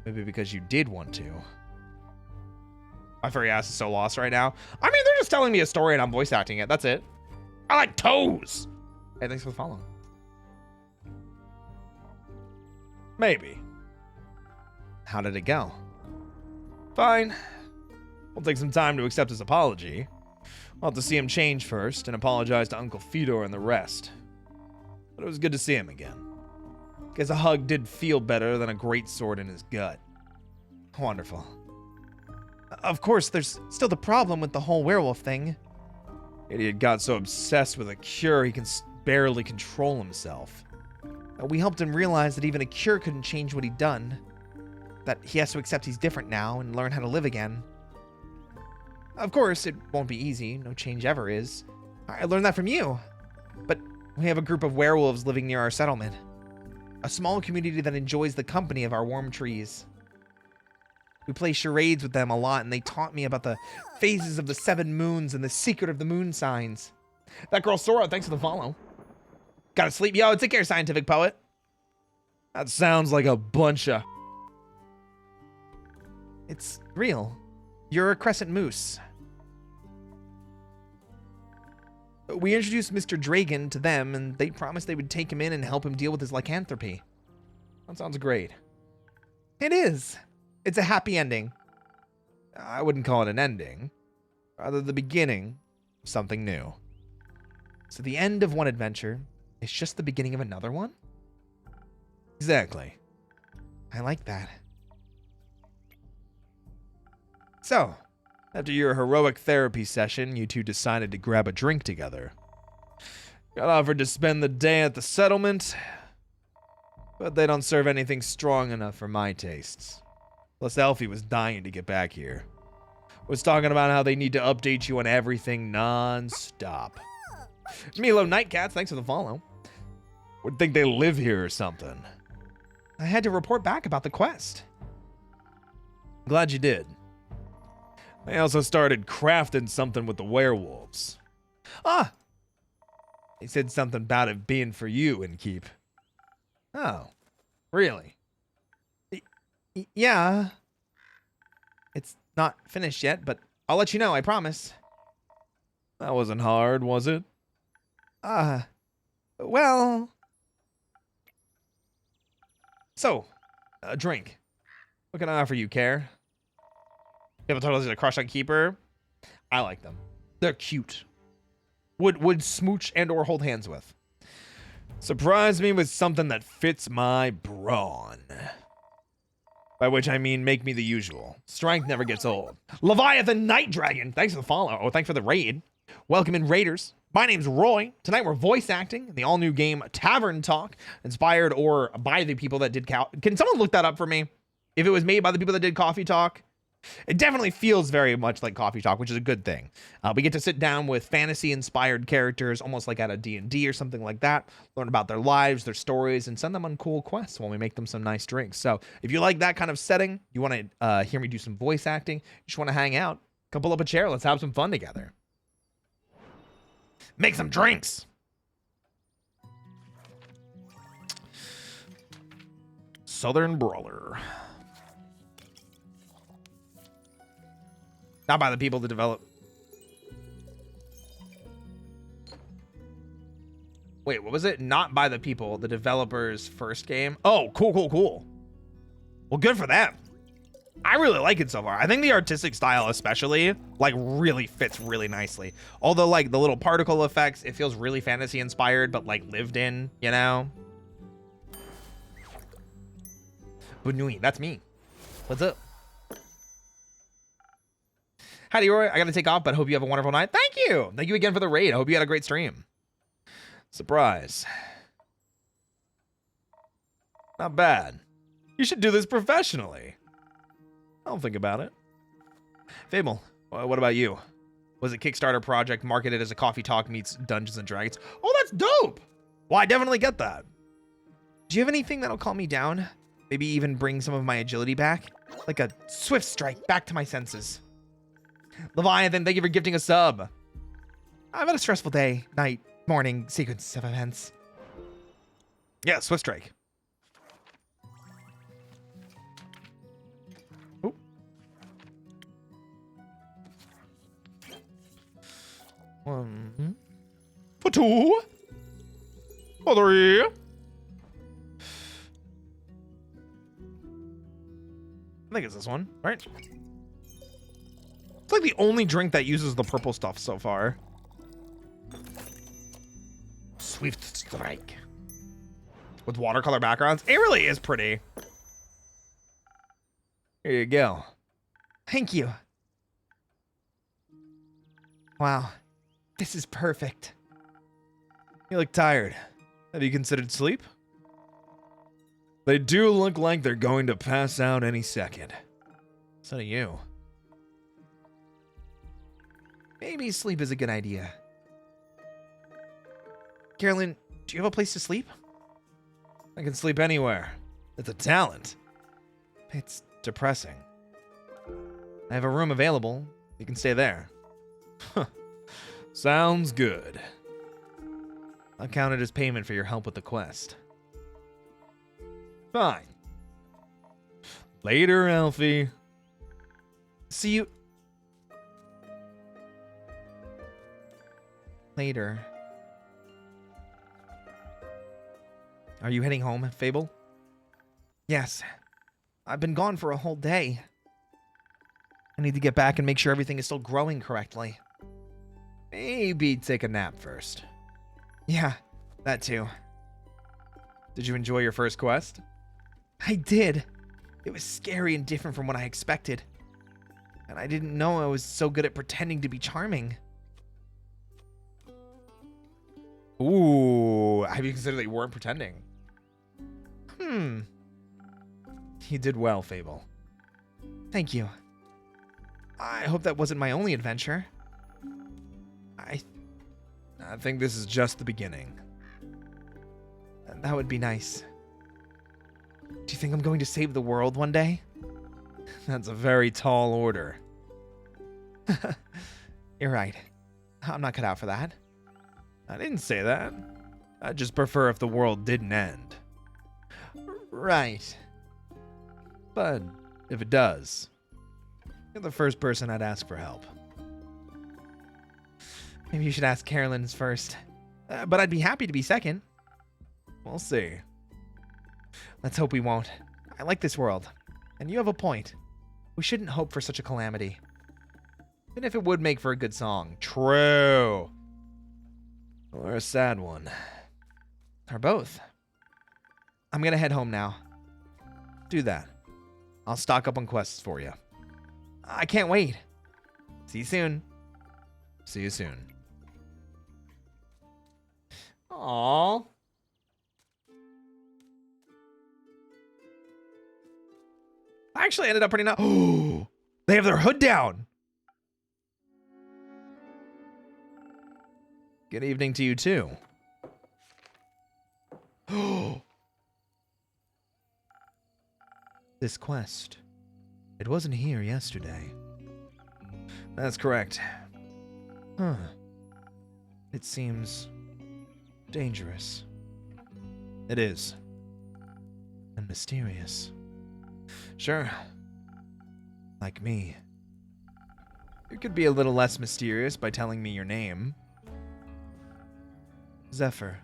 Maybe because you did want to. My furry ass is so lost right now. I mean, they're just telling me a story and I'm voice acting it. That's it. I like toes. Hey, thanks for the follow. Maybe. How did it go? Fine. We'll take some time to accept his apology. I'll have to see him change first and apologize to Uncle Fedor and the rest. But it was good to see him again. Guess a hug did feel better than a great sword in his gut. Wonderful. Of course, there's still the problem with the whole werewolf thing. Idiot got so obsessed with a cure he can barely control himself. We helped him realize that even a cure couldn't change what he'd done. That he has to accept he's different now and learn how to live again. Of course, it won't be easy. No change ever is. I learned that from you. But we have a group of werewolves living near our settlement. A small community that enjoys the company of our warm trees. We play charades with them a lot, and they taught me about the phases of the 7 moons and the secret of the moon signs. That girl Sora, thanks for the follow. Gotta sleep. Yo, take care, scientific poet. That sounds like a bunch of... It's real. You're a crescent moose. We introduced Mr. Dragon to them, and they promised they would take him in and help him deal with his lycanthropy. That sounds great. It is. It's a happy ending. I wouldn't call it an ending. Rather the beginning of something new. So the end of one adventure is just the beginning of another one? Exactly. I like that. So, after your heroic therapy session, you two decided to grab a drink together. Got offered to spend the day at the settlement, but they don't serve anything strong enough for my tastes. Plus, Elfie was dying to get back here. Was talking about how they need to update you on everything non-stop. Milo Nightcats, thanks for the follow. Would think they live here or something. I had to report back about the quest. Glad you did. They also started crafting something with the werewolves. Ah! They said something about it being for you, Innkeep. Oh. Really? Yeah. It's not finished yet, but I'll let you know, I promise. That wasn't hard, was it? Well... So, a drink. What can I offer you, Care? You have a totally a crush on Keeper? I like them. They're cute. Would smooch and or hold hands with. Surprise me with something that fits my brawn. By which I mean make me the usual. Strength never gets old. Leviathan Night Dragon, thanks for the follow. Oh, thanks for the raid. Welcome in, Raiders. My name's Roy. Tonight we're voice acting in the all-new game Tavern Talk, inspired or by the people that did... Can someone look that up for me? If it was made by the people that did Coffee Talk? It definitely feels very much like Coffee Talk, which is a good thing. We get to sit down with fantasy-inspired characters, almost like at a D&D or something like that, learn about their lives, their stories, and send them on cool quests while we make them some nice drinks. So if you like that kind of setting, you want to hear me do some voice acting, you just want to hang out, come pull up a chair, let's have some fun together. Make some drinks! Southern Brawler. Not by the people that develop. Wait, what was it? Not by the people, the developers' first game. Oh, cool, cool, cool. Well, good for them. I really like it so far. I think the artistic style especially, like, really fits really nicely. Although, like, the little particle effects, it feels really fantasy inspired, but, like, lived in, you know? Bunui, that's me. What's up? Howdy, Roy. I gotta take off, but hope you have a wonderful night. Thank you. Thank you again for the raid. I hope you had a great stream. Surprise. Not bad. You should do this professionally. I'll think about it. Fable, what about you? Was it Kickstarter project marketed as a coffee talk meets Dungeons and Dragons? Oh, that's dope. Well, I definitely get that. Do you have anything that'll calm me down? Maybe even bring some of my agility back? Like a swift strike back to my senses. Leviathan, thank you for gifting a sub. I've had a stressful day, night, morning sequence of events. Yeah, Swift Strike. Oh. One. For two. For three. I think it's this one, right? It's like the only drink that uses the purple stuff so far. Swift Strike. With watercolor backgrounds. It really is pretty. Here you go. Thank you. Wow, this is perfect. You look tired. Have you considered sleep? They do look like they're going to pass out any second. So do you. Maybe sleep is a good idea. Carolyn, do you have a place to sleep? I can sleep anywhere. It's a talent. It's depressing. I have a room available. You can stay there. Sounds good. I'll count it as payment for your help with the quest. Fine. Later, Alfie. See you later. Are you heading home, Fable? Yes. I've been gone for a whole day. I need to get back and make sure everything is still growing correctly. Maybe take a nap first. Yeah, that too. Did you enjoy your first quest? I did. It was scary and different from what I expected. And I didn't know I was so good at pretending to be charming. Ooh, have you considered that you weren't pretending? You did well, Fable. Thank you. I hope that wasn't my only adventure. I think this is just the beginning. That would be nice. Do you think I'm going to save the world one day? That's a very tall order. You're right. I'm not cut out for that. I didn't say that. I just prefer if the world didn't end. Right. But if it does, you're the first person I'd ask for help. Maybe you should ask Carolyn's first. But I'd be happy to be second. We'll see. Let's hope we won't. I like this world. And you have a point. We shouldn't hope for such a calamity. Even if it would make for a good song. True. Or a sad one. Or both. I'm gonna head home now. Do that. I'll stock up on quests for you. I can't wait. See you soon. See you soon. Aww. I actually ended up pretty not. Oh, they have their hood down. Good evening to you too. This quest. It wasn't here yesterday. That's correct. Huh. It seems dangerous. It is. And mysterious. Sure. Like me. You could be a little less mysterious by telling me your name. Zephyr.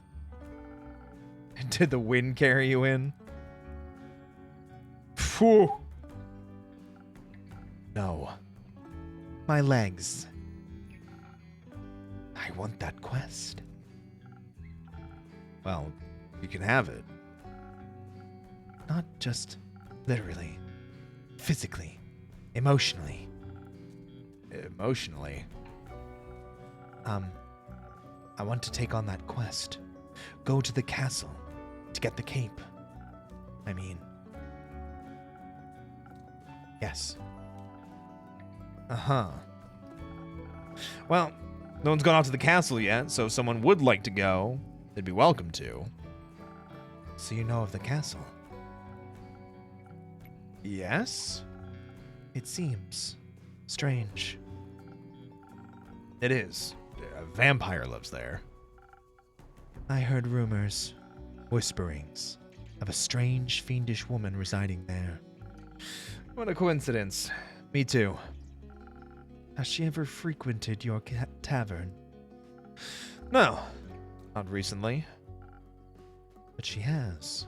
Did the wind carry you in? Phew. No. My legs. I want that quest. Well, you can have it. Not just literally, physically, emotionally. Emotionally. I want to take on that quest. Go to the castle to get the cape. I mean, yes. Uh-huh. Well, no one's gone out to the castle yet, so if someone would like to go, they'd be welcome to. So you know of the castle? Yes? It seems strange. It is. A vampire lives there. I heard rumors, whisperings, of a strange, fiendish woman residing there. What a coincidence. Me too. Has she ever frequented your tavern? No, not recently. But she has.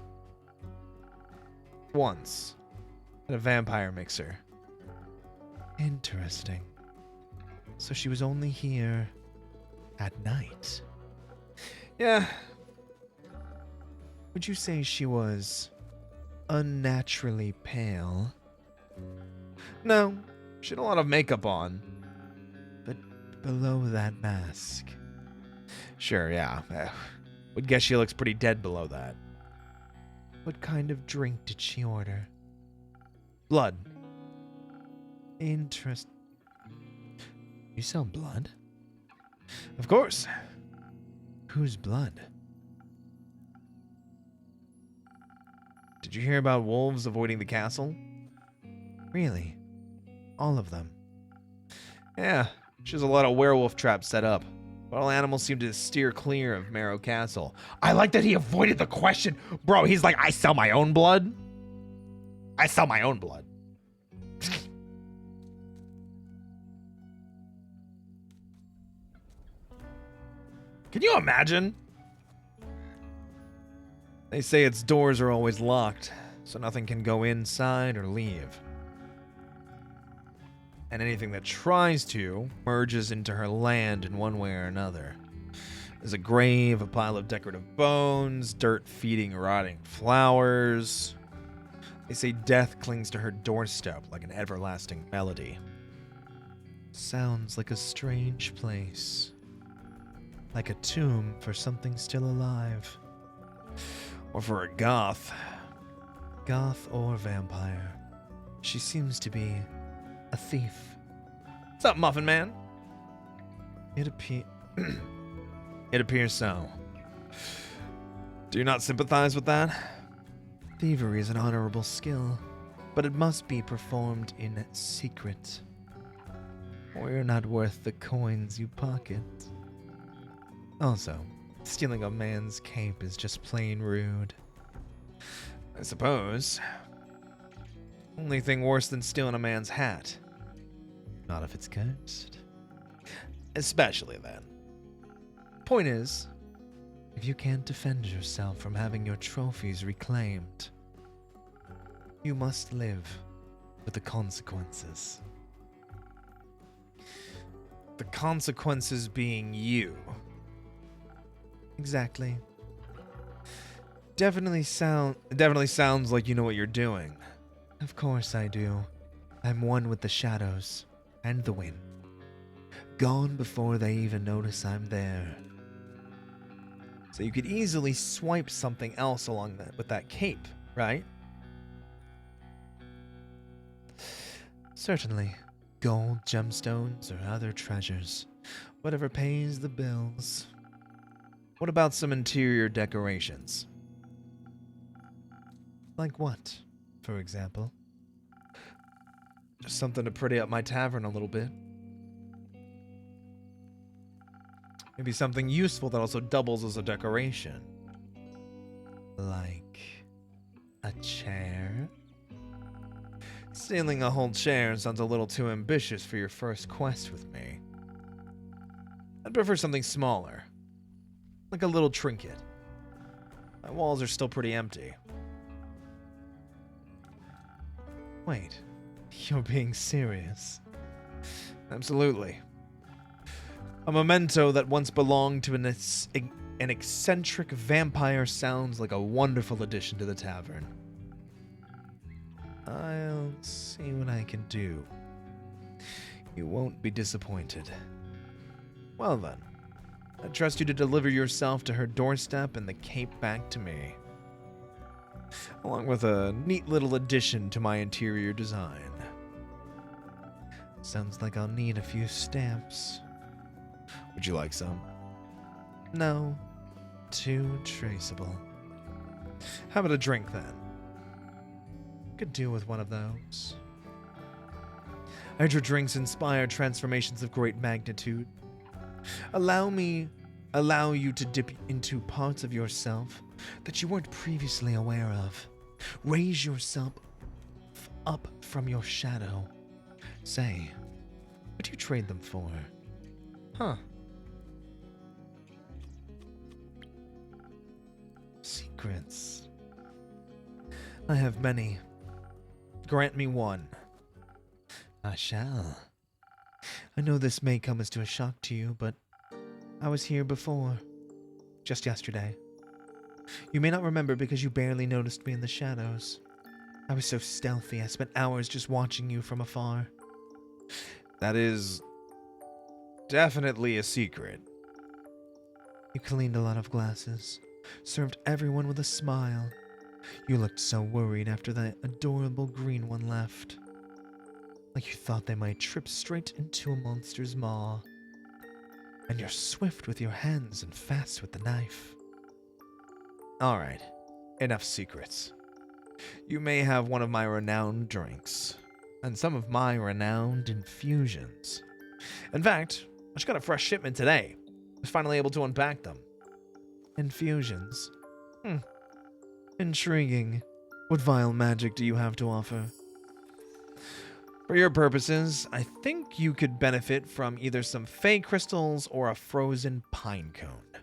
Once. At a vampire mixer. Interesting. So she was only here at night. Yeah. Would you say she was unnaturally pale? No, she had a lot of makeup on. But below that mask. Sure, yeah. Would guess she looks pretty dead below that. What kind of drink did she order? Blood. Interest. You sell blood? Of course. Whose blood? Did you hear about wolves avoiding the castle? Really? All of them? Yeah, she has a lot of werewolf traps set up. But all animals seem to steer clear of Marrow Castle. I like that he avoided the question. Bro, he's like, I sell my own blood? I sell my own blood. Can you imagine? They say its doors are always locked, so nothing can go inside or leave. And anything that tries to merges into her land in one way or another. There's a grave, a pile of decorative bones, dirt feeding rotting flowers. They say death clings to her doorstep like an everlasting melody. Sounds like a strange place. Like a tomb for something still alive. Or for a goth. Goth or vampire. She seems to be a thief. What's up, Muffin Man? It appears so. Do you not sympathize with that? Thievery is an honorable skill, but it must be performed in secret, or you're not worth the coins you pocket. Also, stealing a man's cape is just plain rude. I suppose. Only thing worse than stealing a man's hat. Not if it's cursed. Especially then. Point is, if you can't defend yourself from having your trophies reclaimed, you must live with the consequences. The consequences being you. Exactly. Definitely sounds like you know what you're doing. Of course I do. I'm one with the shadows and the wind. Gone before they even notice I'm there. So you could easily swipe something else along with that cape, right? Certainly. Gold, gemstones, or other treasures. Whatever pays the bills. What about some interior decorations? Like what, for example? Just something to pretty up my tavern a little bit. Maybe something useful that also doubles as a decoration. Like a chair? Stealing a whole chair sounds a little too ambitious for your first quest with me. I'd prefer something smaller. Like a little trinket. My walls are still pretty empty. Wait, you're being serious? Absolutely. A memento that once belonged to an eccentric vampire sounds like a wonderful addition to the tavern. I'll see what I can do. You won't be disappointed. Well then, I trust you to deliver yourself to her doorstep and the cape back to me, along with a neat little addition to my interior design. Sounds like I'll need a few stamps. Would you like some? No, too traceable. How about a drink then? Could do with one of those. I heard your drinks inspire transformations of great magnitude. Allow you to dip into parts of yourself that you weren't previously aware of. Raise yourself up from your shadow. Say, what do you trade them for? Huh. Secrets. I have many. Grant me one. I shall. I know this may come as to a shock to you, but I was here before. Just yesterday. You may not remember because you barely noticed me in the shadows. I was so stealthy, I spent hours just watching you from afar. That is definitely a secret. You cleaned a lot of glasses, served everyone with a smile. You looked so worried after that adorable green one left. Like you thought they might trip straight into a monster's maw. And you're swift with your hands and fast with the knife. Alright, enough secrets. You may have one of my renowned drinks, and some of my renowned infusions. In fact, I just got a fresh shipment today. I was finally able to unpack them. Infusions? Intriguing. What vile magic do you have to offer? For your purposes, I think you could benefit from either some fey crystals or a frozen pine cone.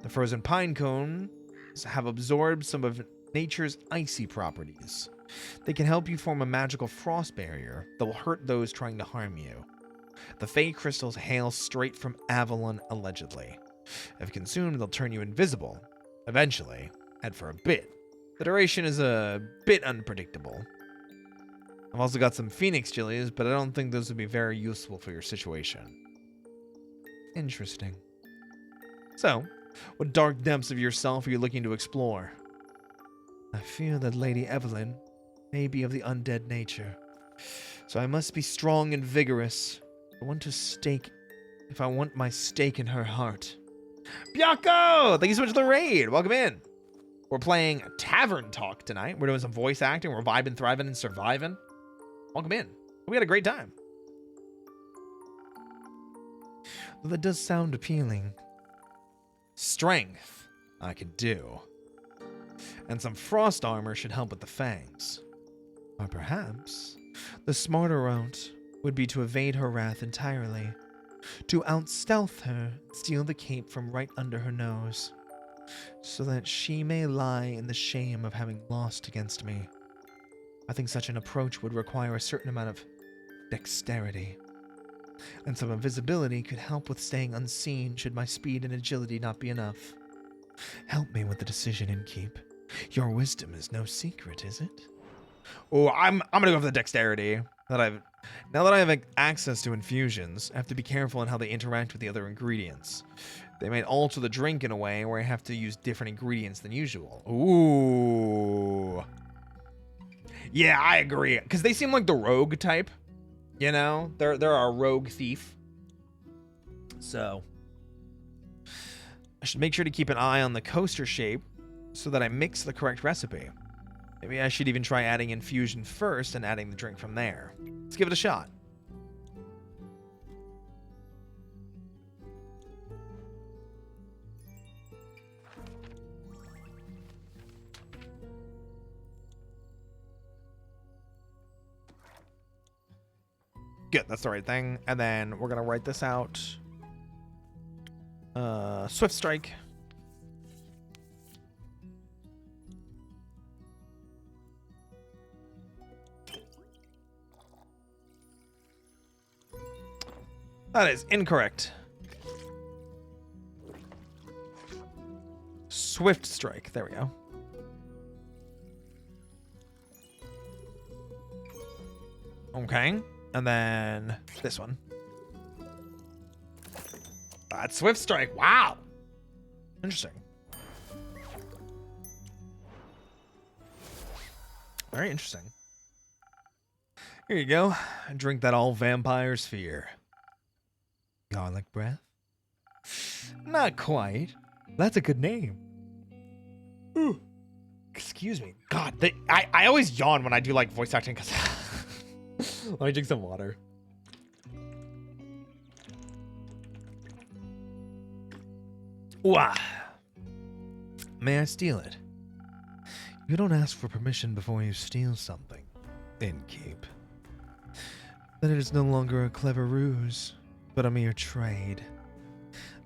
The frozen pine cones have absorbed some of nature's icy properties. They can help you form a magical frost barrier that will hurt those trying to harm you. The fey crystals hail straight from Avalon, allegedly. If consumed, they'll turn you invisible, eventually, and for a bit. The duration is a bit unpredictable. I've also got some phoenix chilies, but I don't think those would be very useful for your situation. Interesting. So, what dark depths of yourself are you looking to explore? I fear that Lady Evelyn may be of the undead nature, so I must be strong and vigorous if I want my stake in her heart. Byako! Thank you so much for the raid. Welcome in. We're playing Tavern Talk tonight. We're doing some voice acting. We're vibing, thriving, and surviving. Welcome in. We had a great time. Well, that does sound appealing. Strength, I could do. And some frost armor should help with the fangs. Or perhaps the smarter route would be to evade her wrath entirely. To out-stealth her, steal the cape from right under her nose, so that she may lie in the shame of having lost against me. I think such an approach would require a certain amount of dexterity, and some invisibility could help with staying unseen should my speed and agility not be enough. Help me with the decision, Innkeep. Your wisdom is no secret, is it? Oh, I'm gonna go for the dexterity. Now that I have access to infusions, I have to be careful in how they interact with the other ingredients. They might alter the drink in a way where I have to use different ingredients than usual. Ooh. Yeah, I agree. Because they seem like the rogue type. You know? They're a rogue thief. So I should make sure to keep an eye on the coaster shape so that I mix the correct recipe. Maybe I should even try adding infusion first and adding the drink from there. Let's give it a shot. Good, that's the right thing. And then we're gonna write this out. Swift Strike. That is incorrect. Swift strike. There we go. Okay. And then this one. That's swift strike. Wow. Interesting. Very interesting. Here you go. Drink that all vampire's fear. Garlic breath? Not quite. That's a good name. Ooh. Excuse me. God, I always yawn when I do like voice acting because let me drink some water. Wow. May I steal it? You don't ask for permission before you steal something. Innkeep. Then it is no longer a clever ruse, but a mere trade.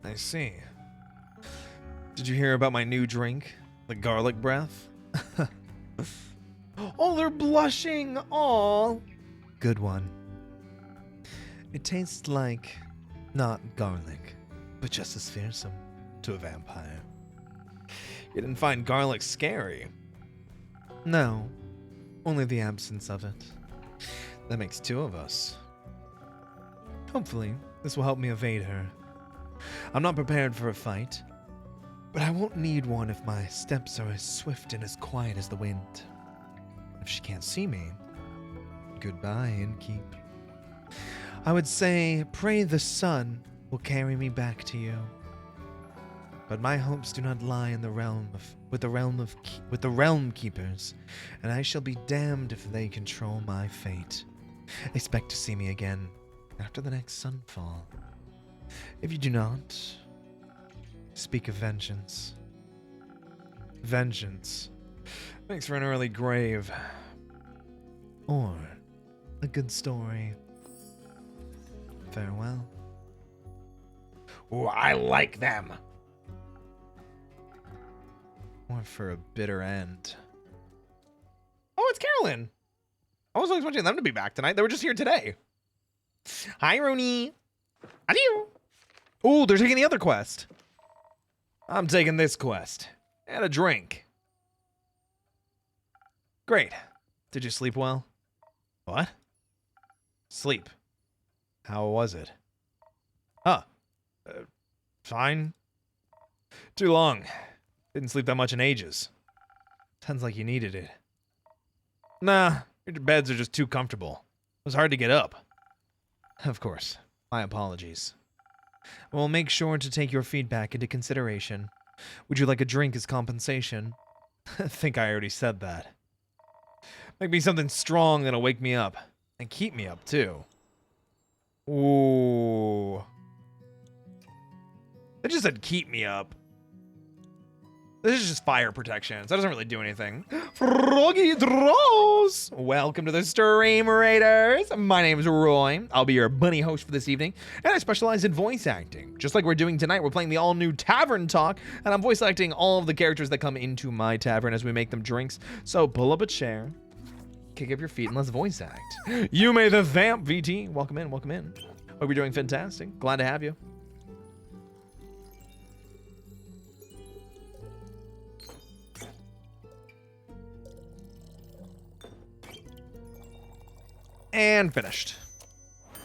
I see. Did you hear about my new drink? The garlic breath? Oh, they're blushing! Aw! Good one. It tastes like, not garlic, but just as fearsome to a vampire. You didn't find garlic scary? No, only the absence of it. That makes two of us. Hopefully, this will help me evade her. I'm not prepared for a fight, but I won't need one if my steps are as swift and as quiet as the wind. If she can't see me, goodbye, innkeep. I would say, pray the sun will carry me back to you. But my hopes do not lie in the realm with the realm keepers, and I shall be damned if they control my fate. Expect to see me again after the next sunfall. If you do not, speak of vengeance. Vengeance makes for an early grave, or a good story. Farewell. Ooh, I like them. Or for a bitter end. Oh, it's Carolyn. I wasn't expecting them to be back tonight. They were just here today. Hi, Rooney. Adieu. Ooh, they're taking the other quest. I'm taking this quest. And a drink. Great. Did you sleep well? What? Sleep. How was it? Fine. Too long. Didn't sleep that much in ages. Sounds like you needed it. Nah, your beds are just too comfortable. It was hard to get up. Of course. My apologies. We'll make sure to take your feedback into consideration. Would you like a drink as compensation? I think I already said that. Make me something strong that'll wake me up. And keep me up, too. Ooh. They just said keep me up. This is just fire protection, so that doesn't really do anything. Froggy Draws! Welcome to the Stream Raiders. My name is Roy. I'll be your bunny host for this evening, and I specialize in voice acting. Just like we're doing tonight, we're playing the all-new Tavern Talk, and I'm voice acting all of the characters that come into my tavern as we make them drinks. So pull up a chair, kick up your feet, and let's voice act. You may the vamp, VT. Welcome in, welcome in. Hope you're doing fantastic. Glad to have you. And finished.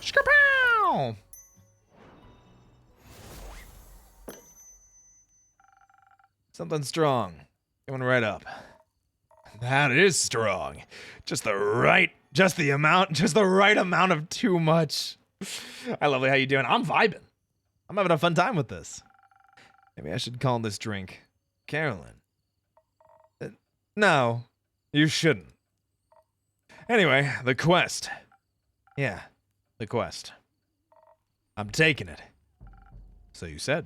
Shkapow! Something strong. Coming right up. That is strong. Just the right amount of too much. I love it. How you doing? I'm vibing. I'm having a fun time with this. Maybe I should call this drink Carolyn. No, you shouldn't. Anyway, the quest. Yeah, the quest. I'm taking it. So you said.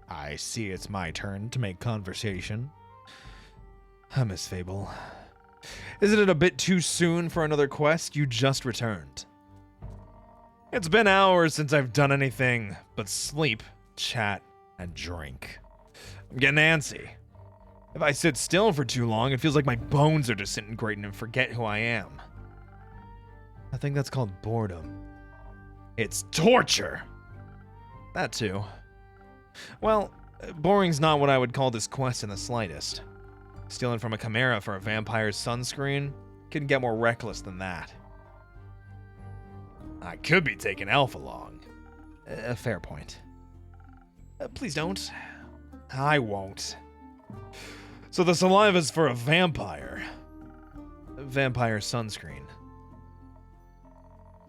I see it's my turn to make conversation. Miss Fable. Isn't it a bit too soon for another quest? You just returned. It's been hours since I've done anything but sleep, chat, and drink. I'm getting antsy. If I sit still for too long, it feels like my bones are disintegrating and forget who I am. I think that's called boredom. It's torture! That too. Well, boring's not what I would call this quest in the slightest. Stealing from a chimera for a vampire's sunscreen couldn't get more reckless than that. I could be taking Elf along. A fair point. Please don't. I won't. So the saliva's for a vampire. A vampire sunscreen.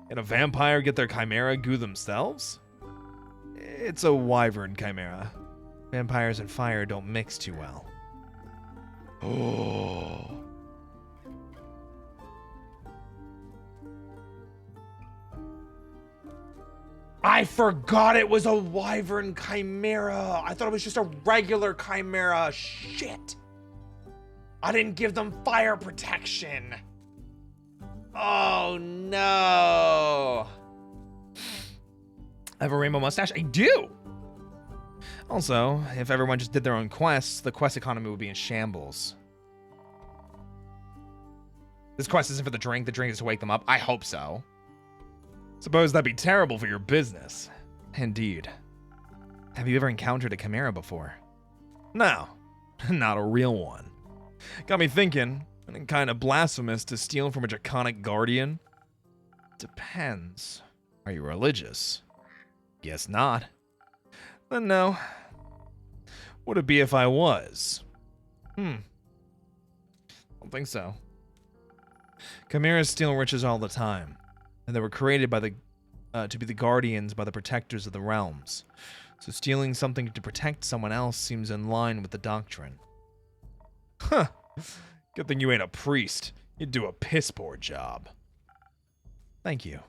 Can a vampire get their chimera goo themselves? It's a wyvern chimera. Vampires and fire don't mix too well. Oh. I forgot it was a wyvern chimera. I thought it was just a regular chimera. Shit. I didn't give them fire protection. Oh no. I have a rainbow mustache? I do. Also, if everyone just did their own quests, the quest economy would be in shambles. This quest isn't for the drink is to wake them up. I hope so. Suppose that'd be terrible for your business. Indeed. Have you ever encountered a chimera before? No, not a real one. Got me thinking, and kind of blasphemous to steal from a draconic guardian? Depends. Are you religious? Guess not. Then no. Would it be if I was? Don't think so. Chimeras steal riches all the time, and they were created by to be the guardians by the protectors of the realms. So stealing something to protect someone else seems in line with the doctrine. Huh. Good thing you ain't a priest. You'd do a piss poor job. Thank you.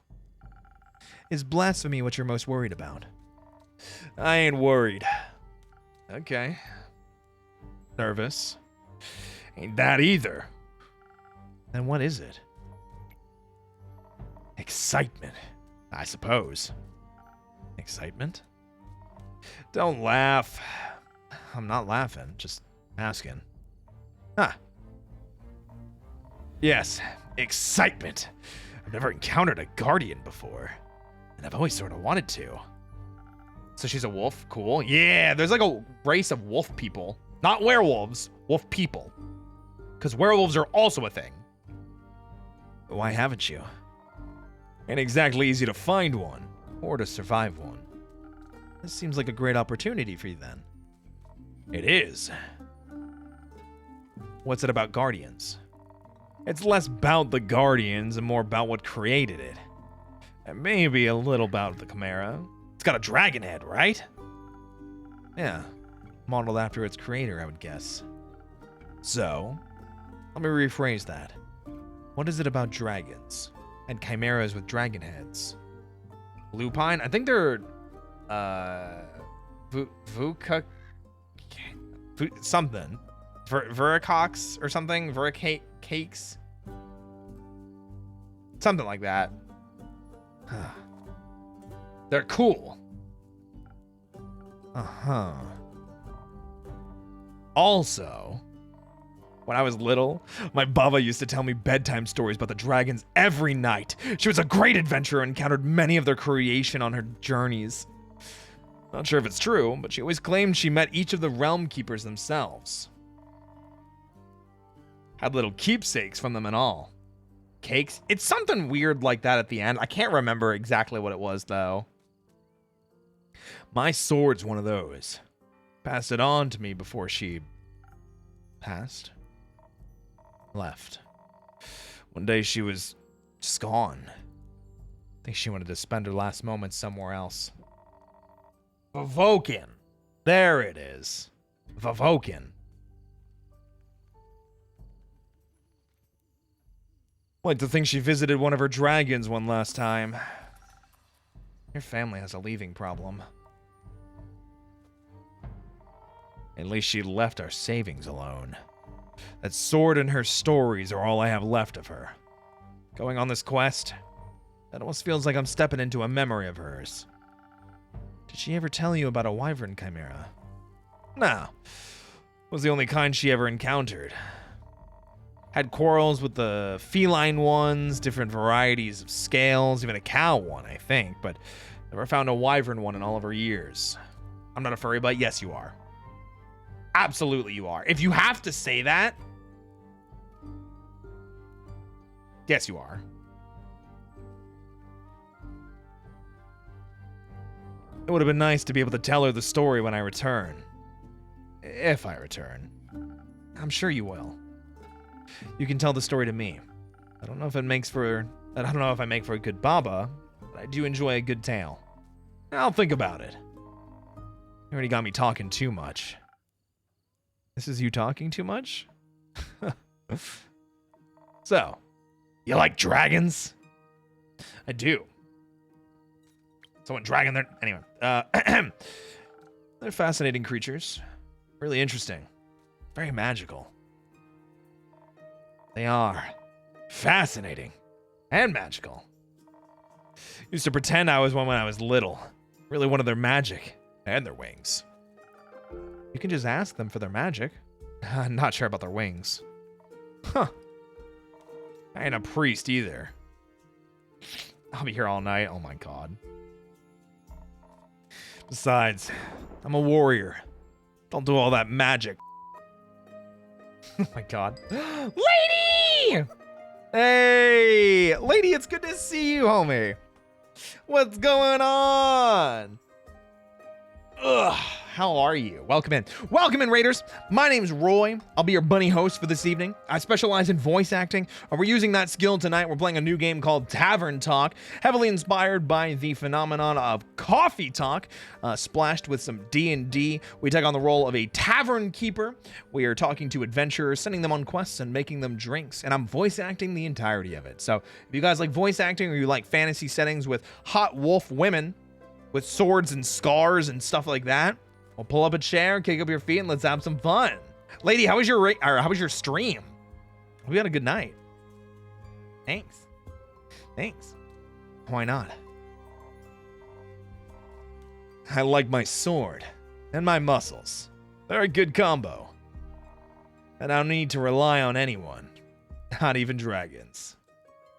Is blasphemy what you're most worried about? I ain't worried. Okay. Nervous. Ain't that either. Then what is it? Excitement, I suppose. Excitement? Don't laugh. I'm not laughing, just asking. Ah. Yes, excitement. I've never encountered a guardian before, and I've always sort of wanted to. So she's a wolf? Cool. Yeah, there's like a race of wolf people. Not werewolves, wolf people. Because werewolves are also a thing. Why haven't you? Ain't exactly easy to find one, or to survive one. This seems like a great opportunity for you then. It is. What's it about guardians? It's less about the guardians and more about what created it. And maybe a little about the chimera. It's got a dragon head, right? Yeah, modeled after its creator, I would guess. So, let me rephrase that. What is it about dragons and chimeras with dragon heads? Lupine? I think they're something. Vuricox or something? Vuricakes? Something like that. They're cool. Uh-huh. Also, when I was little, my Baba used to tell me bedtime stories about the dragons every night. She was a great adventurer and encountered many of their creation on her journeys. Not sure if it's true, but she always claimed she met each of the realm keepers themselves. Had little keepsakes from them and all. Cakes? It's something weird like that at the end. I can't remember exactly what it was, though. My sword's one of those. Passed it on to me before she passed. Left. One day she was just gone. I think she wanted to spend her last moments somewhere else. Vavokin. There it is. Vavokin. Like to think she visited one of her dragons one last time. Your family has a leaving problem. At least she left our savings alone. That sword and her stories are all I have left of her. Going on this quest, it almost feels like I'm stepping into a memory of hers. Did she ever tell you about a wyvern chimera? No. was the only kind she ever encountered. Had quarrels with the feline ones, different varieties of scales, even a cow one, I think, but never found a wyvern one in all of her years. I'm not a furry, but yes, you are. Absolutely, you are. If you have to say that, yes, you are. It would have been nice to be able to tell her the story when I return. If I return. I'm sure you will. You can tell the story to me. I don't know if I make for a good baba, but I do enjoy a good tale. I'll think about it. You already got me talking too much. This is you talking too much? So, you like dragons? I do. Someone dragon there. Anyway, they're fascinating creatures. Really interesting. Very magical. They are fascinating and magical. Used to pretend I was one when I was little. Really wanted their magic and their wings. You can just ask them for their magic. I'm not sure about their wings. Huh. I ain't a priest either. I'll be here all night. Oh my god. Besides, I'm a warrior. Don't do all that magic. Oh my god. Lady! Hey! Lady, it's good to see you, homie. What's going on? Ugh, how are you? Welcome in. Welcome in, Raiders. My name's Roy. I'll be your bunny host for this evening. I specialize in voice acting, and we're using that skill tonight. We're playing a new game called Tavern Talk, heavily inspired by the phenomenon of coffee talk, splashed with some D&D. We take on the role of a tavern keeper. We are talking to adventurers, sending them on quests and making them drinks, and I'm voice acting the entirety of it. So if you guys like voice acting or you like fantasy settings with hot wolf women with swords and scars and stuff like that, we'll pull up a chair, kick up your feet, and let's have some fun. Lady, how was your stream? We had a good night. Thanks. Why not? I like my sword and my muscles. They're a good combo. And I don't need to rely on anyone, not even dragons.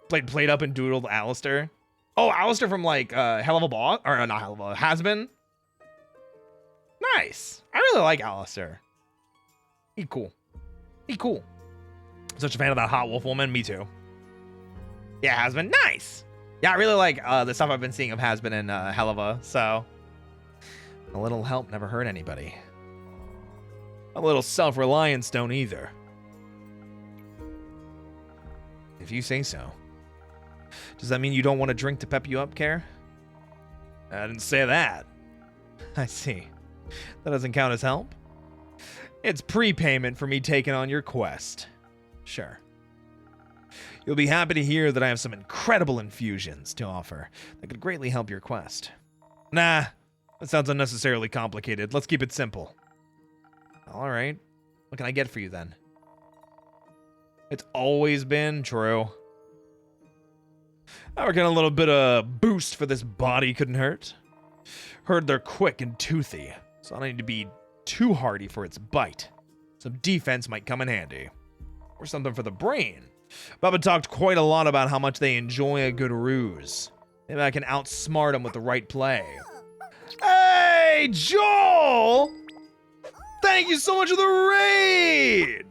Played up and doodled Alistair. Oh, Alistair from like Hell of a Boss, or not Hell of a Has Been. Nice. I really like Alistair. He cool. Such a fan of that hot wolf woman. Me too. Yeah, Has Been. Nice. Yeah, I really like the stuff I've been seeing of Has Been and Helava. So a little help never hurt anybody. A little self-reliance don't either. If you say so. Does that mean you don't want to drink to pep you up, Care? I didn't say that. I see. That doesn't count as help? It's prepayment for me taking on your quest. Sure. You'll be happy to hear that I have some incredible infusions to offer that could greatly help your quest. Nah, that sounds unnecessarily complicated. Let's keep it simple. All right. What can I get for you then? It's always been true. I reckon a little bit of boost for this body couldn't hurt. Heard they're quick and toothy, so I don't need to be too hardy for its bite. Some defense might come in handy. Or something for the brain. Bubba talked quite a lot about how much they enjoy a good ruse. Maybe I can outsmart them with the right play. Hey, Joel! Thank you so much for the raid!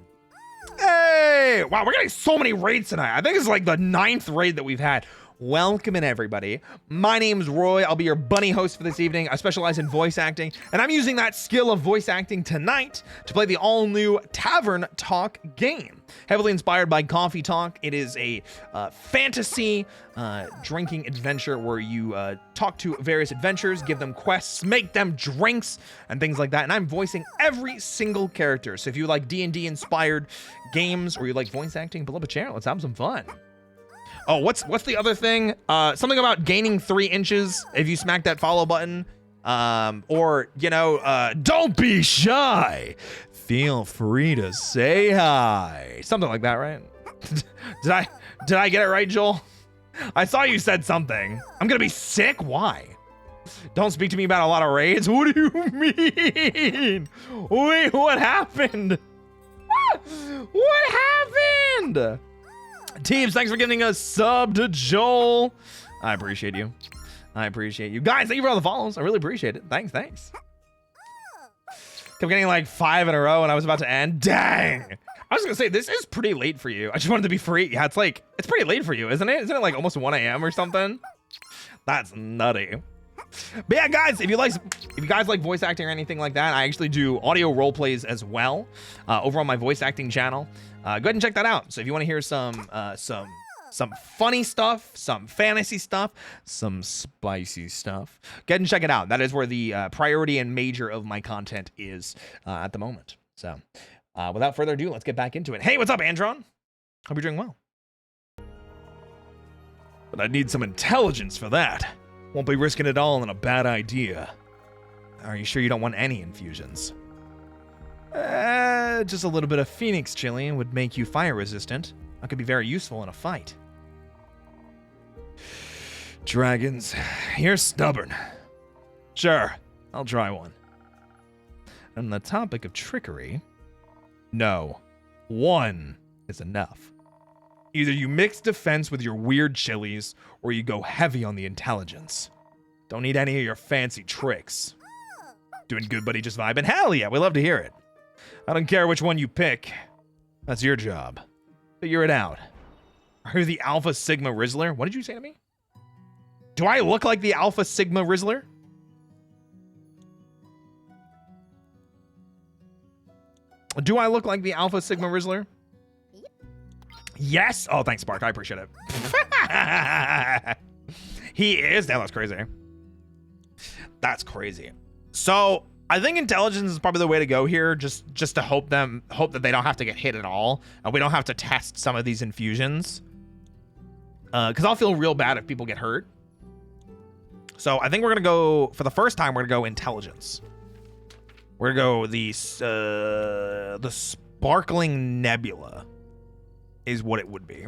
Hey! Wow, we're getting so many raids tonight. I think it's like the 9th raid that we've had. Welcome in, everybody. My name's Roy. I'll be your bunny host for this evening. I specialize in voice acting, and I'm using that skill of voice acting tonight to play the all-new Tavern Talk game. Heavily inspired by Coffee Talk, it is a fantasy drinking adventure where you talk to various adventurers, give them quests, make them drinks, and things like that. And I'm voicing every single character. So if you like D&D inspired games or you like voice acting, pull up a chair. Let's have some fun. Oh, what's the other thing? Something about gaining 3 inches if you smack that follow button. Or, you know, don't be shy. Feel free to say hi. Something like that, right? Did I get it right, Joel? I saw you said something. I'm gonna be sick? Why? Don't speak to me about a lot of raids. What do you mean? Wait, what happened? What happened? Teams, thanks for giving a sub to Joel. I appreciate you. I appreciate you. Guys, thank you for all the follows. I really appreciate it. Thanks. Kept getting like 5 in a row and I was about to end. Dang. I was gonna say, this is pretty late for you. I just wanted to be free. Yeah, it's pretty late for you, isn't it? Isn't it like almost 1 a.m. or something? That's nutty. But yeah, guys, if you guys like voice acting or anything like that, I actually do audio role plays as well over on my voice acting channel. Go ahead and check that out. So if you want to hear some funny stuff, some fantasy stuff, some spicy stuff, go ahead and check it out. That is where the priority and major of my content is at the moment. So without further ado, let's get back into it. Hey, what's up, Andron? Hope you're doing well. But I need some intelligence for that. Won't be risking it all on a bad idea. Are you sure you don't want any infusions? Just a little bit of Phoenix chili would make you fire resistant. That could be very useful in a fight. Dragons, you're stubborn. Sure, I'll try one. On the topic of trickery, no, 1 is enough. Either you mix defense with your weird chilies, or you go heavy on the intelligence. Don't need any of your fancy tricks. Doing good, buddy, just vibing? Hell yeah, we love to hear it. I don't care which one you pick. That's your job. Figure it out. Are you the Alpha Sigma Rizzler? What did you say to me? Do I look like the Alpha Sigma Rizzler? Do I look like the Alpha Sigma Rizzler? Yes. Oh, thanks, Spark. I appreciate it. He is. Damn, that's crazy. That's crazy. So I think intelligence is probably the way to go here. Just to hope that they don't have to get hit at all, and we don't have to test some of these infusions. Because I'll feel real bad if people get hurt. So I think we're gonna go for the first time. We're gonna go intelligence. We're gonna go the Sparkling Nebula. Is what it would be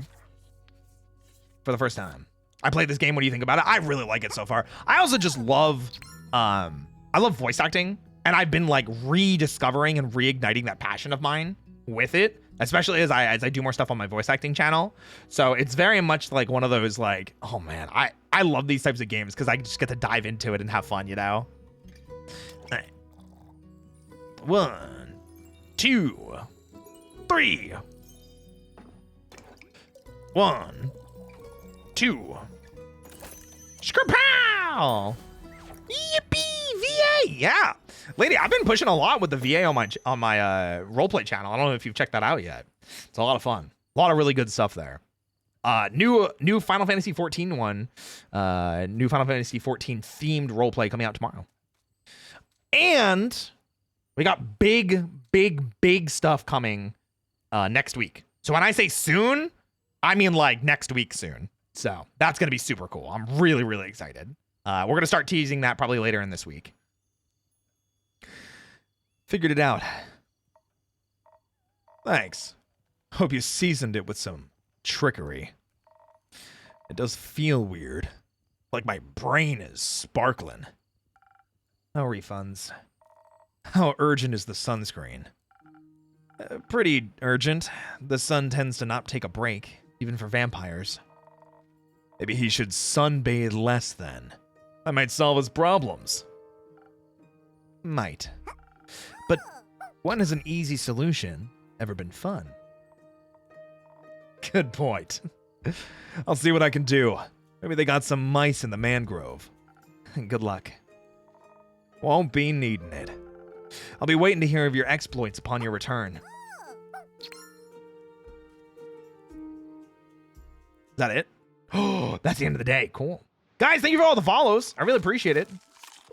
for the first time. I played this game. What do you think about it? I really like it so far. I also just love, I love voice acting, and I've been like rediscovering and reigniting that passion of mine with it, especially as I do more stuff on my voice acting channel. So it's very much like one of those like, oh man, I love these types of games because I just get to dive into it and have fun, you know? All right. 1, 2, 3. 1, 2. Skrpow! Yippee! VA! Yeah. Lady, I've been pushing a lot with the VA on my roleplay channel. I don't know if you've checked that out yet. It's a lot of fun. A lot of really good stuff there. New Final Fantasy 14 one. New Final Fantasy 14 themed roleplay coming out tomorrow. And we got big stuff coming next week. So when I say soon, I mean like next week soon. So that's going to be super cool. I'm really excited. We're going to start teasing that probably later in this week. Figured it out. Thanks. Hope you seasoned it with some trickery. It does feel weird. Like my brain is sparkling. No refunds. How urgent is the sunscreen? Pretty urgent. The sun tends to not take a break, even for vampires. Maybe he should sunbathe less then. That might solve his problems. Might. But when has an easy solution ever been fun? Good point. I'll see what I can do. Maybe they got some mice in the mangrove. Good luck. Won't be needing it. I'll be waiting to hear of your exploits upon your return. Is that it? Oh, that's the end of the day. Cool. Guys, thank you for all the follows. I really appreciate it.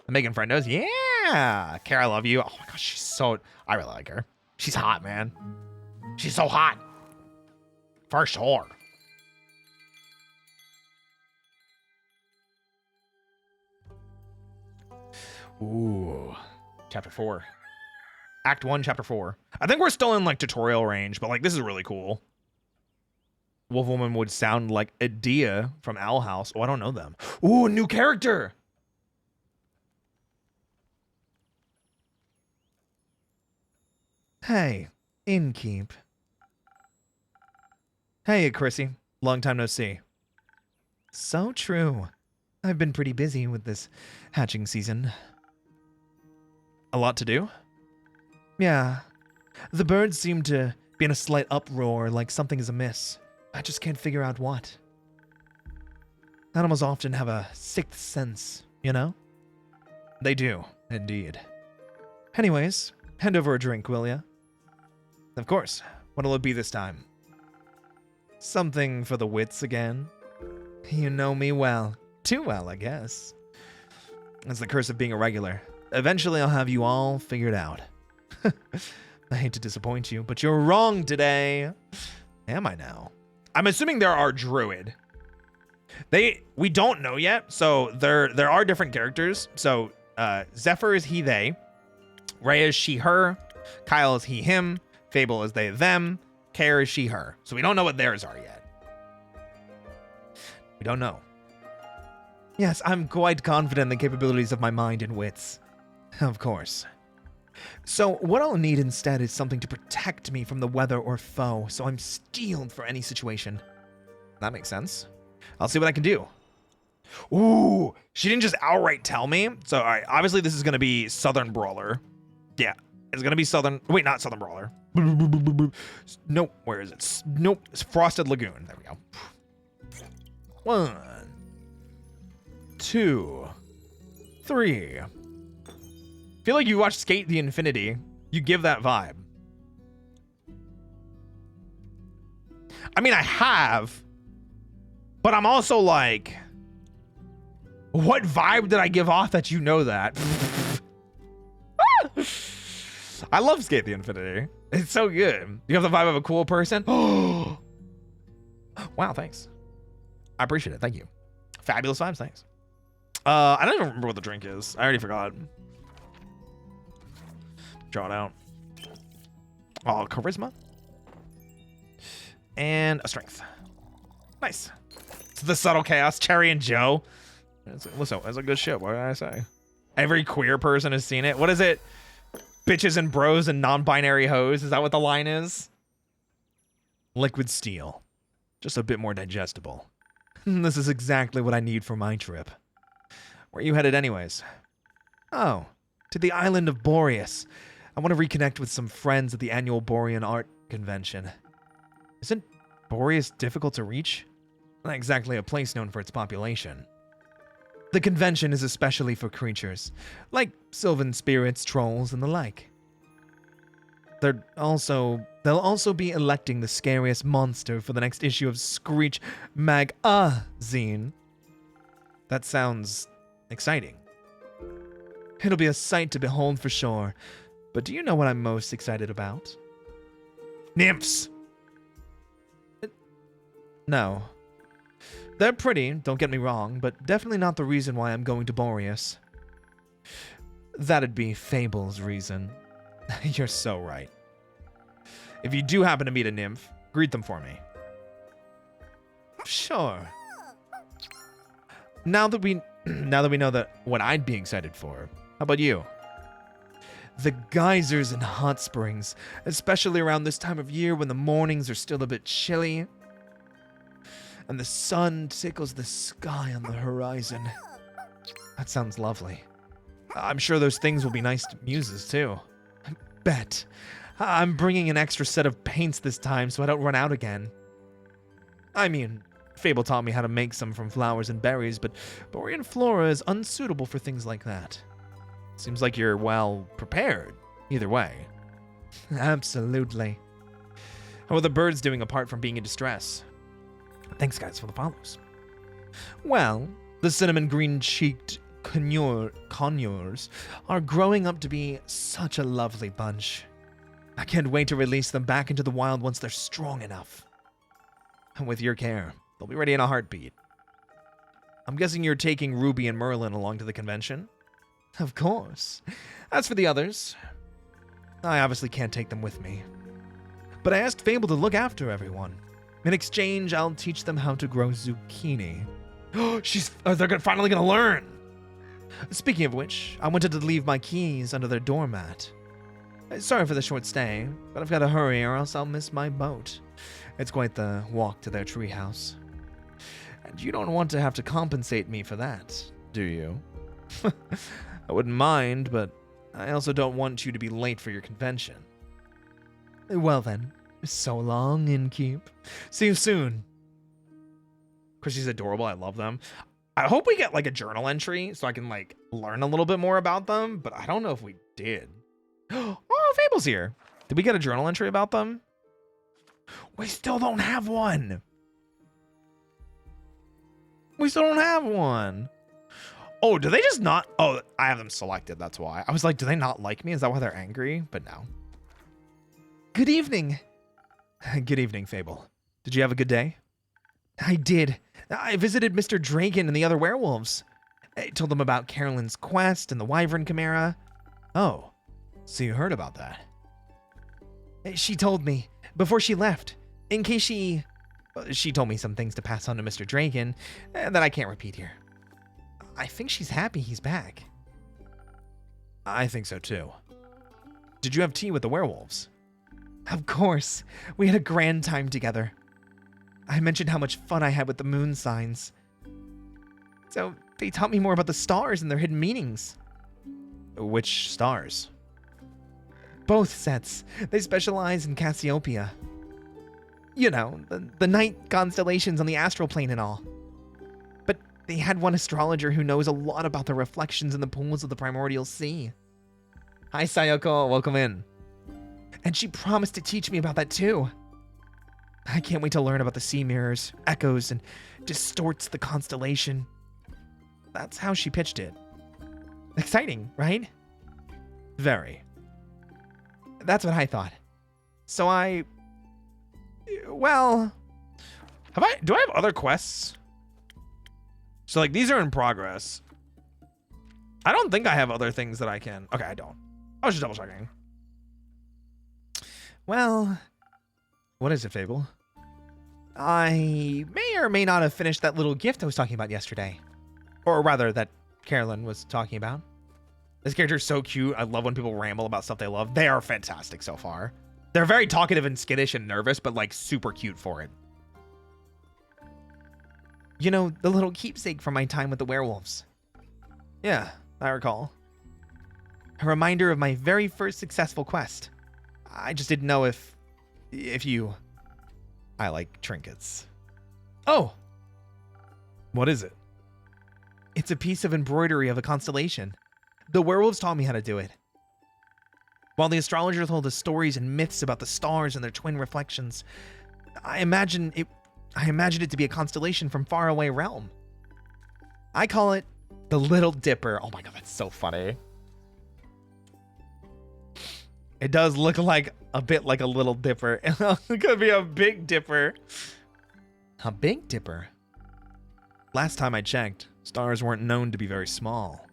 I'm making friendos. Yeah. Kara, I love you. Oh my gosh, she's so... I really like her. She's hot, man. She's so hot. For sure. Ooh. Chapter 4. Act 1, Chapter 4. I think we're still in, like, tutorial range, but, like, this is really cool. Wolfwoman would sound like Adia from Owl House. Oh, I don't know them. Ooh, new character. Hey, innkeep. Hey, Chrissy. Long time no see. So true. I've been pretty busy with this hatching season. A lot to do? Yeah. The birds seem to be in a slight uproar, like something is amiss. I just can't figure out what. Animals often have a sixth sense, you know? They do, indeed. Anyways, hand over a drink, will ya? Of course. What'll it be this time? Something for the wits again. You know me well. Too well, I guess. It's the curse of being a regular. Eventually I'll have you all figured out. I hate to disappoint you, but you're wrong today. Am I now? I'm assuming there are druid. We don't know yet, so there are different characters. So Zephyr is he, they. Ray is she, her. Kyle is he, him. Fable is they, them. Care is she, her. So we don't know what theirs are yet. We don't know. Yes, I'm quite confident in the capabilities of my mind and wits. Of course. So what I'll need instead is something to protect me from the weather or foe, so I'm steeled for any situation. That makes sense. I'll see what I can do. Ooh, she didn't just outright tell me. So, all right, obviously this is going to be Southern Brawler. Yeah, it's going to be Southern. Wait, not Southern Brawler. Nope, where is it? Nope, it's Frosted Lagoon. There we go. 1, 2, 3. Feel like you watched Skate the Infinity. You give that vibe. I mean, I have, but I'm also like, what vibe did I give off that you know that? I love Skate the Infinity. It's so good. You have the vibe of a cool person. Wow, thanks. I appreciate it. Thank you. Fabulous vibes, thanks. I don't even remember what the drink is. I already forgot. Draw it out. Oh, charisma. And a strength. Nice. It's the subtle chaos. Cherry and Joe. Listen, that's a good shit. What did I say? Every queer person has seen it. What is it? Bitches and bros and non-binary hoes. Is that what the line is? Liquid steel. Just a bit more digestible. This is exactly what I need for my trip. Where are you headed anyways? Oh, to the island of Boreas. I want to reconnect with some friends at the annual Borean Art Convention. Isn't Boreas difficult to reach? Not exactly a place known for its population. The convention is especially for creatures, like sylvan spirits, trolls, and the like. They'll also be electing the scariest monster for the next issue of Screech Magazine. That sounds exciting. It'll be a sight to behold for sure. But do you know what I'm most excited about? Nymphs! No. They're pretty, don't get me wrong, but definitely not the reason why I'm going to Boreas. That'd be Fable's reason. You're so right. If you do happen to meet a nymph, greet them for me. Sure. Now that we know that what I'd be excited for, how about you? The geysers and hot springs, especially around this time of year when the mornings are still a bit chilly and the sun tickles the sky on the horizon. That sounds lovely. I'm sure those things will be nice muses too. I bet. I'm bringing an extra set of paints this time so I don't run out again. I mean, Fable taught me how to make some from flowers and berries, but Borean flora is unsuitable for things like that. Seems like you're well prepared, either way. Absolutely. How are the birds doing apart from being in distress? Thanks, guys, for the follows. Well, the cinnamon green-cheeked conures are growing up to be such a lovely bunch. I can't wait to release them back into the wild once they're strong enough. And with your care, they'll be ready in a heartbeat. I'm guessing you're taking Ruby and Merlin along to the convention? Of course. As for the others, I obviously can't take them with me. But I asked Fable to look after everyone. In exchange, I'll teach them how to grow zucchini. They're finally gonna learn. Speaking of which, I wanted to leave my keys under their doormat. Sorry for the short stay, but I've got to hurry or else I'll miss my boat. It's quite the walk to their treehouse. And you don't want to have to compensate me for that, do you? I wouldn't mind, but I also don't want you to be late for your convention. Well then, so long, Innkeep. See you soon. Chrissy's adorable. I love them. I hope we get like a journal entry so I can like learn a little bit more about them, but I don't know if we did. Oh, Fable's here. Did we get a journal entry about them? We still don't have one. We still don't have one. Oh, do they just not? Oh, I have them selected. That's why. I was like, do they not like me? Is that why they're angry? But no. Good evening. Good evening, Fable. Did you have a good day? I did. I visited Mr. Dragon and the other werewolves. I told them about Carolyn's quest and the Wyvern Chimera. Oh, so you heard about that? She told me before she left, in case she told me some things to pass on to Mr. Dragon that I can't repeat here. I think she's happy he's back. I think so too. Did you have tea with the werewolves? Of course. We had a grand time together. I mentioned how much fun I had with the moon signs. So they taught me more about the stars and their hidden meanings. Which stars? Both sets. They specialize in Cassiopeia. You know, the night constellations on the astral plane and all. But they had one astrologer who knows a lot about the reflections in the pools of the primordial sea. Hi, Sayoko. Welcome in. And she promised to teach me about that too. I can't wait to learn about the sea mirrors, echoes, and distorts the constellation. That's how she pitched it. Exciting, right? Very. That's what I thought. So well, do I have other quests? So like these are in progress. I don't think I have other things that I can. Okay, I don't. I was just double checking. Well, what is it, Fable? I may or may not have finished that little gift I was talking about yesterday. Or rather, that Carolyn was talking about. This character is so cute. I love when people ramble about stuff they love. They are fantastic so far. They're very talkative and skittish and nervous, but like super cute for it. You know, the little keepsake from my time with the werewolves. Yeah, I recall. A reminder of my very first successful quest. I just didn't know if you... I like trinkets. Oh! What is it? It's a piece of embroidery of a constellation. The werewolves taught me how to do it. While the astrologer told us stories and myths about the stars and their twin reflections, I imagined it to be a constellation from faraway realm. I call it the Little Dipper. Oh my god, that's so funny. It does look like a bit like a Little Dipper. It could be a Big Dipper. A Big Dipper? Last time I checked, stars weren't known to be very small.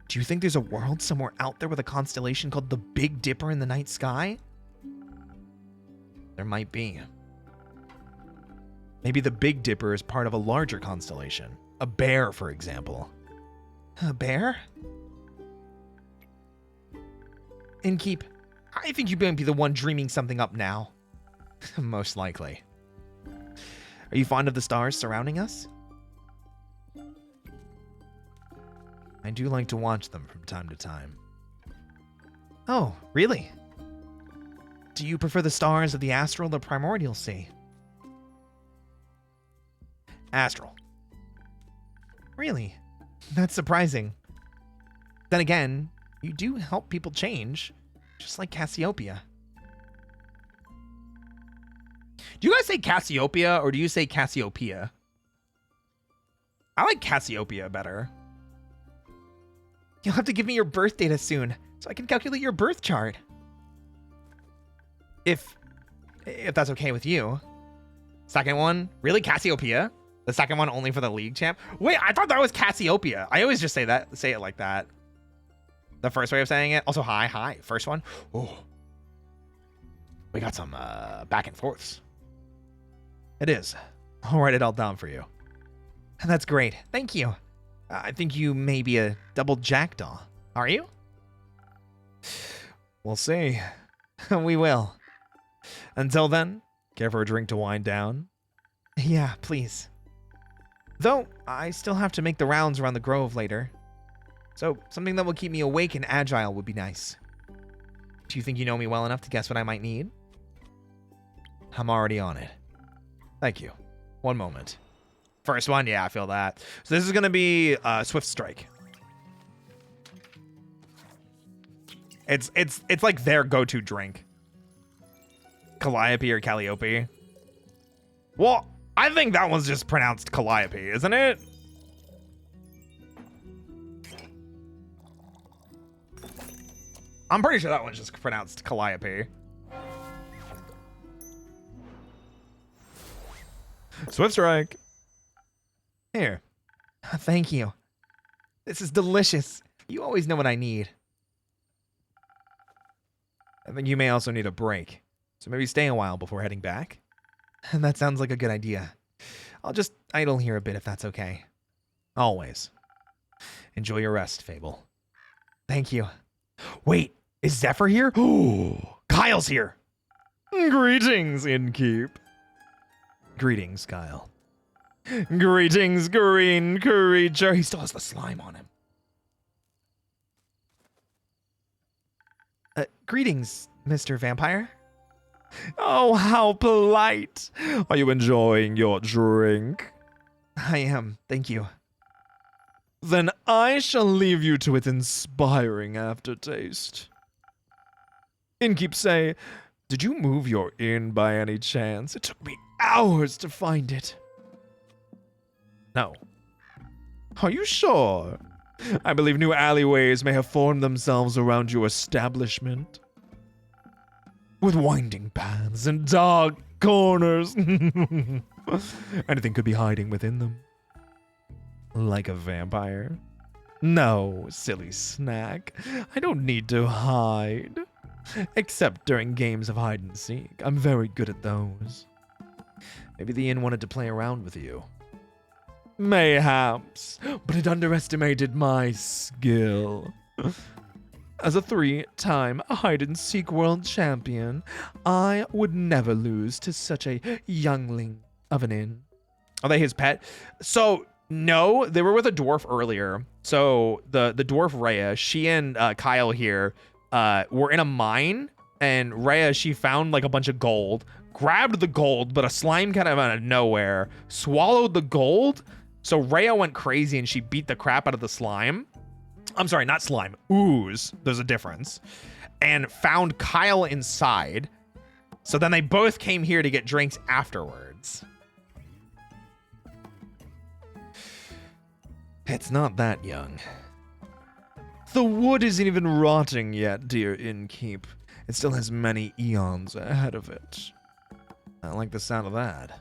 Do you think there's a world somewhere out there with a constellation called the Big Dipper in the night sky? There might be. Maybe the Big Dipper is part of a larger constellation. A bear, for example. A bear? Innkeep, I think you might be the one dreaming something up now. Most likely. Are you fond of the stars surrounding us? I do like to watch them from time to time. Oh, really? Do you prefer the stars of the astral or the primordial sea? Astral. Really? That's surprising. Then again, you do help people change, just like Cassiopeia. Do you guys say Cassiopeia or do you say Cassiopeia? I like Cassiopeia better. You'll have to give me your birth data soon, so I can calculate your birth chart. If that's okay with you. Second one? Really? Cassiopeia? The second one only for the league champ? Wait, I thought that was Cassiopeia. I always just say it like that. The first way of saying it. Also, hi. First one. Oh. We got some back and forths. It is. I'll write it all down for you. That's great. Thank you. I think you may be a double jackdaw. Are you? We'll see. We will. Until then, care for a drink to wind down? Yeah, please. Though, I still have to make the rounds around the grove later. So, something that will keep me awake and agile would be nice. Do you think you know me well enough to guess what I might need? I'm already on it. Thank you. One moment. First one, yeah, I feel that. So this is going to be Swift Strike. It's like their go-to drink. Calliope or Calliope. Well, I think that one's just pronounced Calliope, isn't it? I'm pretty sure that one's just pronounced Calliope. Swift Strike. Here. Thank you. This is delicious. You always know what I need. I think you may also need a break. So maybe stay a while before heading back. That sounds like a good idea. I'll just idle here a bit if that's okay. Always. Enjoy your rest, Fable. Thank you. Wait, is Zephyr here? Oh, Kyle's here. Greetings, Innkeep. Greetings, Kyle. Greetings, green creature. He still has the slime on him. Greetings, Mr. Vampire. Oh, how polite. Are you enjoying your drink? I am, thank you. Then I shall leave you to its inspiring aftertaste. Innkeep say, did you move your inn by any chance? It took me hours to find it. No. Are you sure? I believe new alleyways may have formed themselves around your establishment. With winding paths and dark corners. Anything could be hiding within them. Like a vampire? No, silly snack. I don't need to hide. Except during games of hide and seek. I'm very good at those. Maybe the inn wanted to play around with you. Mayhaps, but it underestimated my skill. As a 3-time hide-and-seek world champion, I would never lose to such a youngling of an inn. Are they his pet? So, no, they were with a dwarf earlier. So, the dwarf Rhea, she and Kyle here were in a mine, and Rhea, she found like a bunch of gold, grabbed the gold, but a slime kind of out of nowhere swallowed the gold. So Rhea went crazy and she beat the crap out of the slime. I'm sorry, not slime, ooze. There's a difference. And found Kyle inside. So then they both came here to get drinks afterwards. It's not that young. The wood isn't even rotting yet, dear innkeep. It still has many eons ahead of it. I like the sound of that.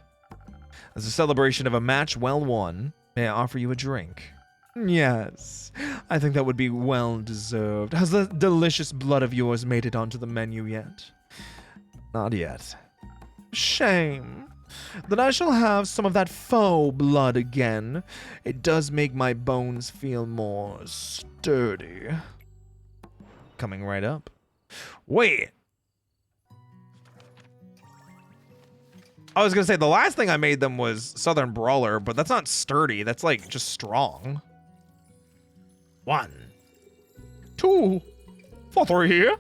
As a celebration of a match well won, may I offer you a drink? Yes, I think that would be well deserved. Has the delicious blood of yours made it onto the menu yet? Not yet. Shame. Then I shall have some of that faux blood again. It does make my bones feel more sturdy. Coming right up. Wait. I was gonna say the last thing I made them was Southern Brawler, but that's not sturdy. That's like just strong. 1, 2, for 3.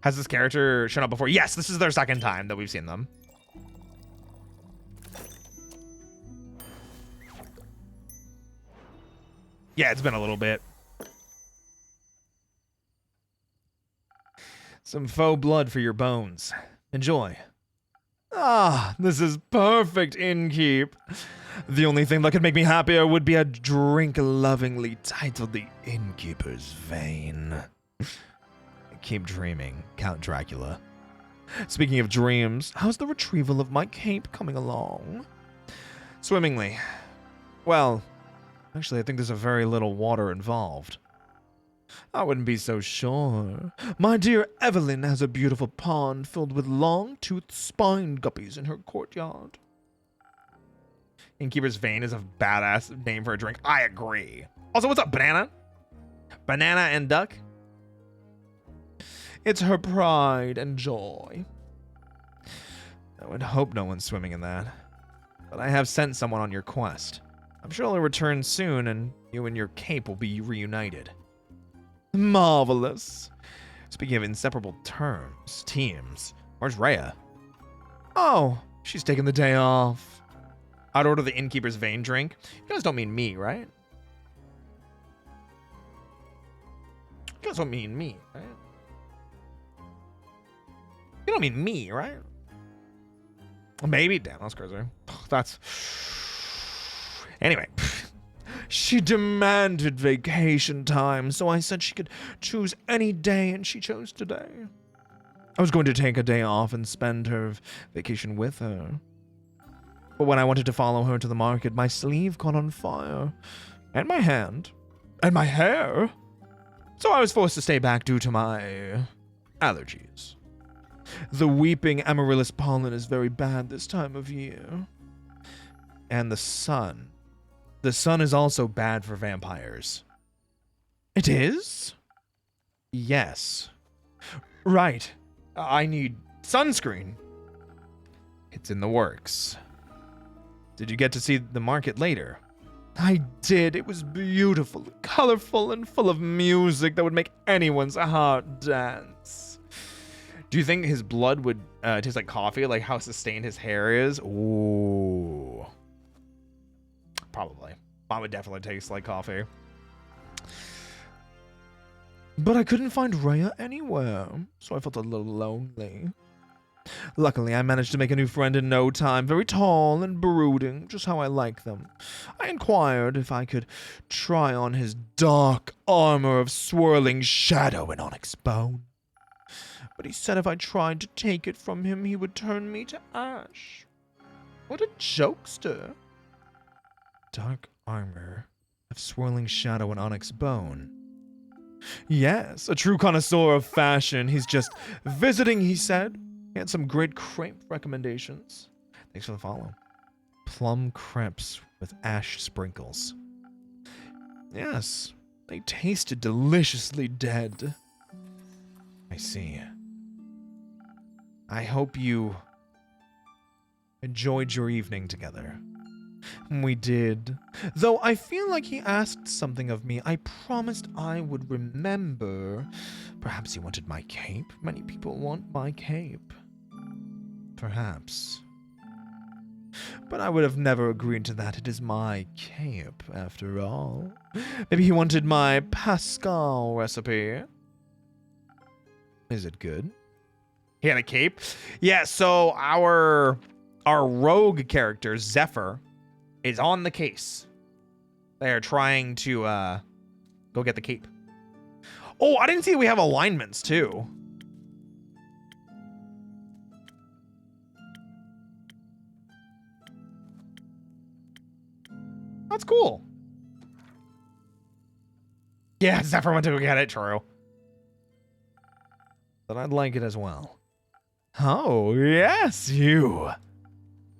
Has this character shown up before? Yes, this is their second time that we've seen them. Yeah, it's been a little bit. Some faux blood for your bones. Enjoy. Ah, this is perfect, innkeep. The only thing that could make me happier would be a drink lovingly titled the Innkeeper's Vein. Keep dreaming, Count Dracula. Speaking of dreams, how's the retrieval of my cape coming along? Swimmingly. Well, actually, I think there's a very little water involved. I wouldn't be so sure. My dear Evelyn has a beautiful pond filled with long-toothed spine guppies in her courtyard. Innkeeper's Vein is a badass name for a drink. I agree. Also, what's up, Banana? Banana and duck? It's her pride and joy. I would hope no one's swimming in that. But I have sent someone on your quest. I'm sure he'll return soon, and you and your cape will be reunited. Marvelous. Speaking of inseparable teams, where's Rhea? Oh, she's taking the day off. I'd order the innkeeper's vein drink. You guys don't mean me, right? You guys don't mean me, right? You don't mean me, right? Maybe. Damn, that's crazy. That's... Anyway. She demanded vacation time, so I said she could choose any day, and she chose today. I was going to take a day off and spend her vacation with her. But when I wanted to follow her to the market, my sleeve caught on fire. And my hand. And my hair. So I was forced to stay back due to my allergies. The weeping amaryllis pollen is very bad this time of year. And the sun. The sun is also bad for vampires. It is? Yes. Right. I need sunscreen. It's in the works. Did you get to see the market later? I did. It was beautiful, colorful, and full of music that would make anyone's heart dance. Do you think his blood would taste like coffee, like how sustained his hair is? Ooh. Probably. Mine would definitely taste like coffee. But I couldn't find Rhea anywhere, so I felt a little lonely. Luckily, I managed to make a new friend in no time, very tall and brooding, just how I like them. I inquired if I could try on his dark armor of swirling shadow and onyx bone. But he said if I tried to take it from him, he would turn me to ash. What a jokester. Dark armor of swirling shadow and onyx bone. Yes, a true connoisseur of fashion. He's just visiting, he said. He had some great crepe recommendations. Thanks for the follow. Plum crepes with ash sprinkles. Yes, they tasted deliciously dead. I see. I hope you enjoyed your evening together. We did. Though I feel like he asked something of me, I promised I would remember. Perhaps he wanted my cape? Many people want my cape. Perhaps. But I would have never agreed to that. It is my cape, after all. Maybe he wanted my Pascal recipe. Is it good? He had a cape? Yeah, so our rogue character, Zephyr, is on the case. They are trying to go get the cape. Oh, I didn't see we have alignments too. That's cool. Yeah, Zephyr went to go get it, true. But I'd like it as well. Oh, yes, you.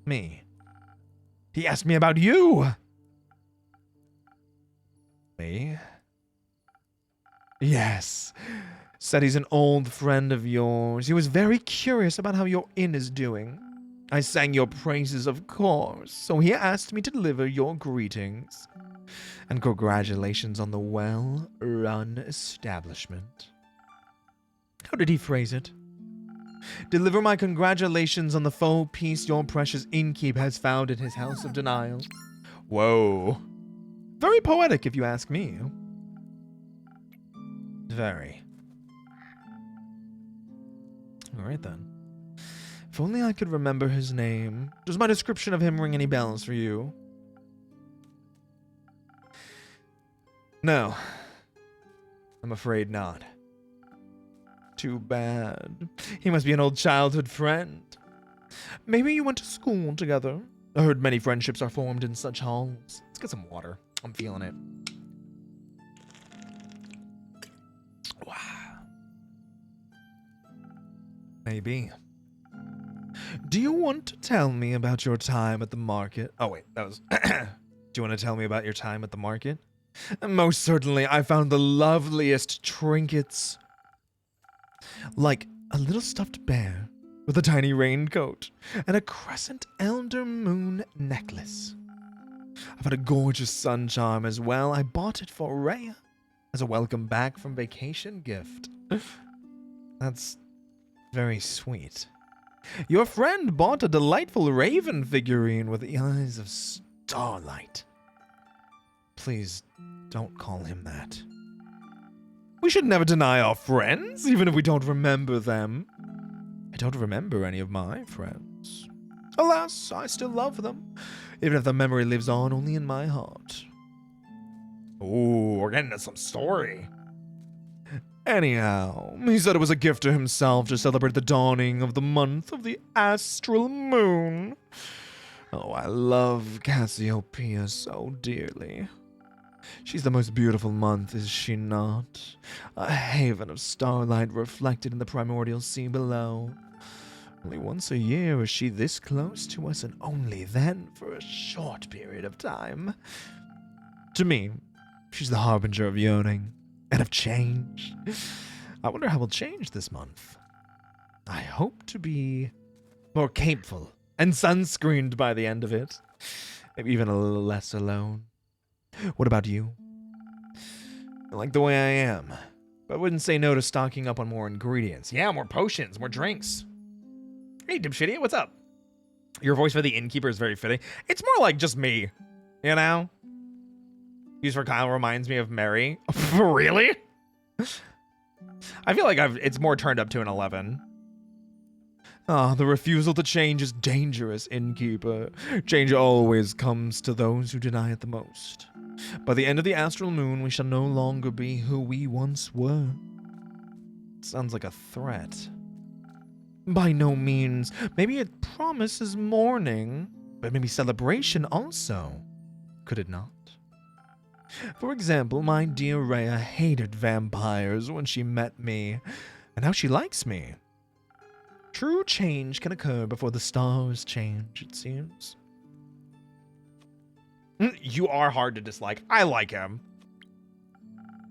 Me. He asked me about you. Me? Yes. Said he's an old friend of yours. He was very curious about how your inn is doing. I sang your praises, of course, so he asked me to deliver your greetings. And congratulations on the well-run establishment. How did he phrase it? Deliver my congratulations on the faux peace your precious innkeep has found in his house of denial. Whoa. Very poetic, if you ask me. Very. All right, then. If only I could remember his name. Does my description of him ring any bells for you? No. I'm afraid not. Too bad. He must be an old childhood friend. Maybe you went to school together. I heard many friendships are formed in such halls. Let's get some water. I'm feeling it. Wow. Maybe. Do you want to tell me about your time at the market? Oh, wait, that was... Do you want to tell me about your time at the market? Most certainly, I found the loveliest trinkets. Like a little stuffed bear with a tiny raincoat and a crescent elder moon necklace. I've had a gorgeous sun charm as well. I bought it for Rhea as a welcome back from vacation gift. That's very sweet. Your friend bought a delightful raven figurine with the eyes of starlight. Please don't call him that. We should never deny our friends, even if we don't remember them. I don't remember any of my friends. Alas, I still love them, even if the memory lives on only in my heart. Ooh, we're getting into some story. Anyhow, he said it was a gift to himself to celebrate the dawning of the month of the astral moon. Oh, I love Cassiopeia so dearly. She's the most beautiful month, is she not? A haven of starlight reflected in the primordial sea below. Only once a year is she this close to us, and only then for a short period of time. To me, she's the harbinger of yearning and of change. I wonder how we'll change this month. I hope to be more capeful and sunscreened by the end of it. Maybe even a little less alone. What about you? I like the way I am, but I wouldn't say no to stocking up on more ingredients. Yeah, more potions, more drinks. Hey, Dipshitty, what's up? Your voice for the innkeeper is very fitting. It's more like just me, you know? Use for Kyle reminds me of Mary. Really? I feel like it's more turned up to an 11. Ah, the refusal to change is dangerous, innkeeper. Change always comes to those who deny it the most. By the end of the astral moon, we shall no longer be who we once were. Sounds like a threat. By no means. Maybe it promises mourning, but maybe celebration also. Could it not? For example, my dear Rhea hated vampires when she met me, and now she likes me. True change can occur before the stars change, it seems. You are hard to dislike. I like him.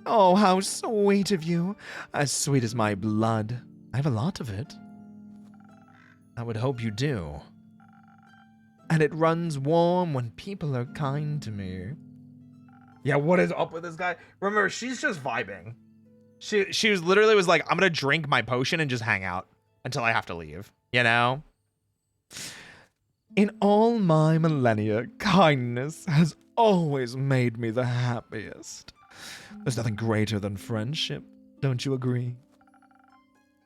Oh, how sweet of you. As sweet as my blood. I have a lot of it. I would hope you do. And it runs warm when people are kind to me. Yeah, what is up with this guy? Remember, she's just vibing. She was literally was like, I'm gonna drink my potion and just hang out until I have to leave. You know? In all my millennia, kindness has always made me the happiest. There's nothing greater than friendship, don't you agree?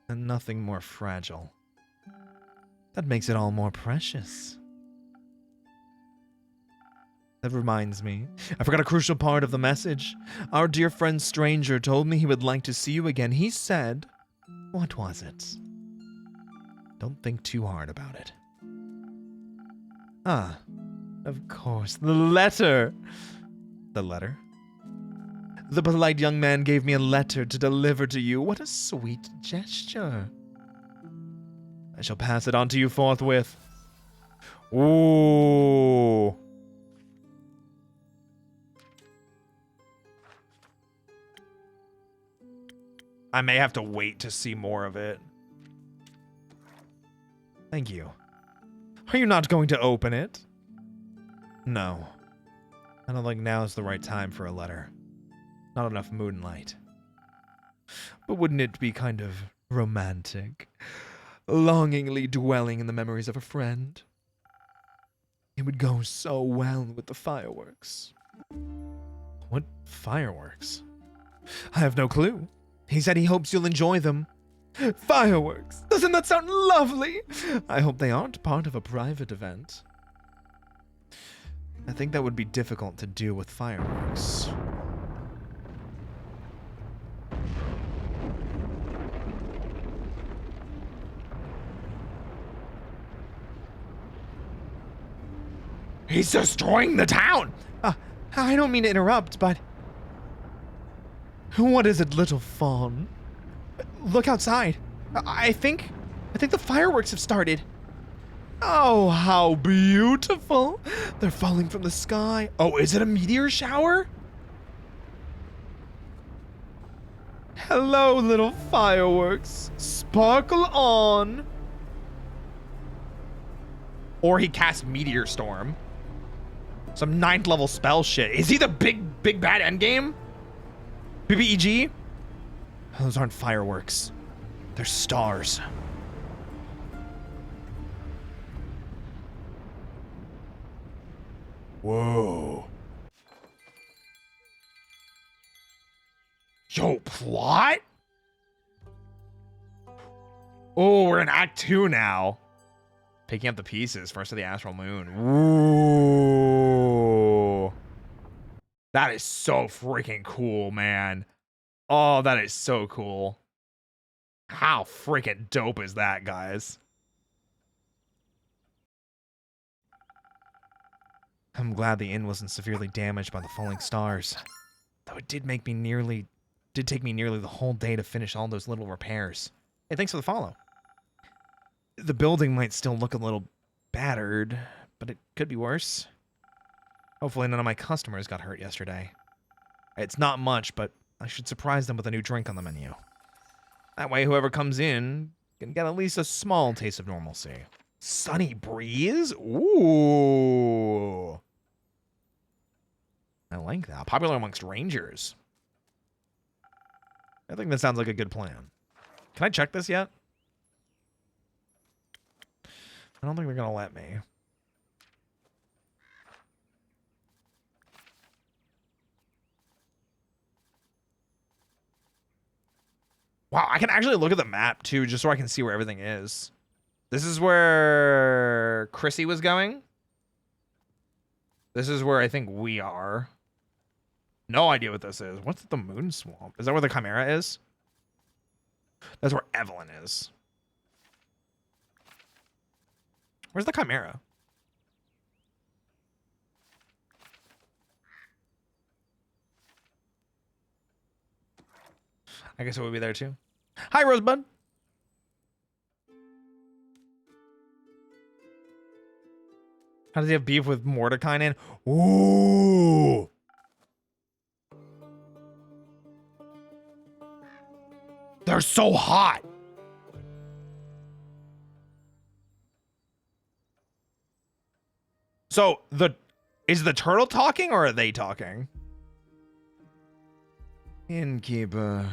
And nothing more fragile. That makes it all more precious. That reminds me, I forgot a crucial part of the message. Our dear friend Stranger told me he would like to see you again. He said, what was it? Don't think too hard about it. Ah, of course, the letter. The letter? The polite young man gave me a letter to deliver to you. What a sweet gesture. I shall pass it on to you forthwith. Ooh. I may have to wait to see more of it. Thank you. Are you not going to open it? No. I don't think now's the right time for a letter. Not enough moonlight. But wouldn't it be kind of romantic? Longingly dwelling in the memories of a friend? It would go so well with the fireworks. What fireworks? I have no clue. He said he hopes you'll enjoy them. Fireworks! Doesn't that sound lovely? I hope they aren't part of a private event. I think that would be difficult to do with fireworks. He's destroying the town! I don't mean to interrupt, but... What is it, little fawn? Look outside. I think the fireworks have started. Oh, how beautiful. They're falling from the sky. Oh, is it a meteor shower? Hello, little fireworks. Sparkle on. Or he casts Meteor Storm. Some 9th level spell shit. Is he the big bad endgame? BBEG? Those aren't fireworks. They're stars. Whoa. Yo, plot? Oh, we're in Act 2 now. Picking up the pieces, first of the astral moon. Ooh. That is so freaking cool, man. Oh, that is so cool. How freaking dope is that, guys? I'm glad the inn wasn't severely damaged by the falling stars. Though it did take me nearly the whole day to finish all those little repairs. Hey, thanks for the follow. The building might still look a little battered, but it could be worse. Hopefully none of my customers got hurt yesterday. It's not much, but I should surprise them with a new drink on the menu. That way whoever comes in can get at least a small taste of normalcy. Sunny breeze? Ooh. I like that. Popular amongst rangers. I think that sounds like a good plan. Can I check this yet? I don't think they're gonna let me. Wow, I can actually look at the map too, just so I can see where everything is. This is where Chrissy was going. This is where I think we are. No idea what this is. What's the moon swamp? Is that where the Chimera is? That's where Evelyn is. Where's the Chimera? I guess it would be there too. Hi, Rosebud. How does he have beef with Mordekainen? Ooh. They're so hot. So is the turtle talking or are they talking? Innkeeper.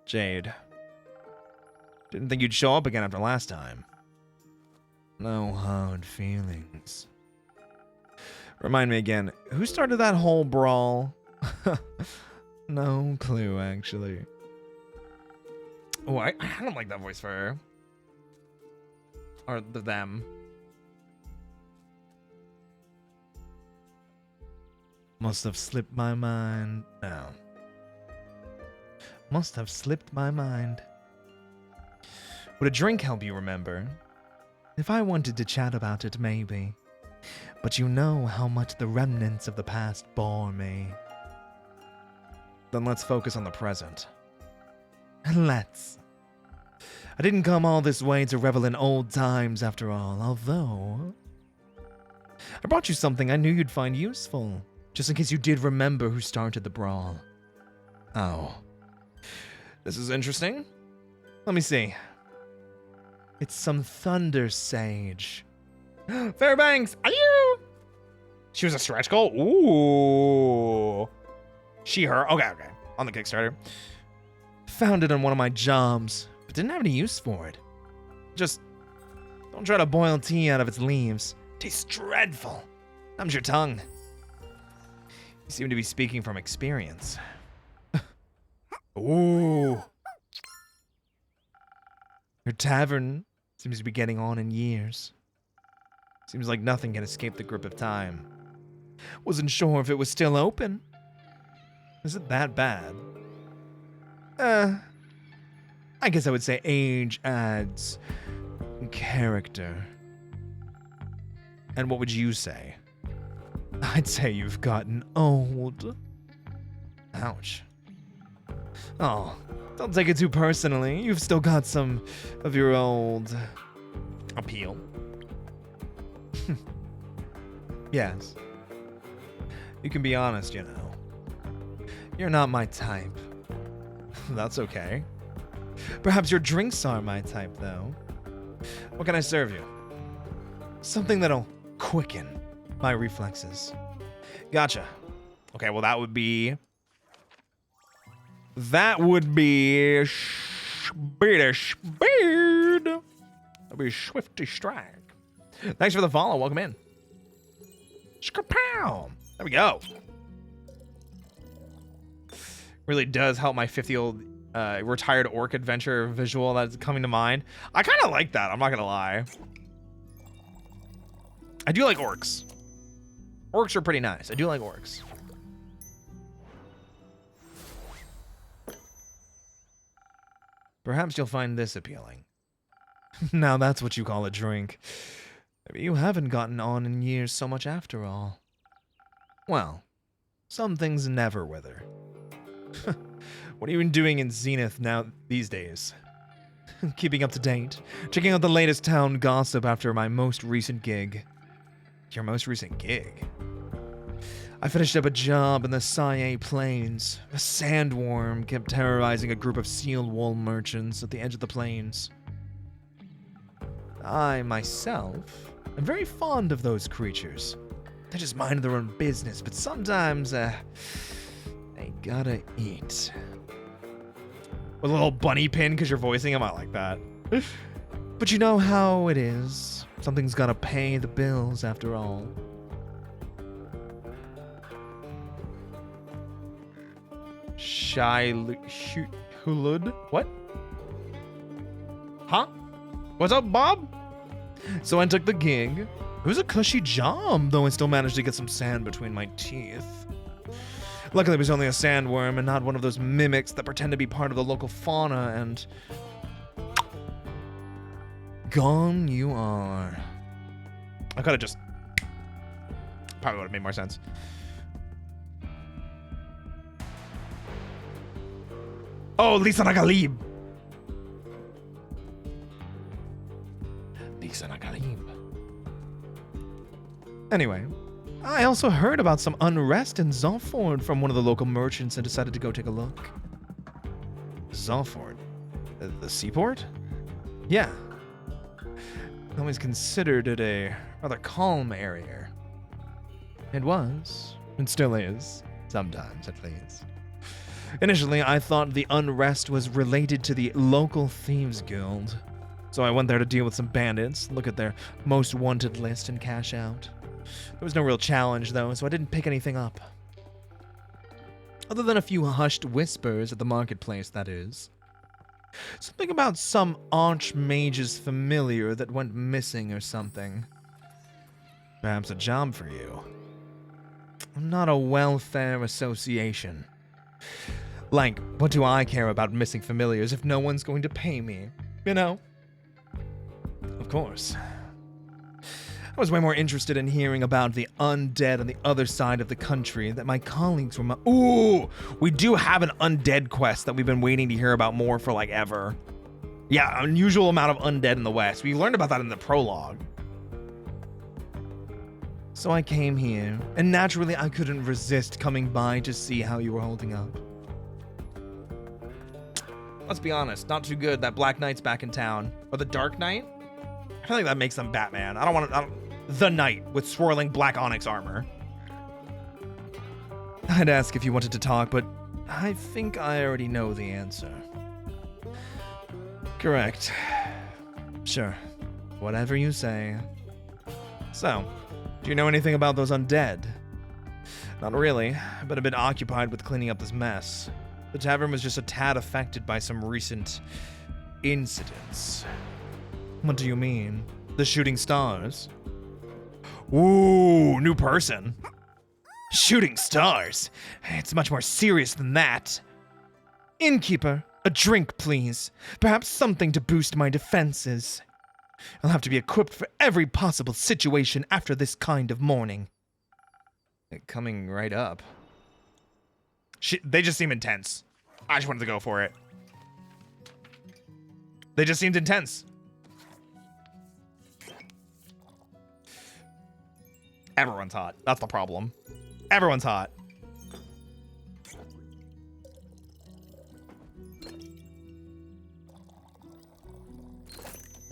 Jade. Didn't think you'd show up again after last time. No hard feelings. Remind me again, who started that whole brawl? No clue, actually. Oh, I don't like that voice for her. Or them. Must have slipped my mind. No. Must have slipped my mind. Would a drink help you remember? If I wanted to chat about it, maybe. But you know how much the remnants of the past bore me. Then let's focus on the present. Let's. I didn't come all this way to revel in old times after all, although I brought you something I knew you'd find useful, just in case you did remember who started the brawl. Oh. This is interesting. Let me see. It's some thunder sage. Fairbanks! Are you? She was a stretch goal? Ooh. She, her. Okay. On the Kickstarter. Found it on one of my jobs, but didn't have any use for it. Just don't try to boil tea out of its leaves. Tastes dreadful. Numbs your tongue. You seem to be speaking from experience. Ooh. Your tavern seems to be getting on in years. Seems like nothing can escape the grip of time. Wasn't sure if it was still open. Is it that bad? I guess I would say age adds character. And what would you say? I'd say you've gotten old. Ouch. Oh, don't take it too personally. You've still got some of your old appeal. Yes. You can be honest, you know. You're not my type. That's okay. Perhaps your drinks are my type, though. What can I serve you? Something that'll quicken my reflexes. Gotcha. Okay, well that would be... Speedish Speed. That'd be Swifty Strike. Thanks for the follow. Welcome in. Skapow. There we go. Really does help my 50-year-old retired orc adventure visual that's coming to mind. I kind of like that. I'm not gonna lie. I do like orcs. Orcs are pretty nice. I do like orcs. Perhaps you'll find this appealing. Now that's what you call a drink. Maybe you haven't gotten on in years so much after all. Well, some things never wither. What are you doing in Zenith now these days? Keeping up to date, checking out the latest town gossip after my most recent gig. Your most recent gig? I finished up a job in the Saye Plains. A sandworm kept terrorizing a group of seal wool merchants at the edge of the plains. I, myself, am very fond of those creatures. They just mind their own business, but sometimes, they gotta eat. With a little bunny pin because you're voicing him, I like that. But you know how it is. Something's gotta pay the bills after all. Hulud? What? Huh? What's up, Bob? So I took the gig. It was a cushy job, though I still managed to get some sand between my teeth. Luckily, it was only a sandworm and not one of those mimics that pretend to be part of the local fauna, and... gone you are. I could've just... probably would've made more sense. Oh, Lisa Nagalib! Lisa Nagalib. Anyway, I also heard about some unrest in Zalford from one of the local merchants and decided to go take a look. Zalford? The seaport? Yeah. I always considered it a rather calm area. It was, and still is, sometimes at least. Initially, I thought the unrest was related to the local thieves guild. So I went there to deal with some bandits, look at their most wanted list, and cash out. There was no real challenge, though, so I didn't pick anything up. Other than a few hushed whispers at the marketplace, that is. Something about some archmage's familiar that went missing or something. Perhaps a job for you. I'm not a welfare association. Like, what do I care about missing familiars if no one's going to pay me? You know? Of course. I was way more interested in hearing about the undead on the other side of the country that my colleagues were. Ooh, we do have an undead quest that we've been waiting to hear about more for like ever. Yeah, unusual amount of undead in the West. We learned about that in the prologue. So I came here, and naturally I couldn't resist coming by to see how you were holding up. Let's be honest, not too good. That Black Knight's back in town. Or the Dark Knight? I feel like that makes them Batman. I don't want to... The Knight with swirling black onyx armor. I'd ask if you wanted to talk, but I think I already know the answer. Correct. Sure. Whatever you say. So, do you know anything about those undead? Not really. I've been a bit occupied with cleaning up this mess. The tavern was just a tad affected by some recent incidents. What do you mean? The shooting stars? Ooh, new person. Shooting stars? It's much more serious than that. Innkeeper, a drink, please. Perhaps something to boost my defenses. I'll have to be equipped for every possible situation after this kind of morning. Coming right up. They just seem intense. I just wanted to go for it. They just seemed intense. Everyone's hot. That's the problem. Everyone's hot.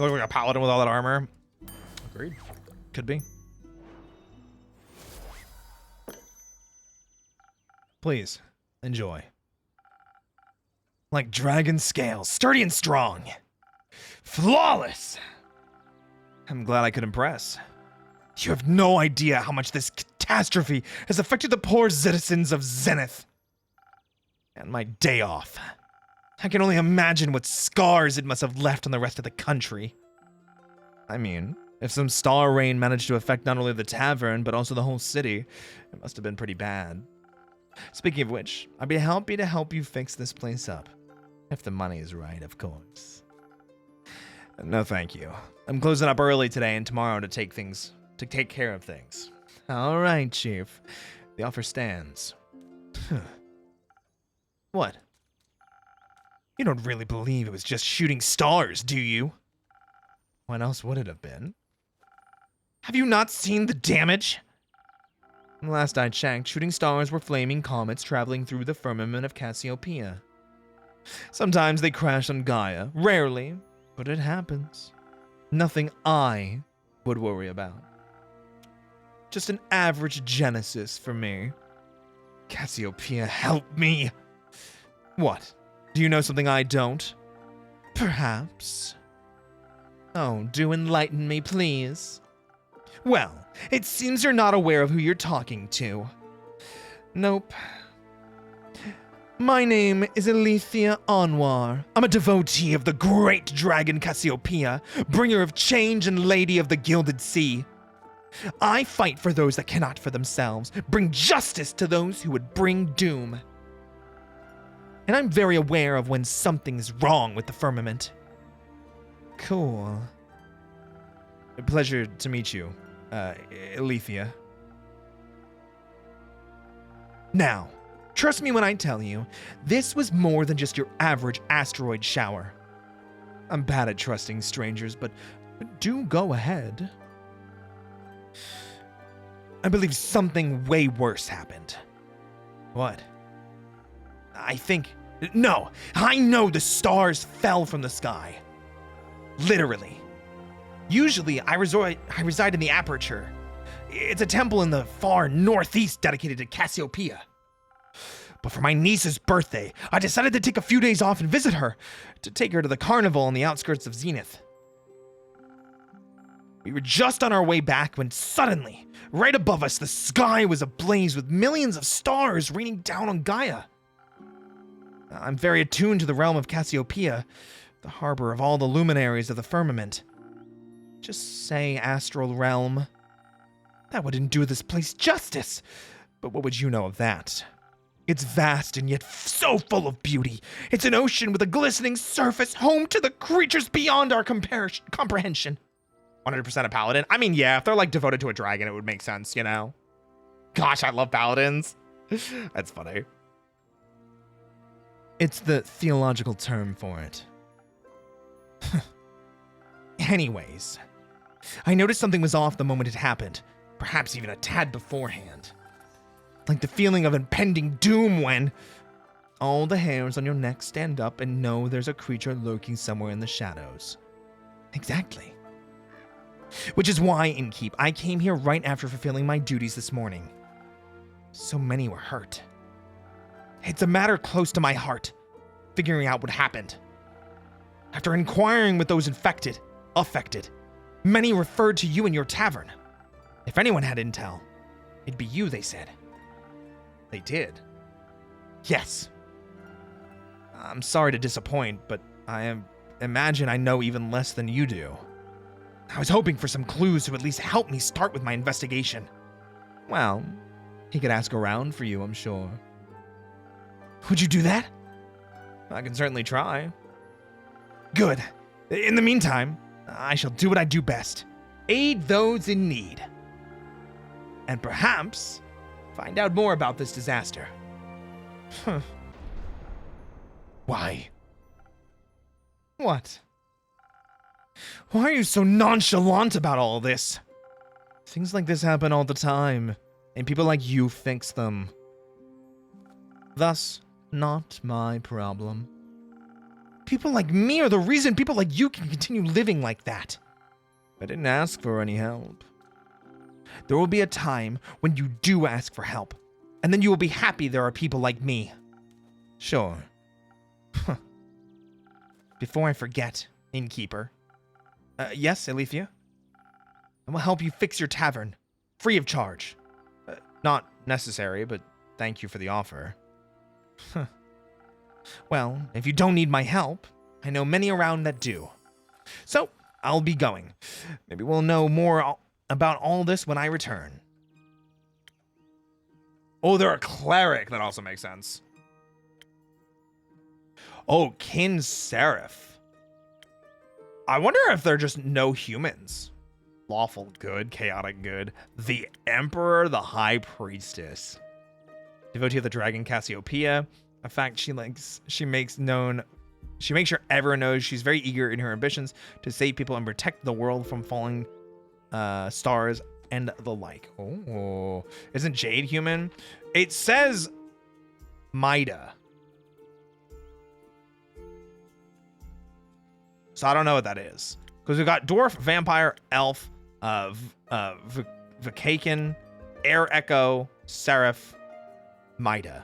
Look like a paladin with all that armor. Agreed. Could be. Please, enjoy. Like dragon scales, sturdy and strong. Flawless! I'm glad I could impress. You have no idea how much this catastrophe has affected the poor citizens of Zenith. And my day off. I can only imagine what scars it must have left on the rest of the country. I mean, if some star rain managed to affect not only the tavern, but also the whole city, it must have been pretty bad. Speaking of which, I'd be happy to help you fix this place up. If the money is right, of course. No, thank you. I'm closing up early today and tomorrow to take care of things. All right, Chief. The offer stands. What? You don't really believe it was just shooting stars, do you? What else would it have been? Have you not seen the damage? Last I checked, shooting stars were flaming comets traveling through the firmament of Cassiopeia. Sometimes they crash on Gaia, rarely, but it happens. Nothing I would worry about. Just an average Genesis for me. Cassiopeia, help me! What? Do you know something I don't? Perhaps. Oh, do enlighten me, please. Well, it seems you're not aware of who you're talking to. Nope. My name is Alethea Anwar. I'm a devotee of the great dragon Cassiopeia, bringer of change and lady of the Gilded Sea. I fight for those that cannot for themselves, bring justice to those who would bring doom. And I'm very aware of when something is wrong with the firmament. Cool. A pleasure to meet you, Alethea. Now, trust me when I tell you, this was more than just your average asteroid shower. I'm bad at trusting strangers, but do go ahead. I believe something way worse happened. What? I know the stars fell from the sky. Literally. Usually, I reside in the Aperture. It's a temple in the far northeast dedicated to Cassiopeia. But for my niece's birthday, I decided to take a few days off and visit her, to take her to the carnival on the outskirts of Zenith. We were just on our way back when suddenly, right above us, the sky was ablaze with millions of stars raining down on Gaia. I'm very attuned to the realm of Cassiopeia, the harbor of all the luminaries of the firmament. Just say astral realm. That wouldn't do this place justice. But what would you know of that? It's vast and yet so full of beauty. It's an ocean with a glistening surface, home to the creatures beyond our comprehension. 100% a paladin? I mean, yeah, if they're like devoted to a dragon, it would make sense, you know? Gosh, I love paladins. That's funny. It's the theological term for it. Anyways, I noticed something was off the moment it happened, perhaps even a tad beforehand. Like the feeling of impending doom when all the hairs on your neck stand up and know there's a creature lurking somewhere in the shadows. Exactly. Which is why, Innkeep, I came here right after fulfilling my duties this morning. So many were hurt. It's a matter close to my heart, figuring out what happened. After inquiring with those affected, many referred to you and your tavern. If anyone had intel, it'd be you, they said. They did. Yes. I'm sorry to disappoint, but imagine I know even less than you do. I was hoping for some clues to at least help me start with my investigation. Well, he could ask around for you, I'm sure. Would you do that? I can certainly try. Good. In the meantime, I shall do what I do best. Aid those in need. And perhaps find out more about this disaster. Why? What? Why are you so nonchalant about all this? Things like this happen all the time, and people like you fix them. Thus, not my problem. People like me are the reason people like you can continue living like that. I didn't ask for any help. There will be a time when you do ask for help, and then you will be happy there are people like me. Sure. Before I forget, innkeeper. Yes, Alethea? I will help you fix your tavern, free of charge. Not necessary, but thank you for the offer. Well, if you don't need my help, I know many around that do. So, I'll be going. Maybe we'll know more about all this when I return. Oh, they're a cleric. That also makes sense. Oh, Kin Seraph. I wonder if they're just no humans. Lawful good, chaotic good. The Emperor, the High Priestess. Devotee of the Dragon Cassiopeia. A fact she makes sure everyone knows she's very eager in her ambitions to save people and protect the world from falling stars and the like. Oh, isn't Jade human? It says Mida. So I don't know what that is. Because we've got dwarf, vampire, elf, Vikaken, air echo, seraph, Mida.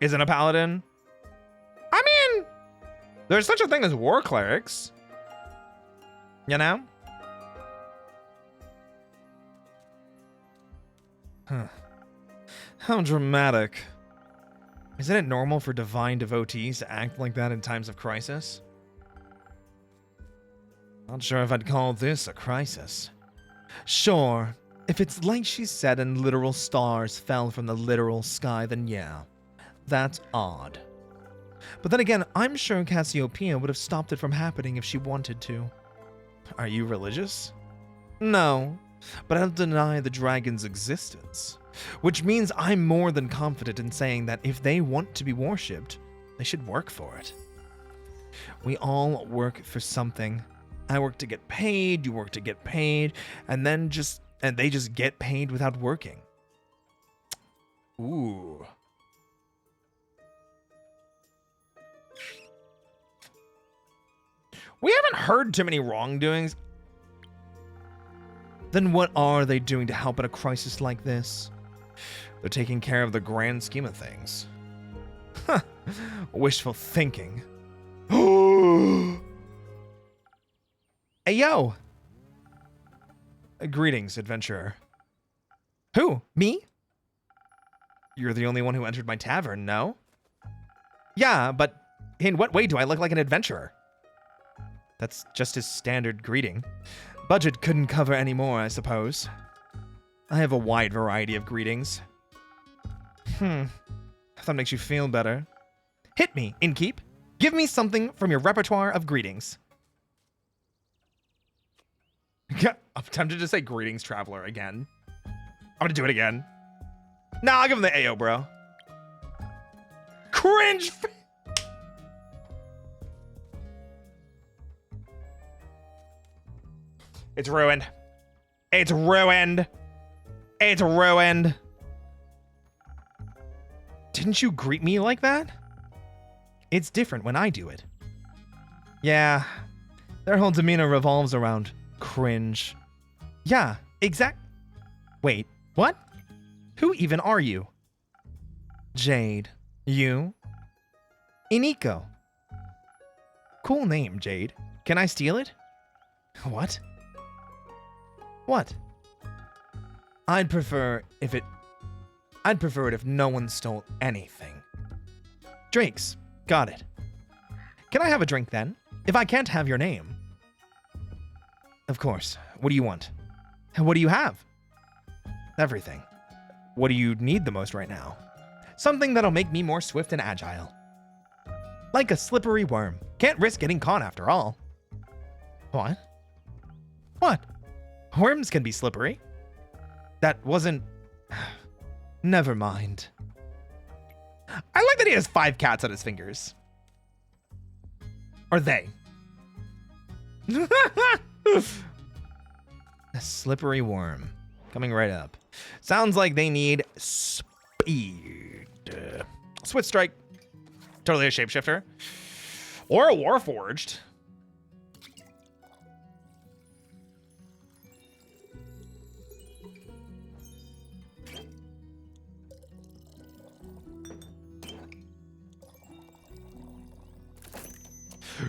Isn't a paladin? I mean, there's such a thing as war clerics. You know? Huh. How dramatic. Isn't it normal for divine devotees to act like that in times of crisis? Not sure if I'd call this a crisis. Sure, if it's like she said and literal stars fell from the literal sky, then yeah, that's odd. But then again, I'm sure Cassiopeia would have stopped it from happening if she wanted to. Are you religious? No, but I don't deny the dragon's existence. Which means I'm more than confident in saying that if they want to be worshipped, they should work for it. We all work for something. I work to get paid, you work to get paid, and they just get paid without working. Ooh. We haven't heard too many wrongdoings. Then what are they doing to help in a crisis like this? They're taking care of the grand scheme of things. Huh. Wishful thinking. Hey, yo. Greetings, adventurer. Who? Me? You're the only one who entered my tavern, no? Yeah, but in what way do I look like an adventurer? That's just his standard greeting. Budget couldn't cover any more, I suppose. I have a wide variety of greetings. If that makes you feel better. Hit me, innkeep. Give me something from your repertoire of greetings. I'm tempted to say greetings, traveler, again. I'm gonna do it again. Nah, I'll give him the AO, bro. Cringe! It's ruined. It's ruined. It's ruined. Didn't you greet me like that? It's different when I do it. Yeah, their whole demeanor revolves around cringe. Yeah, Wait, what? Who even are you? Jade. You? Iniko. Cool name, Jade. Can I steal it? What? What? I'd prefer it if no one stole anything. Drinks. Got it. Can I have a drink then? If I can't have your name. Of course. What do you want? What do you have? Everything. What do you need the most right now? Something that'll make me more swift and agile. Like a slippery worm. Can't risk getting caught after all. What? What? Worms can be slippery. That wasn't... Never mind. I like that he has 5 cats on his fingers. Or they. A slippery worm. Coming right up. Sounds like they need speed. Switch Strike. Totally a shapeshifter. Or a Warforged.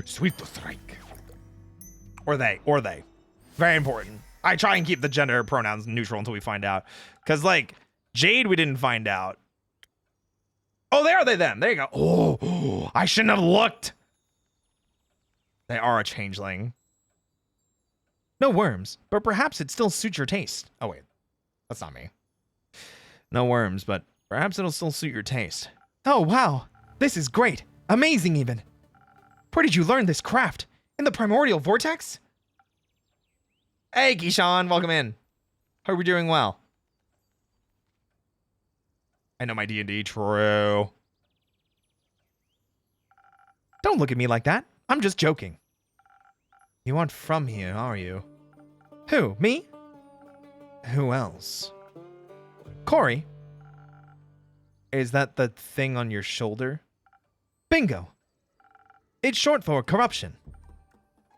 Sweep Strike. Or they. Very important. I try and keep the gender pronouns neutral until we find out. Because, like, Jade, we didn't find out. Oh, they are they then. There you go. Oh, I shouldn't have looked. They are a changeling. No worms, but perhaps it still suits your taste. Oh, wait. That's not me. No worms, but perhaps it'll still suit your taste. Oh, wow. This is great. Amazing, even. Where did you learn this craft? In the primordial vortex? Hey, Keyshawn, welcome in. Hope you're doing well. I know my D&D, true. Don't look at me like that. I'm just joking. You aren't from here, are you? Who, me? Who else? Corey? Is that the thing on your shoulder? Bingo. It's short for corruption.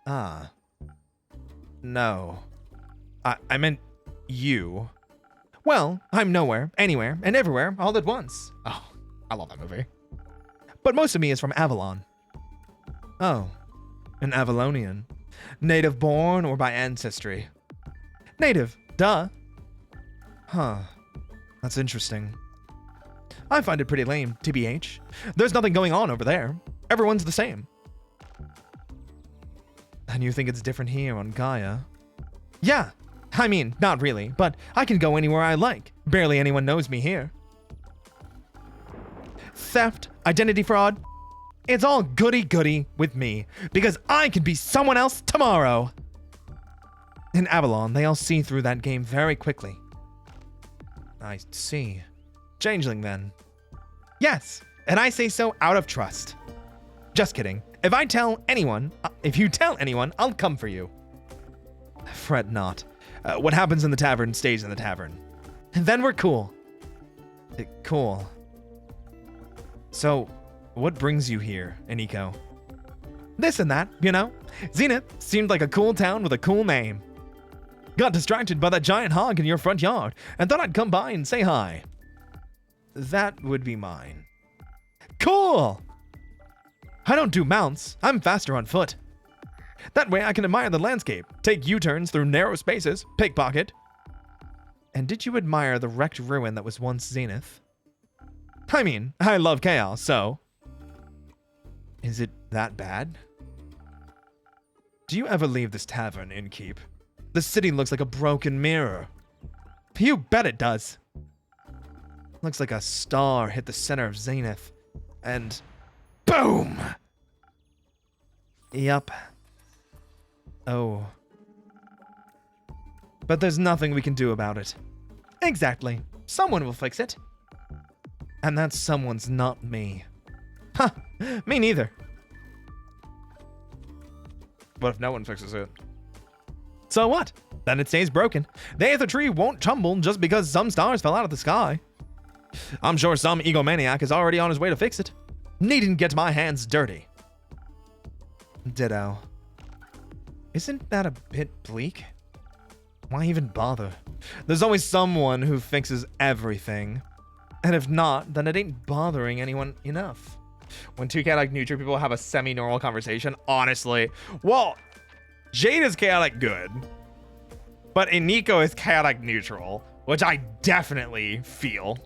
Ah. No. I meant you. Well, I'm nowhere, anywhere, and everywhere all at once. Oh, I love that movie. But most of me is from Avalon. Oh, an Avalonian. Native born or by ancestry? Native, duh. Huh. That's interesting. I find it pretty lame, TBH. There's nothing going on over there. Everyone's the same. And you think it's different here on Gaia? Yeah. I mean, not really, but I can go anywhere I like. Barely anyone knows me here. Theft, identity fraud, it's all goody-goody with me, because I can be someone else tomorrow. In Avalon, they all see through that game very quickly. I see. Changeling, then. Yes, and I say so out of trust. Just kidding. If you tell anyone, I'll come for you. Fret not. What happens in the tavern stays in the tavern. And then we're cool. Cool. So, what brings you here, Aniko? This and that, you know? Zenith seemed like a cool town with a cool name. Got distracted by that giant hog in your front yard and thought I'd come by and say hi. That would be mine. Cool! I don't do mounts. I'm faster on foot. That way I can admire the landscape, take U-turns through narrow spaces, pickpocket. And did you admire the wrecked ruin that was once Zenith? I mean, I love chaos, so... Is it that bad? Do you ever leave this tavern, Innkeep? The city looks like a broken mirror. You bet it does. Looks like a star hit the center of Zenith. And... boom! Yup. Oh. But there's nothing we can do about it. Exactly. Someone will fix it. And that someone's not me. Huh. Me neither. What if no one fixes it? So what? Then it stays broken. The Aether Tree won't tumble just because some stars fell out of the sky. I'm sure some egomaniac is already on his way to fix it. Needn't get my hands dirty. Ditto. Isn't that a bit bleak? Why even bother? There's always someone who fixes everything. And if not, then it ain't bothering anyone enough. When two chaotic neutral people have a semi-normal conversation, honestly. Well, Jade is chaotic good. But Iniko is chaotic neutral, which I definitely feel.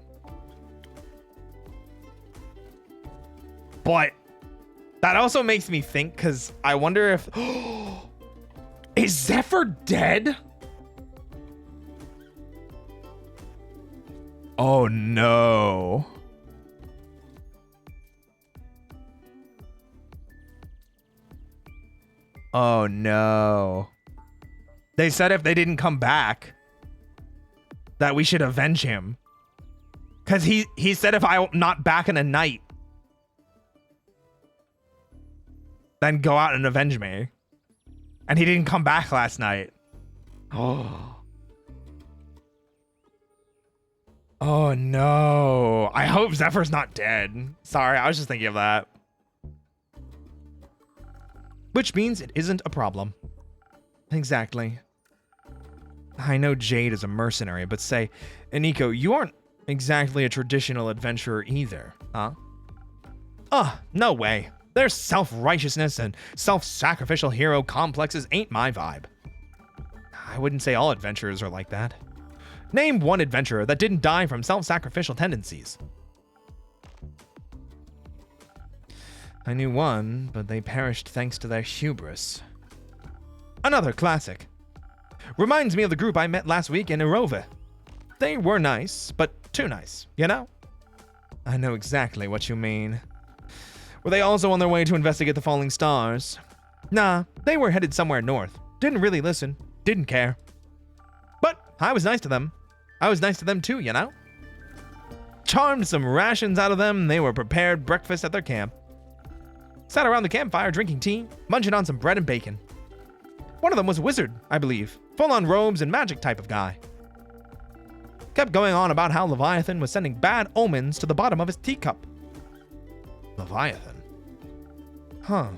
But that also makes me think, because I wonder if... Is Zephyr dead? Oh no. Oh no. They said if they didn't come back, that we should avenge him. Because he said if I'm not back in a night, then go out and avenge me. And he didn't come back last night. Oh. Oh no. I hope Zephyr's not dead. Sorry, I was just thinking of that. Which means it isn't a problem. Exactly. I know Jade is a mercenary, but say, Nico, you aren't exactly a traditional adventurer either, huh? No way. Their self-righteousness and self-sacrificial hero complexes ain't my vibe. I wouldn't say all adventurers are like that. Name one adventurer that didn't die from self-sacrificial tendencies. I knew one, but they perished thanks to their hubris. Another classic. Reminds me of the group I met last week in Irova. They were nice, but too nice, you know? I know exactly what you mean. Were they also on their way to investigate the falling stars? Nah, they were headed somewhere north. Didn't really listen. Didn't care. But I was nice to them. I was nice to them too, you know? Charmed some rations out of them, they were prepared breakfast at their camp. Sat around the campfire drinking tea, munching on some bread and bacon. One of them was a wizard, I believe. Full-on robes and magic type of guy. Kept going on about how Leviathan was sending bad omens to the bottom of his teacup. Leviathan? Huh.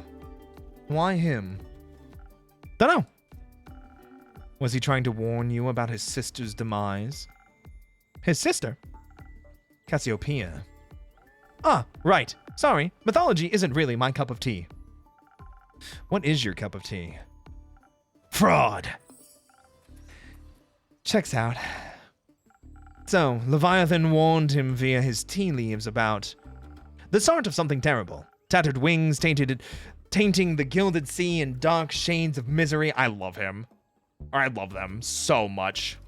Why him? Dunno. Was he trying to warn you about his sister's demise? His sister? Cassiopeia. Ah, right. Sorry, mythology isn't really my cup of tea. What is your cup of tea? Fraud. Checks out. So, Leviathan warned him via his tea leaves about the start of something terrible. Tattered wings, tainting the gilded sea in dark shades of misery. I love him. Or I love them so much.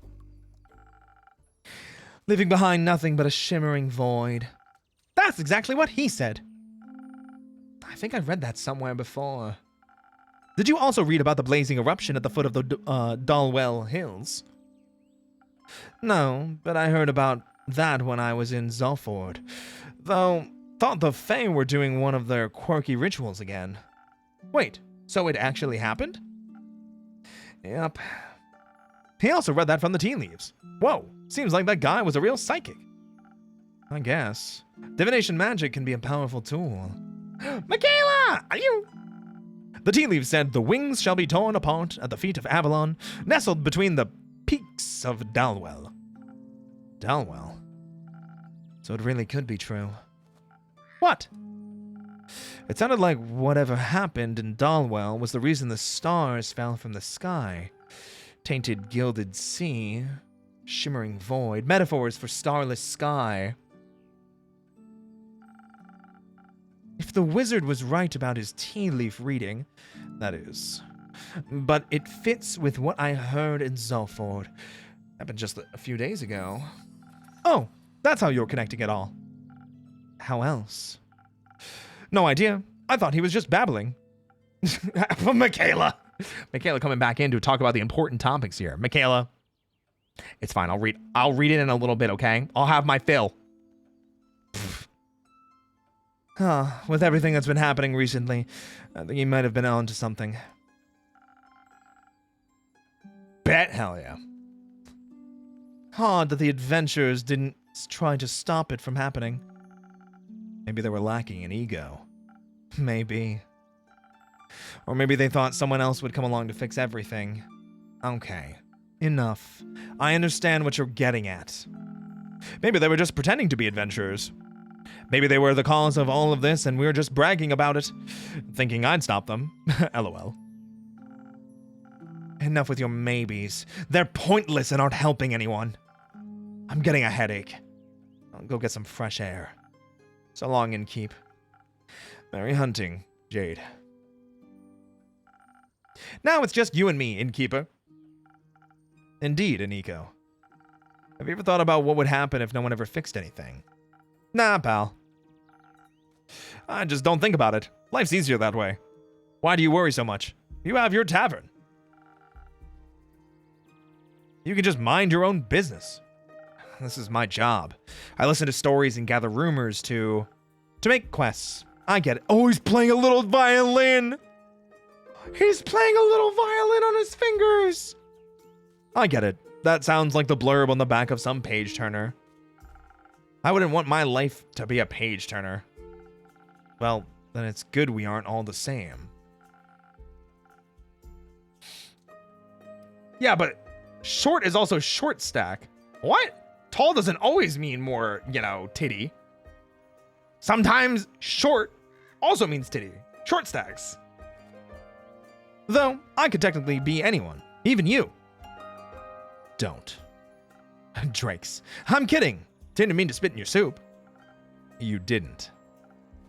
Leaving behind nothing but a shimmering void. That's exactly what he said. I think I read that somewhere before. Did you also read about the blazing eruption at the foot of the Dalwell Hills? No, but I heard about that when I was in Zulford. Though, thought the Fae were doing one of their quirky rituals again. Wait, so it actually happened? Yep. He also read that from the tea leaves. Whoa, seems like that guy was a real psychic. I guess. Divination magic can be a powerful tool. Michaela! Are you... The tea leaves said, the wings shall be torn apart at the feet of Avalon, nestled between the peaks of Dalwell. Dalwell? So it really could be true. What? It sounded like whatever happened in Dalwell was the reason the stars fell from the sky. Tainted gilded sea, shimmering void, metaphors for starless sky. If the wizard was right about his tea leaf reading, that is. But it fits with what I heard in Zulford. Happened just a few days ago. Oh, that's how you're connecting it all. How else? No idea. I thought he was just babbling. Michaela. Michaela coming back in to talk about the important topics here. Michaela. It's fine. I'll read it in a little bit, okay? I'll have my fill. With everything that's been happening recently, I think he might have been on to something. Bet hell yeah. Odd that the adventurers didn't try to stop it from happening. Maybe they were lacking in ego. Maybe. Or maybe they thought someone else would come along to fix everything. Okay. Enough. I understand what you're getting at. Maybe they were just pretending to be adventurers. Maybe they were the cause of all of this and we were just bragging about it, thinking I'd stop them. LOL. Enough with your maybes. They're pointless and aren't helping anyone. I'm getting a headache. I'll go get some fresh air. So long, innkeep. Merry hunting, Jade. Now it's just you and me, innkeeper. Indeed, Aniko. Have you ever thought about what would happen if no one ever fixed anything? Nah, pal. I just don't think about it. Life's easier that way. Why do you worry so much? You have your tavern. You can just mind your own business. This is my job. I listen to stories and gather rumors to make quests. I get it. Oh, he's playing a little violin. He's playing a little violin on his fingers. I get it. That sounds like the blurb on the back of some page turner. I wouldn't want my life to be a page turner. Well, then it's good we aren't all the same. Yeah, but short is also short stack. What? Tall doesn't always mean more, you know, titty. Sometimes short also means titty. Short stacks. Though, I could technically be anyone. Even you. Don't. Drakes. I'm kidding. Didn't mean to spit in your soup. You didn't.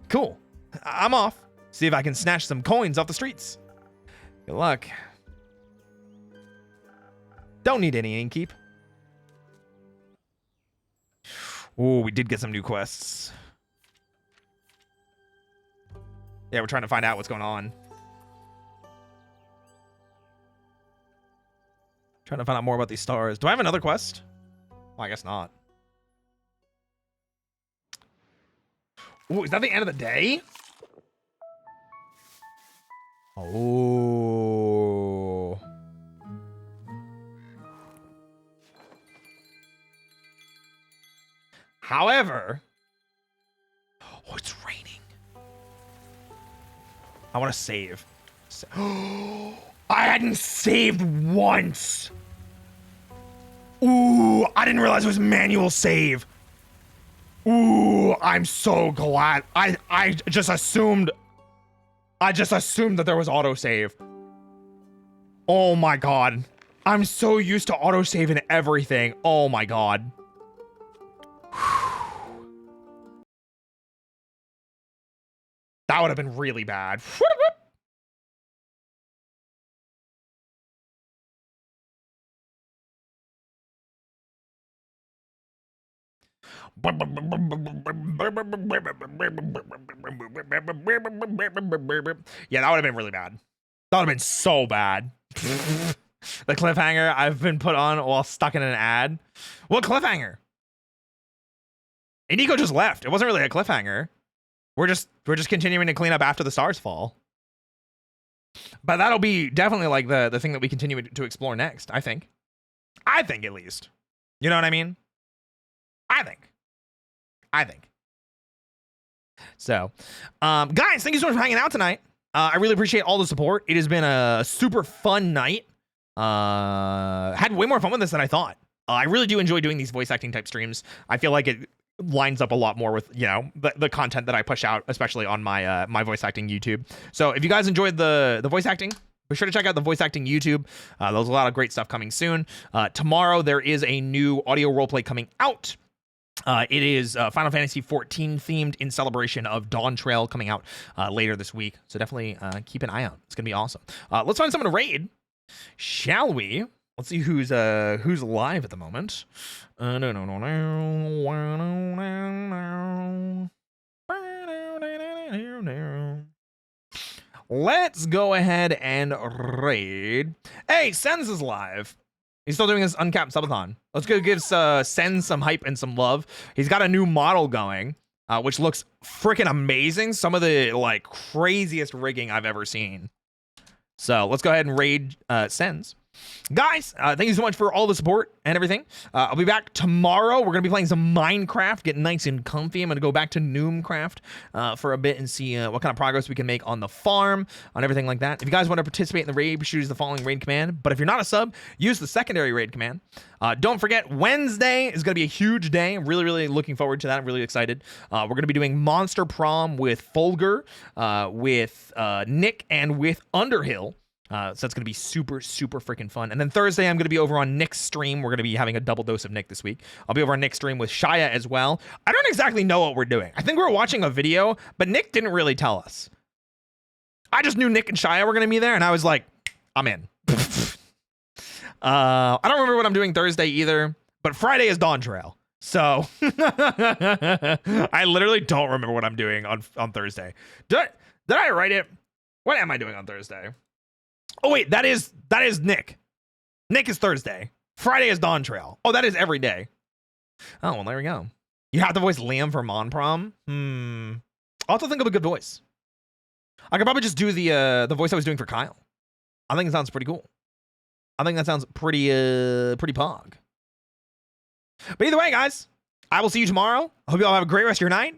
Cool. I'm off. See if I can snatch some coins off the streets. Good luck. Don't need any innkeep. Ooh, we did get some new quests. Yeah, we're trying to find out what's going on. Trying to find out more about these stars. Do I have another quest? Well, I guess not. Ooh, is that the end of the day? Oh. However, oh, it's raining. I want to save. I hadn't saved once. Ooh, I didn't realize it was manual save. Ooh, I'm so glad. I just assumed that there was autosave. Oh my god. I'm so used to autosave and everything. Oh my god. That would have been really bad. Yeah, that would have been really bad. That would have been so bad. The cliffhanger I've been put on while stuck in an ad. What cliffhanger? And Nico just left. It wasn't really a cliffhanger. We're just continuing to clean up after the stars fall. But that'll be definitely like the thing that we continue to explore next, I think. I think at least. You know what I mean? I think. So, guys, thank you so much for hanging out tonight. I really appreciate all the support. It has been a super fun night. Had way more fun with this than I thought. I really do enjoy doing these voice acting type streams. I feel like it lines up a lot more with, you know, the content that I push out, especially on my my voice acting YouTube. So if you guys enjoyed the voice acting, be sure to check out the voice acting YouTube. There's a lot of great stuff coming soon. Tomorrow there is a new audio roleplay coming out. It is Final Fantasy XIV themed in celebration of Dawn Trail coming out later this week. So definitely keep an eye out. It's gonna be awesome. Let's find someone to raid, shall we? Let's see who's live at the moment. Let's go ahead and raid. Hey, Sens is live. He's still doing his uncapped subathon. Let's go give Sen some hype and some love. He's got a new model going, which looks freaking amazing. Some of the like craziest rigging I've ever seen. So let's go ahead and raid Sens. Guys, thank you so much for all the support and everything. I'll be back tomorrow. We're going to be playing some Minecraft, getting nice and comfy. I'm going to go back to Noomcraft for a bit and see what kind of progress we can make on the farm, on everything like that. If you guys want to participate in the raid, be sure to use the following raid command. But if you're not a sub, use the secondary raid command. Don't forget, Wednesday is going to be a huge day. I'm really, really looking forward to that. I'm really excited. We're going to be doing Monster Prom with Fulgur, with Nick, and with Underhill. So that's going to be super, super freaking fun. And then Thursday, I'm going to be over on Nick's stream. We're going to be having a double dose of Nick this week. I'll be over on Nick's stream with Shia as well. I don't exactly know what we're doing. I think we're watching a video, but Nick didn't really tell us. I just knew Nick and Shia were going to be there, and I was like, I'm in. I don't remember what I'm doing Thursday either, but Friday is Dawn Trail. So I literally don't remember what I'm doing on Thursday. Did I write it? What am I doing on Thursday? Oh wait, that is Nick. Nick is Thursday. Friday is Dawn Trail. Oh, that is every day. Oh, well, there we go. You have to voice Liam for Mon Prom? I'll have to think of a good voice. I could probably just do the voice I was doing for Kyle. I think it sounds pretty cool. I think that sounds pretty pog. But either way, guys, I will see you tomorrow. I hope you all have a great rest of your night.